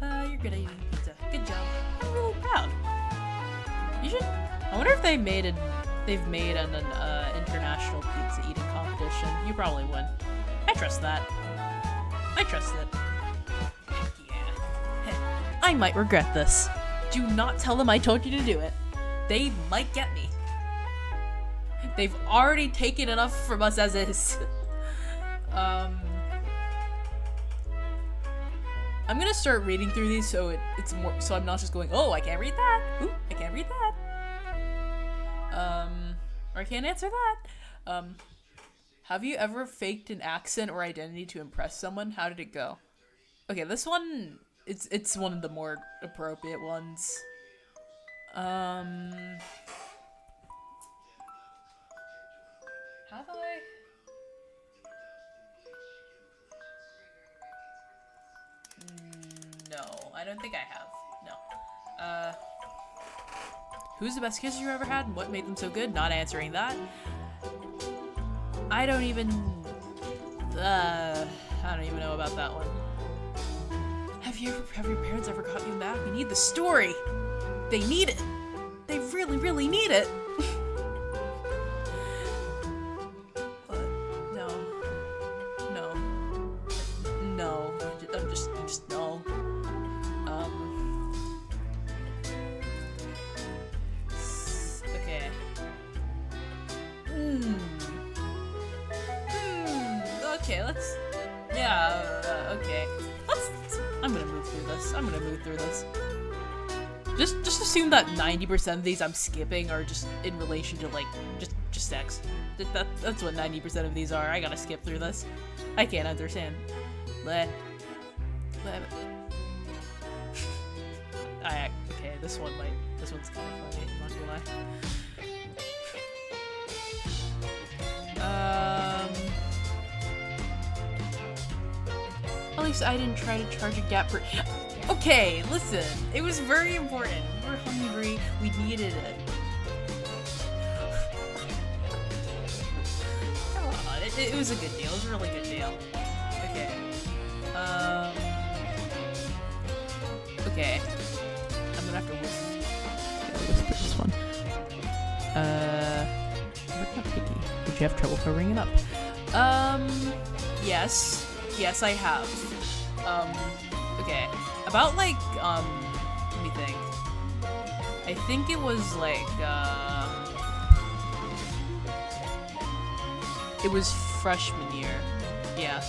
You're good at eating pizza. Good job. I'm really proud. You should. I wonder if they've made an international pizza eating competition. You probably would. I trust that. I trust it. Heck yeah. I might regret this. Do not tell them I told you to do it. They might get me. They've already taken enough from us as is. I'm gonna start reading through these so it's more so I'm not just going, oh, I can't read that. Ooh, I can't read that. Or I can't answer that. Have you ever faked an accent or identity to impress someone? How did it go? Okay, this one it's one of the more appropriate ones. Have I? No, I don't think I have. No. Who's the best kisser you ever had and what made them so good? Not answering that. I don't even know about that one. Have your parents ever got you back? We need the story. They need it. They really, really need it. What? No. No. No. I'm just no. Okay. Okay, let's... Yeah, okay. I'm gonna move through this. Just assume that 90% of these I'm skipping are just in relation to, like, just sex. That's what 90% of these are. I gotta skip through this. I can't understand. Okay, this one's kind of funny, I'm not gonna lie. At least I didn't try to charge a gap for... Okay, listen. It was very important. We were hungry. We needed it. Come on. It was a good deal. It was a really good deal. Okay. Okay. I'm gonna have to whisper this one. What's up, Vicky? Did you have trouble covering it up? Yes. Yes, I have. Okay. About, like, let me think. I think it was, like, it was freshman year. Yeah.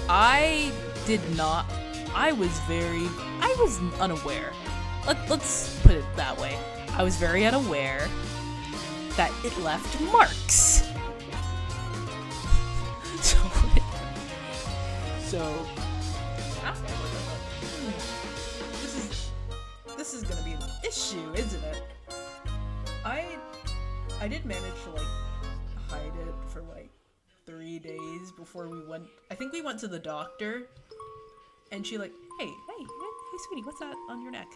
I was unaware. Let's put it that way. I was very unaware that it left marks. So this is gonna be an issue, isn't it? I did manage to, like, hide it for, like, 3 days before we went. I think we went to the doctor, And she like, hey, sweetie, what's that on your neck?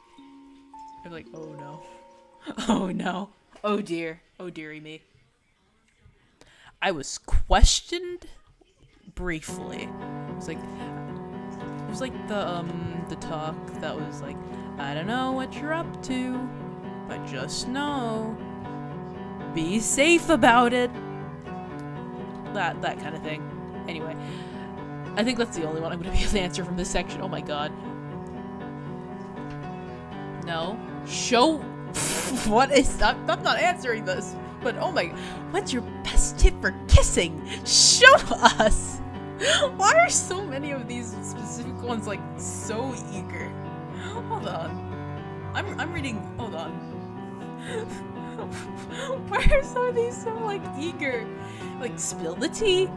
I'm like, oh no. Oh no. Oh dear. Oh dearie me. I was questioned briefly. It was like the talk that was like, I don't know what you're up to, but just know, be safe about it. That kind of thing. Anyway, I think that's the only one I'm gonna be able to answer from this section. Oh my god. No. Show. What is that? I'm not answering this. But oh my, what's your best tip for kissing? Show us. Why are so many of these specific ones like so eager? Hold on. I'm reading. Hold on. Why are some of these so like eager? Like spill the tea.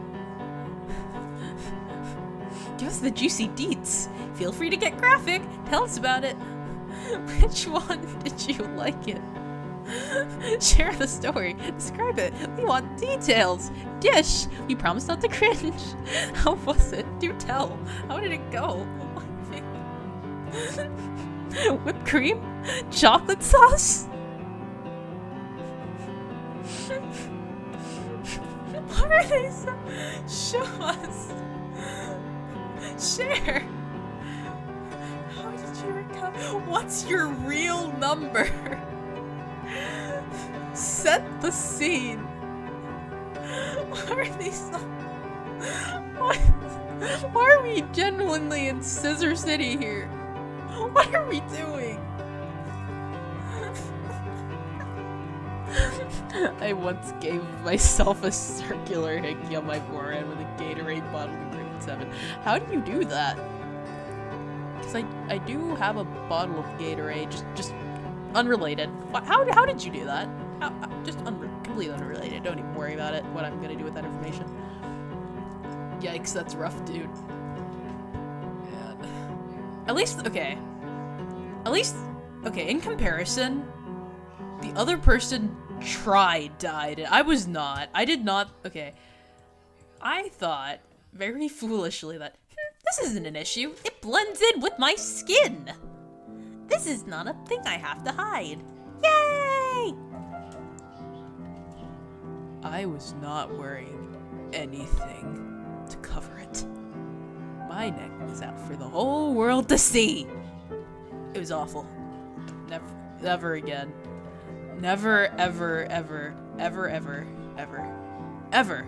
Give us the juicy deets. Feel free to get graphic. Tell us about it. Which one did you like it? Share the story. Describe it. We want details. Dish. We promise not to cringe. How was it? Do tell. How did it go? Whipped cream? Chocolate sauce? What are they so? Show us. Share. How did you recover? What's your real number? Set the scene. Why are they so? Why are we genuinely in Scissor City here? What are we doing? I once gave myself a circular hickey on my forehead with a Gatorade bottle in grade 7. How do you do that? Because I do have a bottle of Gatorade, just unrelated. How did you do that? Just completely unrelated. Don't even worry about it, what I'm gonna do with that information. Yikes, that's rough, dude. Man. At least, okay, in comparison, the other person died. I was not. I did not. Okay. I thought, very foolishly, that this isn't an issue. It blends in with my skin. This is not a thing I have to hide. Yay! I was not wearing anything to cover it. My neck was out for the whole world to see. It was awful. Never again. Never, ever, ever, ever, ever, ever, ever,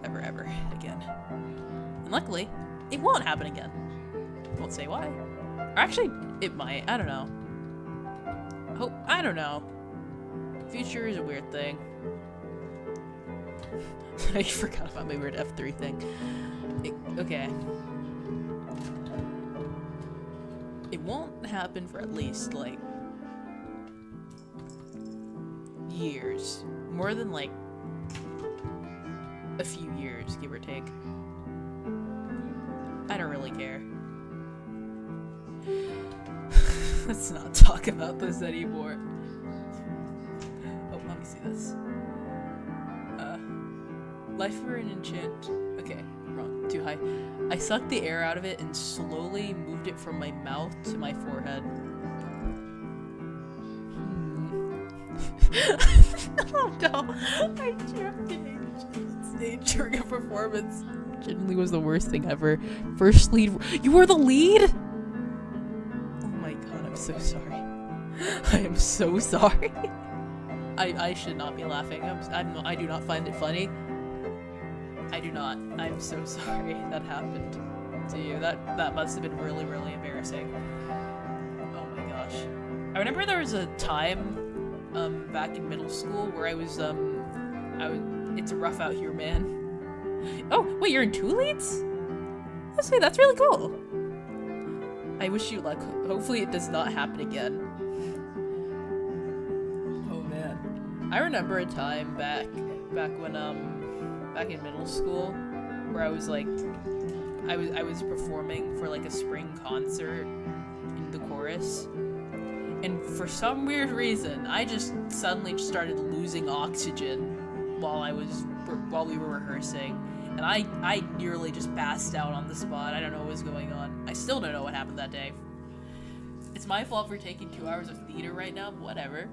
ever, ever again. And luckily, it won't happen again. Won't say why. Or actually, it might. I don't know. I don't know. Future is a weird thing. I forgot about my weird F3 thing. Okay. It won't happen for at least, like, years. More than, like, a few years, give or take. I don't really care. Let's not talk about this anymore. Oh, let me see this. Life for an enchant. Okay, wrong. Too high. I sucked the air out of it and slowly moved it from my mouth to my forehead. Oh no! I jumped on stage during a performance. Genuinely was the worst thing ever. First lead. You were the lead? Oh my god, I'm so sorry. I am so sorry. I should not be laughing. I do not find it funny. I do not. I'm so sorry that happened to you. That must have been really, really embarrassing. Oh my gosh. I remember there was a time back in middle school where I was it's rough out here, man. Oh, wait, you're in 2 leads? That's really cool. I wish you luck. Hopefully it does not happen again. Oh man. I remember a time back when back in middle school where I was like I was performing for like a spring concert in the chorus. And for some weird reason, I just suddenly started losing oxygen while we were rehearsing. and I nearly just passed out on the spot. I don't know what was going on. I still don't know what happened that day. It's my fault for taking 2 hours of theater right now, but whatever.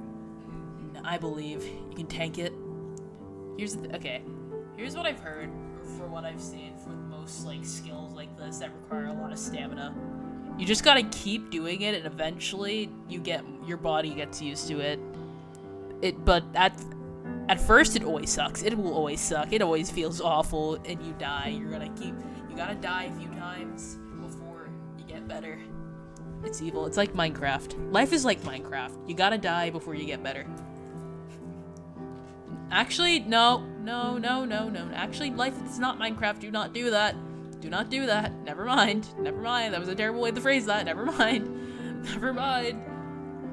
I believe you can tank it. Here's what I've heard, or for what I've seen, for most like skills like this that require a lot of stamina. You just gotta keep doing it, and eventually your body gets used to it. But at first it always sucks. It will always suck. It always feels awful, and you die. You gotta die a few times before you get better. It's evil. It's like Minecraft. Life is like Minecraft. You gotta die before you get better. Actually, no. Actually, life is not Minecraft. Do not do that. Do not do that. Never mind. That was a terrible way to phrase that. Never mind.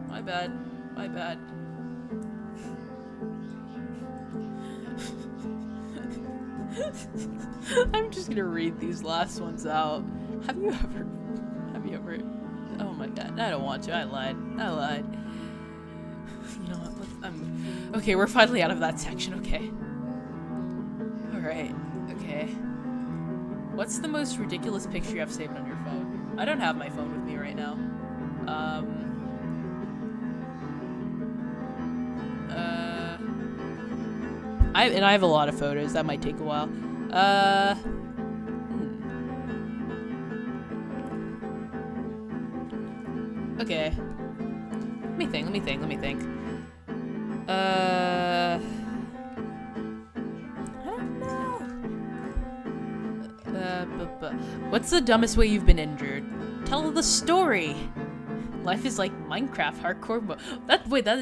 My bad. I'm just gonna read these last ones out. Have you ever... Oh my god, I don't want to. I lied. You know what? Okay, we're finally out of that section. Okay. Alright. Okay. What's the most ridiculous picture you have saved on your phone? I don't have my phone with me right now. I have a lot of photos. That might take a while. Okay. Let me think. I don't know. What's the dumbest way you've been injured? Tell the story. Life is like Minecraft hardcore mode.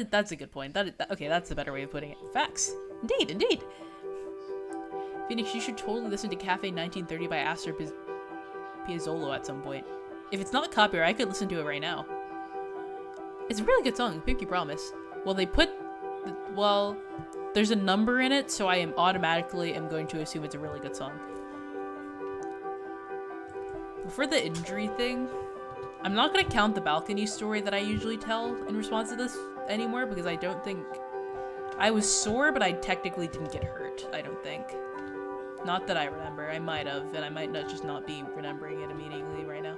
That's a good point. Okay, that's a better way of putting it. Facts. Indeed. Phoenix, you should totally listen to Cafe 1930 by Astor Piazzolo at some point. If it's not copyright, I could listen to it right now. It's a really good song, Pinky Promise. Well, there's a number in it, so I am automatically going to assume it's a really good song. For the injury thing, I'm not gonna count the balcony story that I usually tell in response to this anymore, because I don't think... I was sore, but I technically didn't get hurt, I don't think. Not that I remember. I might have, and I might not be remembering it immediately right now.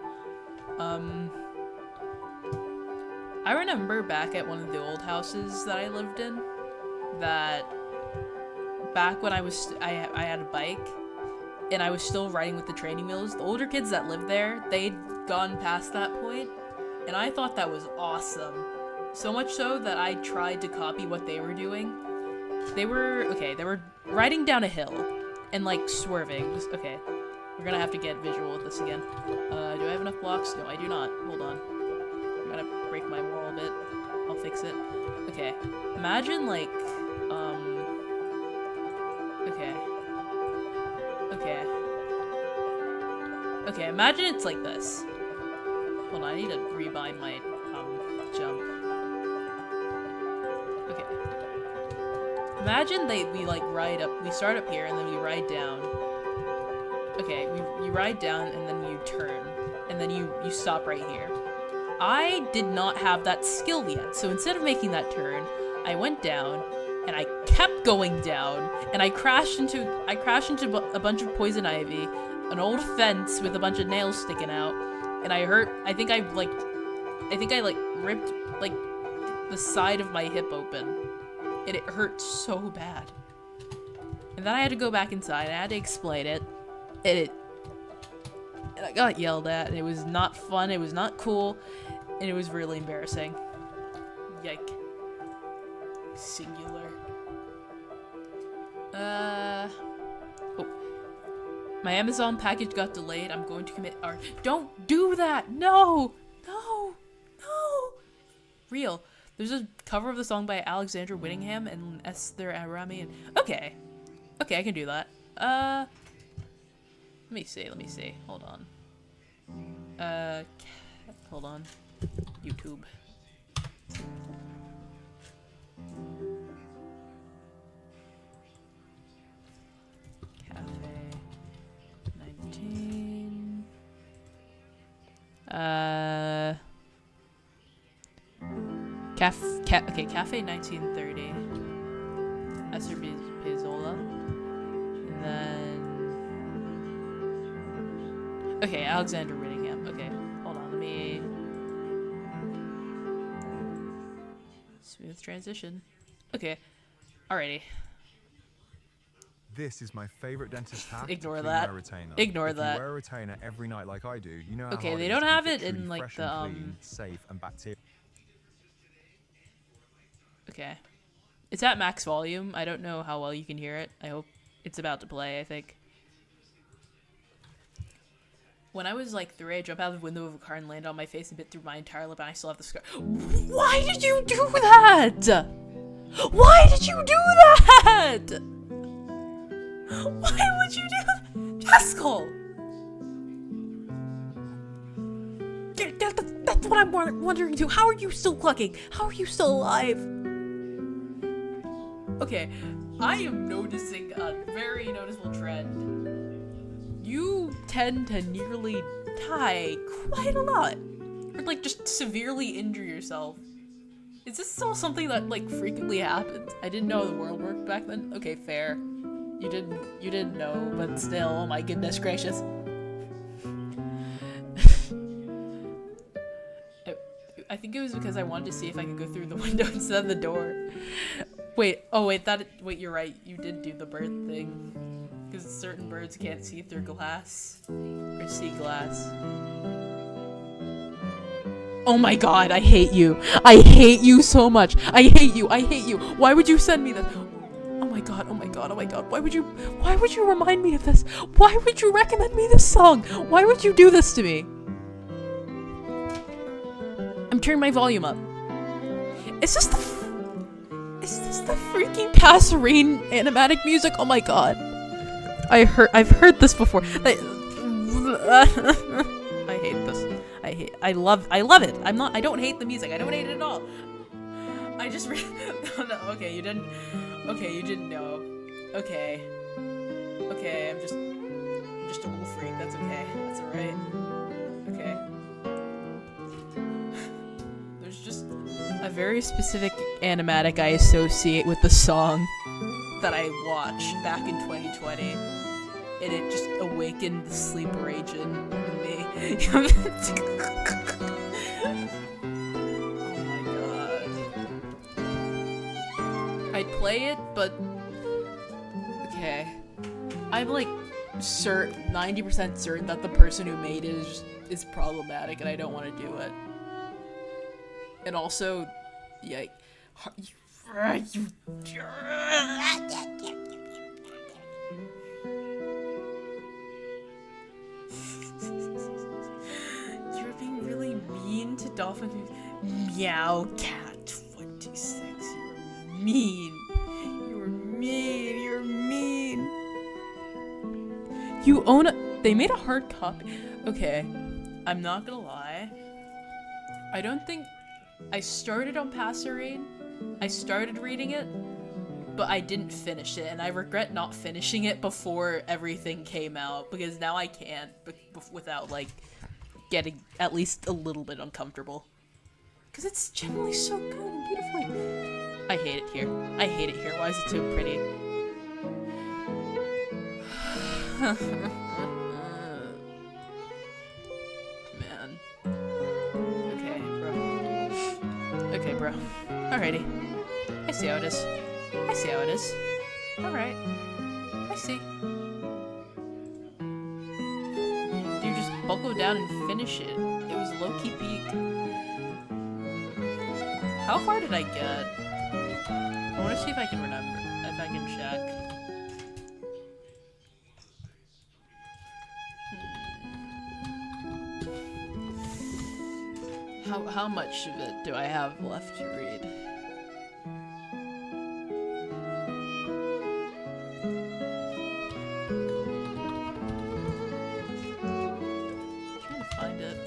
I remember back at one of the old houses that I lived in, that back when I had a bike, and I was still riding with the training wheels, the older kids that lived there, they'd gone past that point, and I thought that was awesome. So much so that I tried to copy what they were doing. They were riding down a hill, and like swerving. Okay, we're gonna have to get visual with this again. Do I have enough blocks? No, I do not. Hold on. I gotta break my wall a bit. I'll fix it. Okay, imagine like, Okay, imagine it's like this. Hold on, I need to rebind my, jump. Okay. Imagine we start up here and then we ride down. Okay, you ride down and then you turn. And then you stop right here. I did not have that skill yet, so instead of making that turn, I went down, and I kept going down, and I crashed into a bunch of poison ivy, an old fence with a bunch of nails sticking out, and I think I ripped like the side of my hip open, and it hurt so bad. And then I had to go back inside, and I had to explain it, and I got yelled at, and it was not fun, it was not cool, and it was really embarrassing. Yike. Singular. Oh. My Amazon package got delayed. I'm going to commit art. Don't do that! No! Real. There's a cover of the song by Alexandra Whittingham and Esther Arami and... Okay, I can do that. Let me see. Hold on. Hold on. YouTube. Cafe 19. Cafe 1930. Esther Piazzolla. And then Okay, Alexander Whittingham. Okay, hold on, let me... Smooth transition. Okay, alrighty. This is my favorite dentist hack Ignore to clean that. my retainer. Ignore if that. you wear a retainer every night like I do, you know how Okay, hard they it is don't to keep have it it truly in, like, fresh the, and clean, safe and bacteria. Okay. It's at max volume. I don't know how well you can hear it. I hope it's about to play, I think. When I was like 3, I jumped out of the window of a car and landed on my face and bit through my entire lip, and I still have the scar. Why did you do that? Why did you do that? Why would you do that? Pascal! That's what I'm wondering too. How are you still clucking? How are you still alive? Okay, I am noticing a very noticeable trend. You tend to nearly die quite a lot. Or like just severely injure yourself. Is this still something that like frequently happens? I didn't know the world worked back then. Okay, fair. You didn't know, but still, oh my goodness gracious. I think it was because I wanted to see if I could go through the window instead of the door. Wait, wait, you're right. You did do the bird thing. Because certain birds can't see through glass. Or see glass. Oh my god, I hate you. I hate you so much. I hate you. I hate you. Why would you send me this? Oh my god, oh my god, oh my god. Why would you remind me of this? Why would you recommend me this song? Why would you do this to me? I'm turning my volume up. Is this the freaking Passerine animatic music? Oh my god. I've heard this before. I hate this. I love it. I don't hate the music. I don't hate it at all. I just no, okay, you didn't know. Okay, I'm just a little freak. That's okay. That's alright. Okay. There's just a very specific animatic I associate with the song that I watched back in 2020, and it just awakened the sleep rage in me. Oh my god. I'd play it, but okay. I'm like 90% certain that the person who made it is problematic, and I don't want to do it. And also, yeah, you're being really mean to Dolphin. Meow Cat 26. You're mean. You're mean. You're mean. You own a. They made a hard copy. Okay, I'm not gonna lie. I don't think I started on Passerine. I started reading it, but I didn't finish it, and I regret not finishing it before everything came out, because now I can't without like getting at least a little bit uncomfortable. Because it's generally so good and beautifully. I hate it here. I hate it here. Why is it so pretty? Man. Okay, bro. Alrighty. I see how it is. I see how it is. Alright. I see. Dude, just buckle down and finish it. It was low-key peak. How far did I get? I want to see if I can remember. If I can check. How much of it do I have left to read? I'm trying to find it.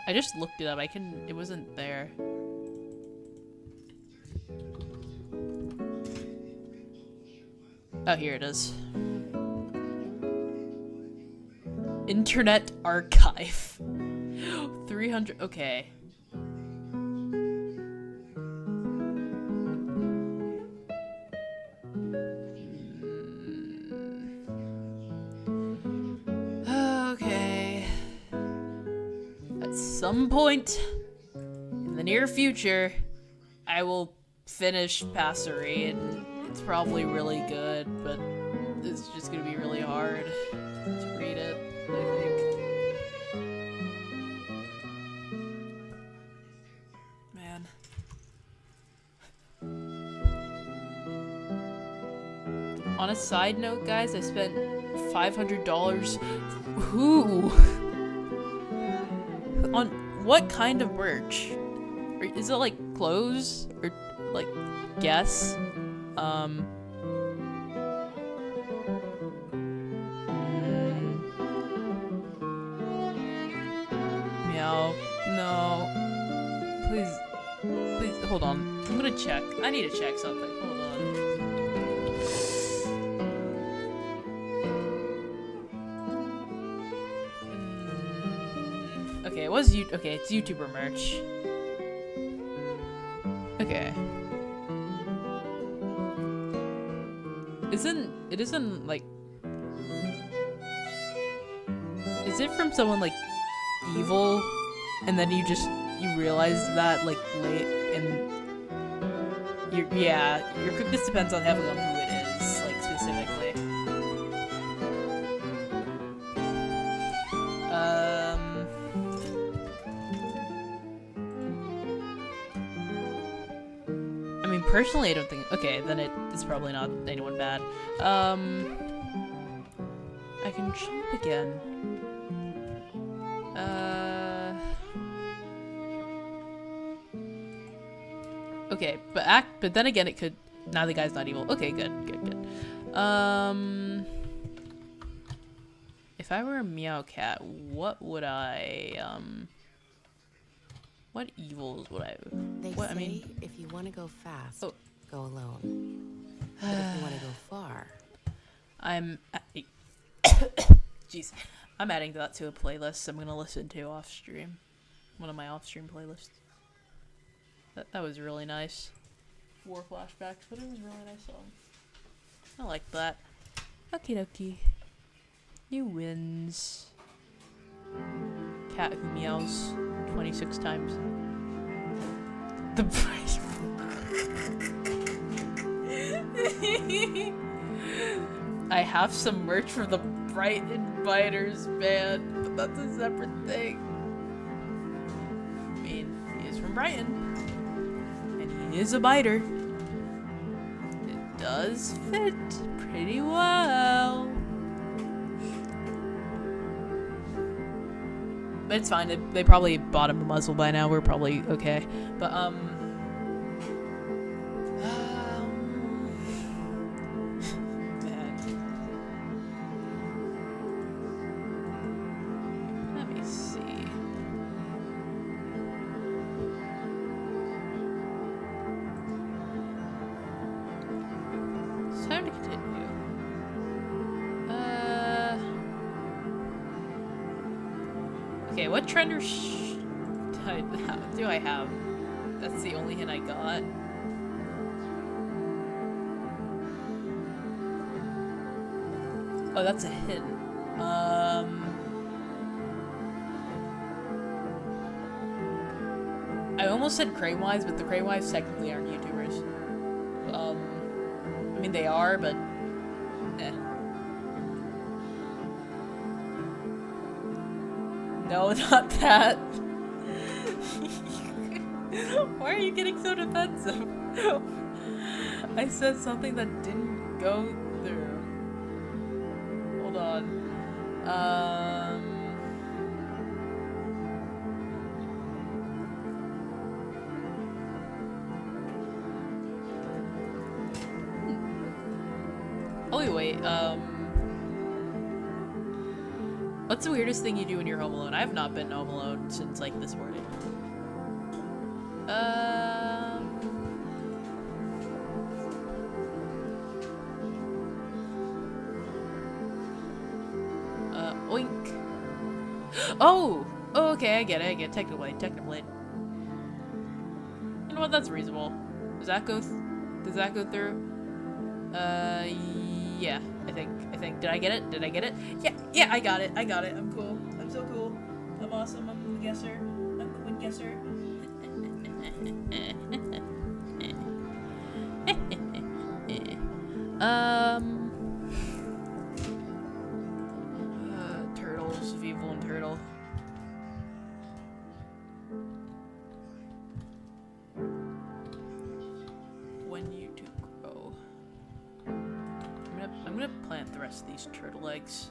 I just looked it up. It wasn't there. Oh, here it is. Internet Archive. 300. Okay. some point in the near future, I will finish Passery, and it's probably really good, but it's just gonna be really hard to read it, I think. Man. On a side note, guys, I spent $500. Who? On what kind of merch? Or is it like clothes? Or like guess? Meow. No. Please. Please, hold on. I'm gonna check. I need to check something. Hold on. Okay, okay, it's YouTuber merch. Okay. It isn't like, is it from someone like evil, and then you realize that like late, and this depends on heavily on who it is, like specifically. I mean, personally, I don't think. Okay, then it's probably not anyone bad. I can jump again. Okay, but then again, it could. Now the guy's not evil. Okay, good. If I were a meow cat, what would I what evils would I? I mean, if you want to go fast, go alone. But if you want to go far, jeez, I'm adding that to a playlist I'm gonna listen to off stream. One of my off stream playlists. That was really nice. War flashbacks, but it was a really nice song. I like that. Okie dokie. You wins. Cat who meows 26 times. The I have some merch for the Bright Inviters band, but that's a separate thing. I mean, he is from Brighton, and he is a biter. It does fit pretty well. But it's fine. They probably bought him a muzzle by now. We're probably okay. But man. Let me see. It's time to continue. Okay, what trender do I have? That's the only hint I got. Oh, that's a hint. I almost said Craywives, but the Craywives technically aren't YouTubers. I mean, they are, but eh. No, not that. Why are you getting so defensive? I said something that didn't go through. Hold on. Oh wait, what's the weirdest thing you do when you're home alone? I have not been home alone since, like, this morning. Oink. Oh! Oh, okay, I get it, Technoblade. You know what, that's reasonable. Does that go through? Yeah, I think. Did I get it? Yeah, I got it. I'm cool. I'm so cool. I'm awesome. I'm the guesser. guesser. Turtles, Evil and Turtle. When you two grow. I'm gonna plant the rest of these turtle eggs.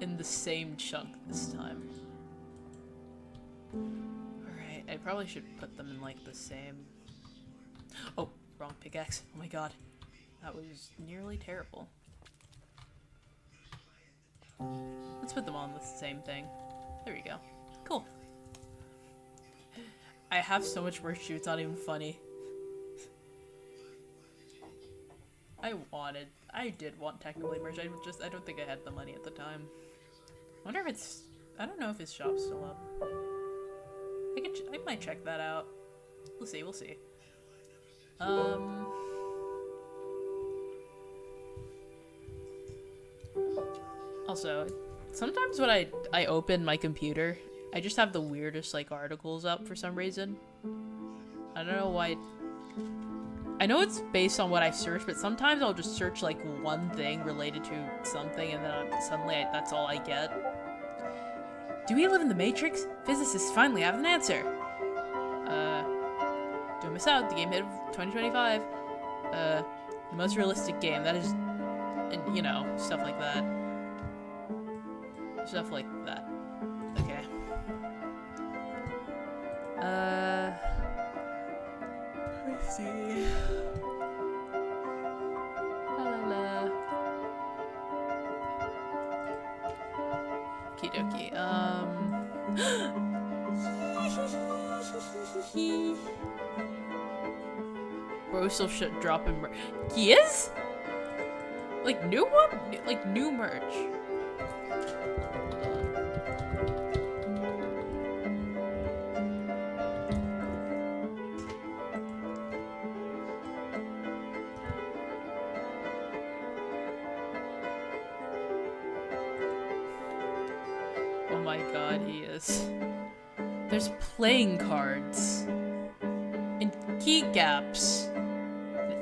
In the same chunk this time. Alright, I probably should put them in like the same... Oh, wrong pickaxe. Oh my god. That was nearly terrible. Let's put them on the same thing. There we go. Cool. I have so much merch too, it's not even funny. I did want technically merch, I don't think I had the money at the time. I wonder if it's, I don't know if his shop's still up. I might check that out. We'll see. Also, sometimes when I open my computer, I just have the weirdest like articles up for some reason. I don't know why. I know it's based on what I search, but sometimes I'll just search like one thing related to something and then suddenly that's all I get. Do we live in the Matrix? Physicists finally have an answer. Don't miss out, the game hit of 2025. The most realistic game, that is, and you know, stuff like that. Stuff like that. Okay. Let me see. La. Okie dokie. Bro still should drop in merch. He is? Like new one? Like new merch. Oh my god, he is. There's playing cards. And keycaps.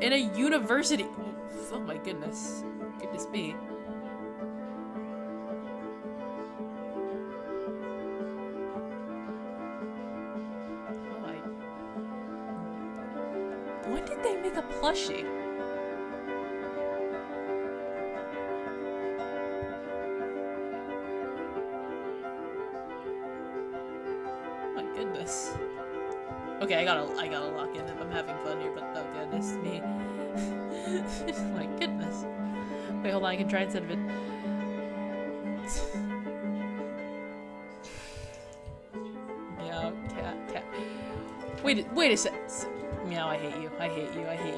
In a university. Oh my goodness. Goodness me. Oh my. When did they make a plushie? Goodness. Okay, I gotta lock in. I'm having fun here, but oh goodness me. My goodness. Wait, hold on, I can try instead of it. Meow, cat. Wait a sec. Meow, I hate you.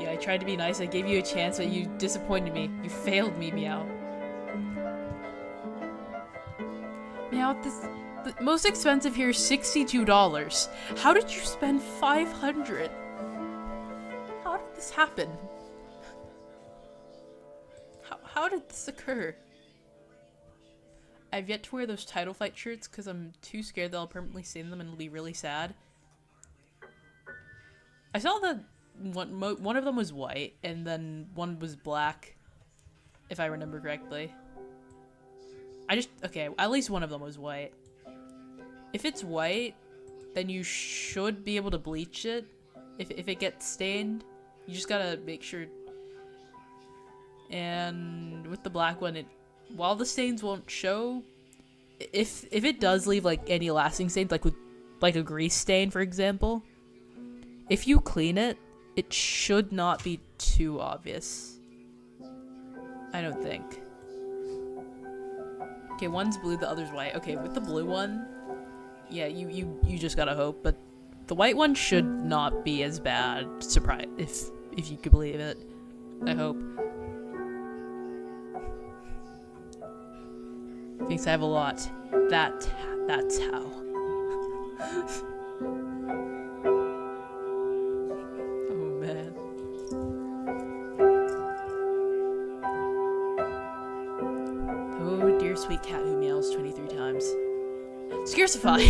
I tried to be nice, I gave you a chance, but you disappointed me. You failed me, Meow. Meow, the most expensive here is $62. How did you spend $500? How did this happen? How did this occur? I've yet to wear those title fight shirts because I'm too scared that I'll permanently stain them and it'll be really sad. I saw that one of them was white and then one was black, if I remember correctly. Okay, at least one of them was white. If it's white, then you should be able to bleach it. If it gets stained, you just gotta make sure. And with the black one, while the stains won't show, if it does leave like any lasting stains, like a grease stain, for example, if you clean it, it should not be too obvious. I don't think. Okay, one's blue, the other's white. Okay, with the blue one, yeah, you just gotta hope, but the white one should not be as bad. Surprise, if you could believe it. I hope. Thinks I have a lot. That's how. Oh man. Oh dear sweet cat who diversify.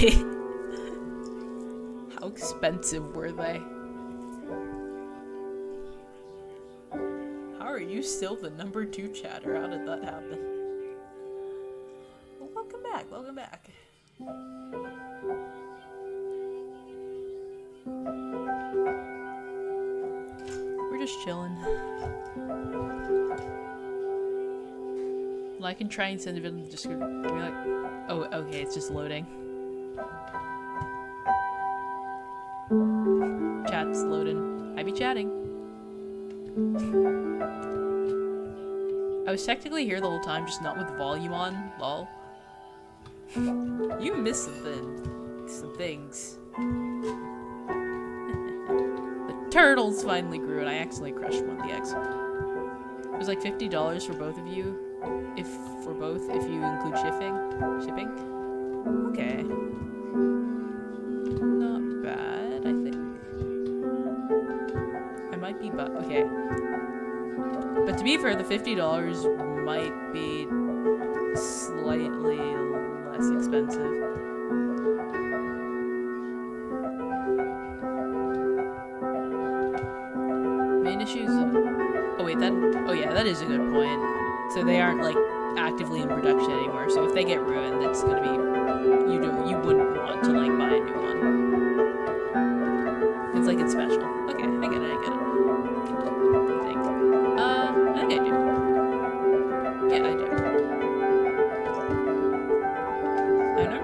How expensive were they? How are you still the number 2 chatter? How did that happen? Well, welcome back, welcome back. We're just chilling. Well, I can try and send it in the description. Be like, oh, okay, it's just loading. Chat's loading. I be chatting. I was technically here the whole time, just not with the volume on. Lol. You missed some things. The turtles finally grew, and I accidentally crushed one of the eggs. It was like $50 for both of you. If you include shipping. Okay. Not bad, I think. I might be okay. But to be fair, the $50 might be slightly less expensive. Main issues. Oh wait, that is a good point. So they aren't like actively in production anymore. So if they get ruined, it's gonna be you wouldn't want to like buy a new one. It's like it's special. Okay, I get it. I think. I think I do. Yeah, I do. I know.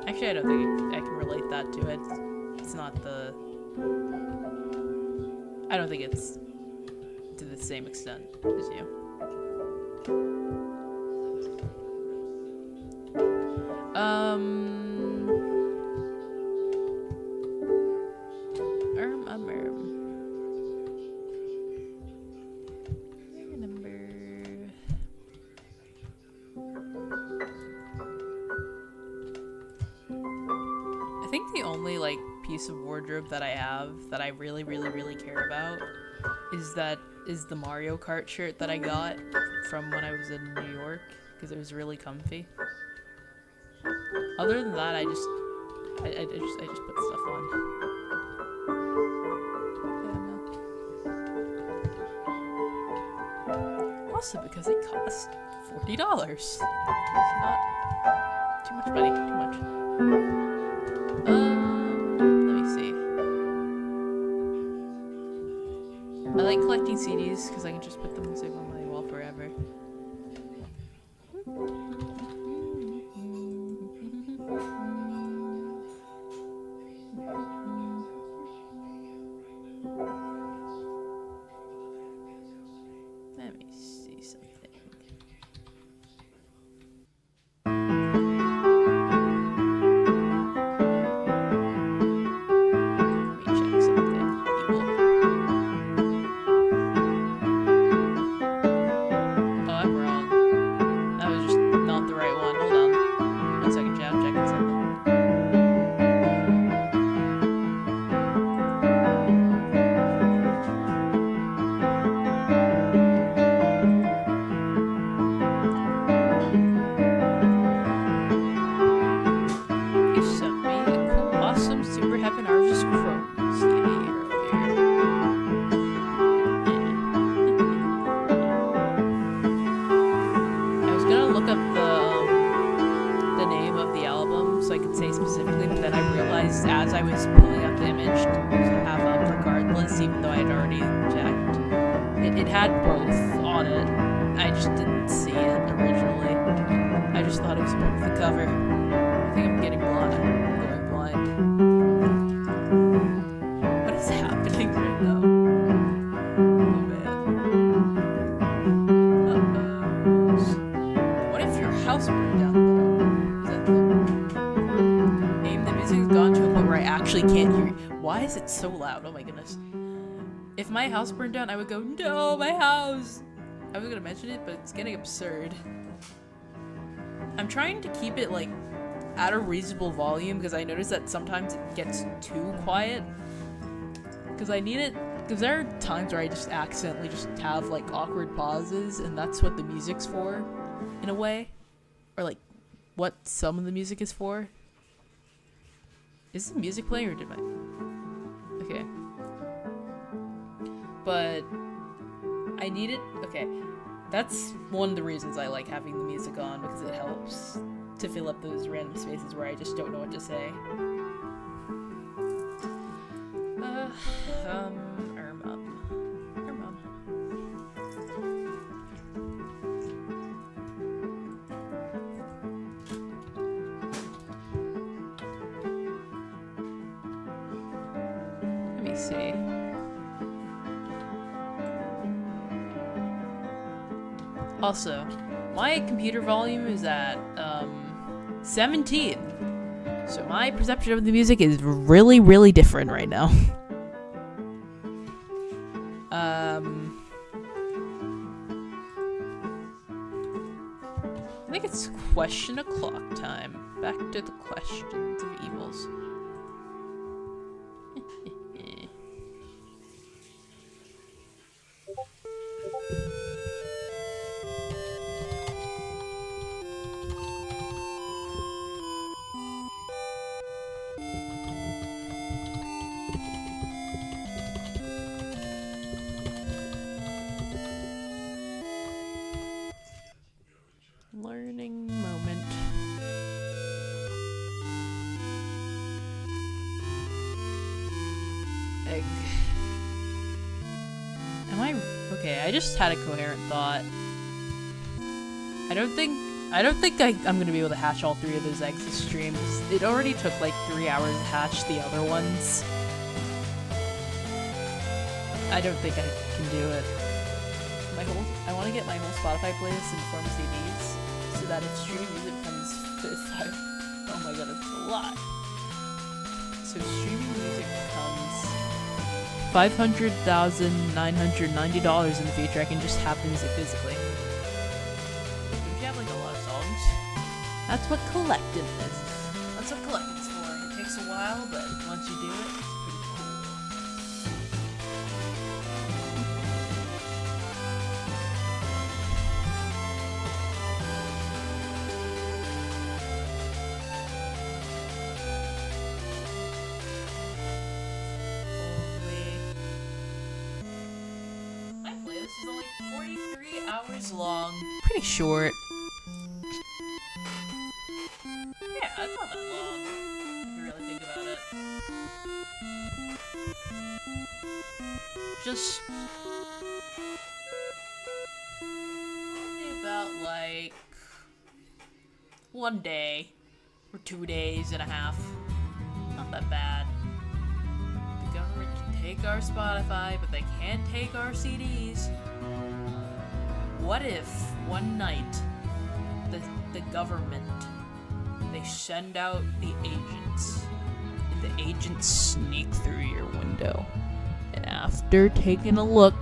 Actually, I don't think I can relate that to it. It's not the. I don't think it's to the same extent as you. I think the only like piece of wardrobe that I have that I really care about is the Mario Kart shirt that I got from when I was in New York because it was really comfy. Other than that, I just put stuff on. Yeah, also because it cost $40. It's not too much money. Too much. Let me see. I like collecting CDs because I can just put them and save on my wall forever. Let me see something. As I was pulling up the image to have up regardless, even though I had already checked, it had both on it. I just didn't see it originally. I just thought it was part of the cover. I think I'm getting blind. I'm going blind. What is happening right now? Oh man. What if your house burned down though? Is that the music's gone to a point where I actually can't hear it. Why is it so loud? Oh my goodness. If my house burned down, I would go, no, my house! I was gonna mention it, but it's getting absurd. I'm trying to keep it, like, at a reasonable volume, because I notice that sometimes it gets too quiet. Because I need it Because there are times where I just accidentally just have, like, awkward pauses, and that's what the music's for, in a way. Or, like, what some of the music is for. Is the music playing, or did I... Okay. But... I need it... Okay. That's one of the reasons I like having the music on, because it helps to fill up those random spaces where I just don't know what to say. Let me see. Also, my computer volume is at 17. So my perception of the music is really, really different right now. I think it's question o'clock time. Back to the questions of evils. Learning moment. Egg. Am I okay? I just had a coherent thought. I don't think I'm gonna be able to hatch all 3 of those eggs this stream. It already took like 3 hours to hatch the other ones. I don't think I can do it. I want to get my whole Spotify playlist in the form of CDs, so that if streaming music comes to 5, oh my god, that's a lot. So streaming music becomes $500,990 in the future. I can just have the music physically. Don't you have like a lot of songs? That's what collecting is. That's what collecting's for. It takes a while, but once you do it, it's pretty cool. This is only 43 hours long. Pretty short. Yeah, that's not that long, if you really think about it. Just about like 1 day or 2 days and a half. Not that bad. The government can take our Spotify, but they can't take our CDs. What if one night the government, they send out the agents, and the agents sneak through your window, and after taking a look,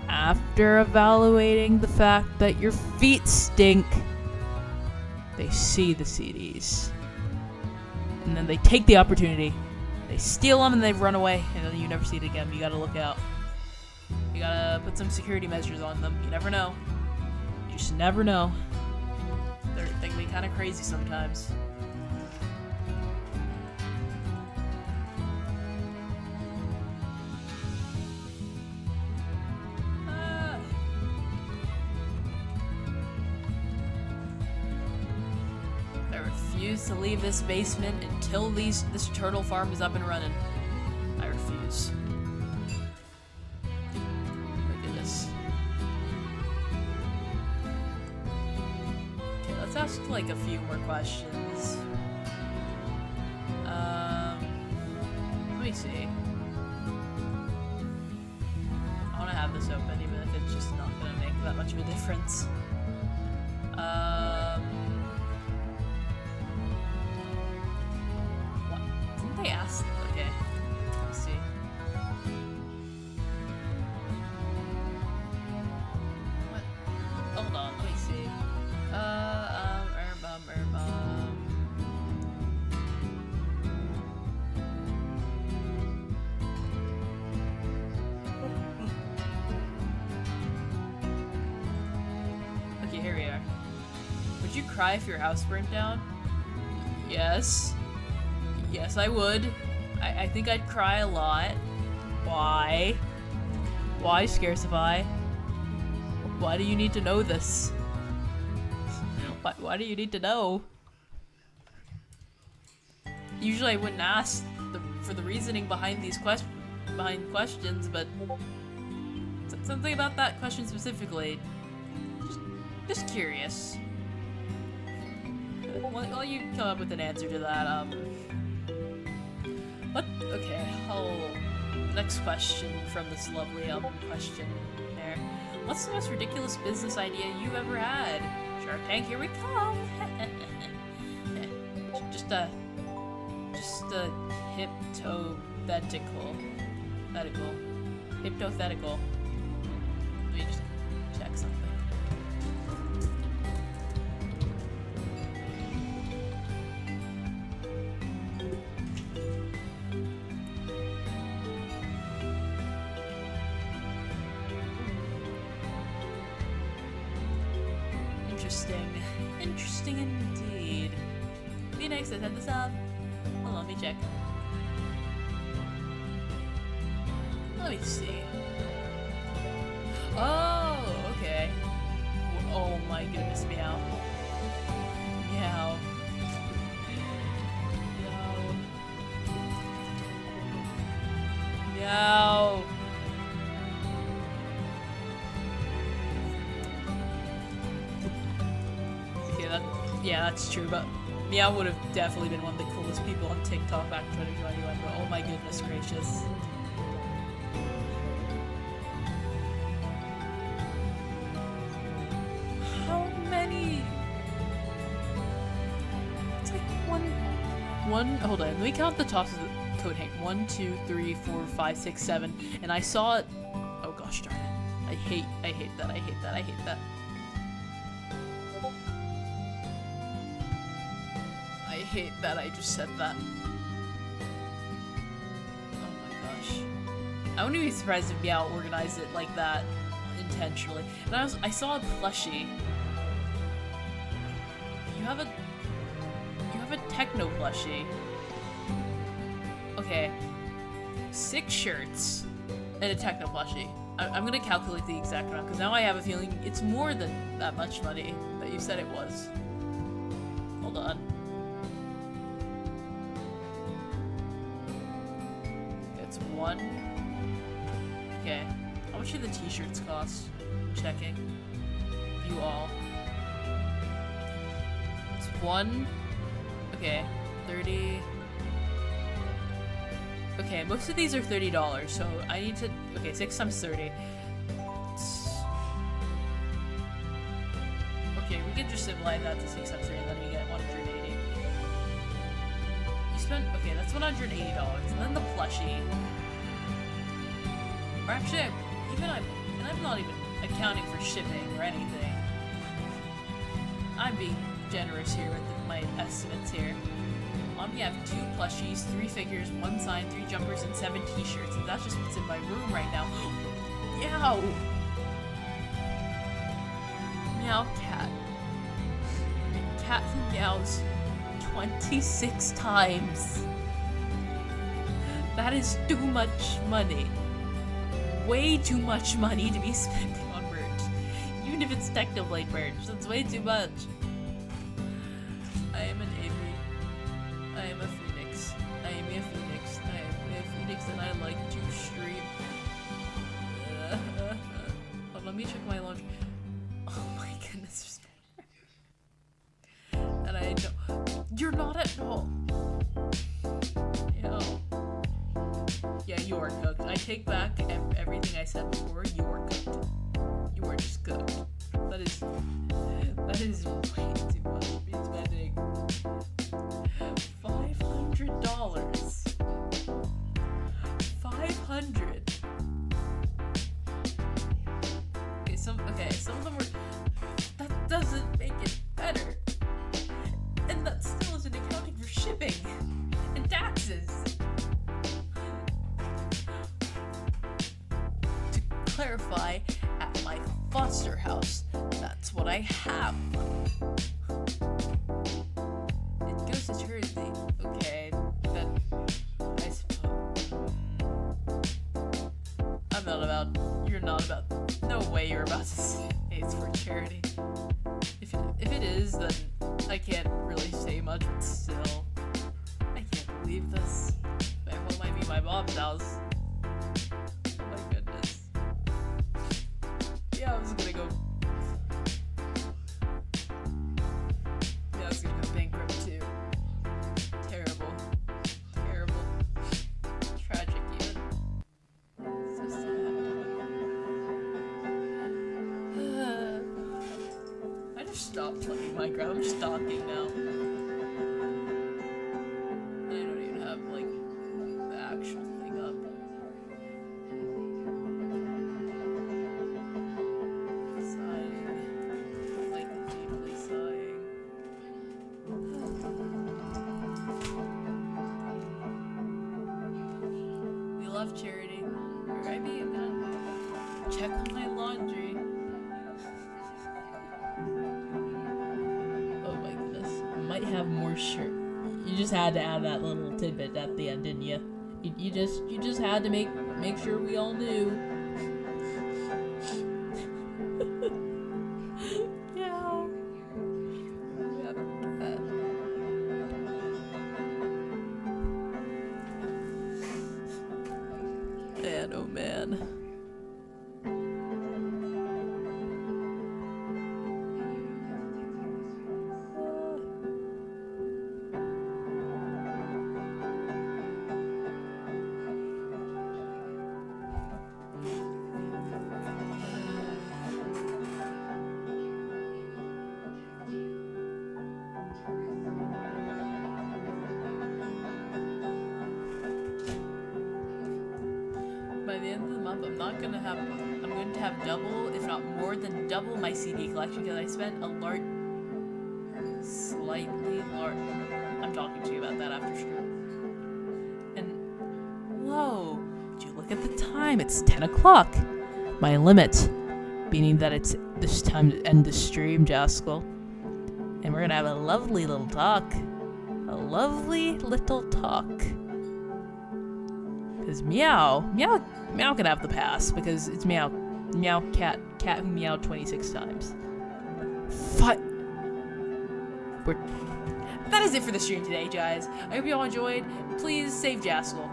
after evaluating the fact that your feet stink, they see the CDs, and then they take the opportunity, they steal them, and they run away, and then you never see it again. You gotta look out. You gotta put some security measures on them. You never know. You just never know. They can be kind of crazy sometimes. I refuse to leave this basement until this turtle farm is up and running. I refuse. Let's ask like a few more questions. Let me see. I want to have this open even if it's just not going to make that much of a difference. What? Didn't they ask? Okay. Let's see. What? Hold on, let me see. Would you cry if your house burnt down? Yes. Yes, I would. I think I'd cry a lot. Why? Why, Scarcify? Why do you need to know this? Why do you need to know? Usually I wouldn't ask for the reasoning behind these questions, but something about that question specifically. Just curious. While you come up with an answer to that, okay, next question from this lovely, question there. What's the most ridiculous business idea you've ever had? Shark Tank, here we come! just a hypothetical. Hypothetical. Let me just check something. Interesting indeed. Phoenix, I set this up. Hold on, let me check. Let me see. Oh, okay. Oh my goodness, meow. Meow. Meow. Meow. Yeah, that's true, but Meow would have definitely been one of the coolest people on TikTok back in 2021, but oh my goodness gracious. How many? It's like one, hold on, let me count the tops of the coat hang. 1, 2, 3, 4, 5, 6, 7, and I saw it, oh gosh darn it. I hate that. I hate that I just said that. Oh my gosh. I wouldn't be surprised if Meow organized it like that intentionally. And I saw a plushie. You have a techno plushie. Okay. 6 shirts and a techno plushie. I'm gonna calculate the exact amount because now I have a feeling it's more than that much money that you said it was. Hold on. One. Okay. How much do the t-shirts cost? Checking. View all. It's 1. Okay. 30. Okay, most of these are $30, so I need to. Okay, 6 times 30. Okay, we can just simplify that to 6 times 30, and then we get 180. You spent. Okay, that's $180, and then the plushie. Or actually, I'm not even accounting for shipping or anything. I'm being generous here with my estimates here. We have 2 plushies, 3 figures, 1 sign, 3 jumpers, and 7 t-shirts, and that's just what's in my room right now. Meow! Meow cat. A cat who meows 26 times. That is too much money. Way too much money to be spending on merch. Even if it's Technoblade merch, that's way too much. I am an Avery. I am a Phoenix. I am a Phoenix. I am a Phoenix and I like to stream. Hold on, let me check my laundry. Oh my goodness. And I don't. You're not at all. Yeah, you are cooked. I take back everything I said before. You are cooked. You are just cooked. That is way too much to be spending. $500. 500. Okay, some of them were. That doesn't make it better. And that still isn't accounting for shipping and taxes. Clarify, at my foster house, that's what I have. You're not about. No way you're about to say it's for charity. If it is, then I can't really say much, but still. I can't believe this. My home might be my mom's house. Oh my goodness. Yeah, I was gonna go. Yeah, I was gonna go bankrupt too. Terrible. Terrible. Tragic even. So sad. I just stopped playing Minecraft. I'm just talking now. I don't even have like the actual thing up. Sighing. Like deeply sighing. We love charity. Right, babe? I'm gonna check on my laundry. Oh my goodness. Might have more shirt. You just had to add that little tidbit at the end, didn't you? You just had to make sure we all knew. Yeah. Yep. Man, oh man. By the end of the month, I'm going to have double, if not more than double my CD collection because I spent slightly large. I'm talking to you about that after stream. And whoa, did you look at the time? It's 10 o'clock. My limit, meaning that it's this time to end the stream, Jaskell. And we're gonna have a lovely little talk. A lovely little talk. Because Meow can have the pass because it's Meow cat who meowed 26 times. That is it for the stream today, guys. I hope you all enjoyed. Please save Jaskell.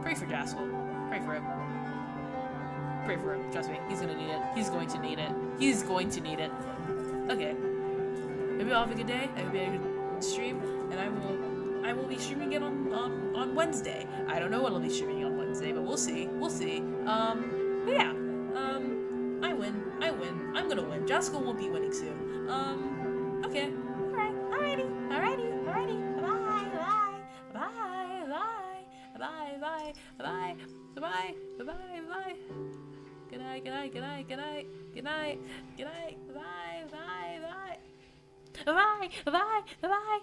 Pray for Jaskell. Pray for him. Pray for him. Trust me, he's gonna need it. He's going to need it. He's going to need it. Okay. Hope you all have a good day. I hope you had a good stream, and I will be streaming again on Wednesday. I don't know what I'll be streaming on Wednesday, but we'll see. We'll see. But yeah. I win. I'm gonna win. Jaskell won't be winning soon. Okay. Alrighty. Bye. Good night. Bye.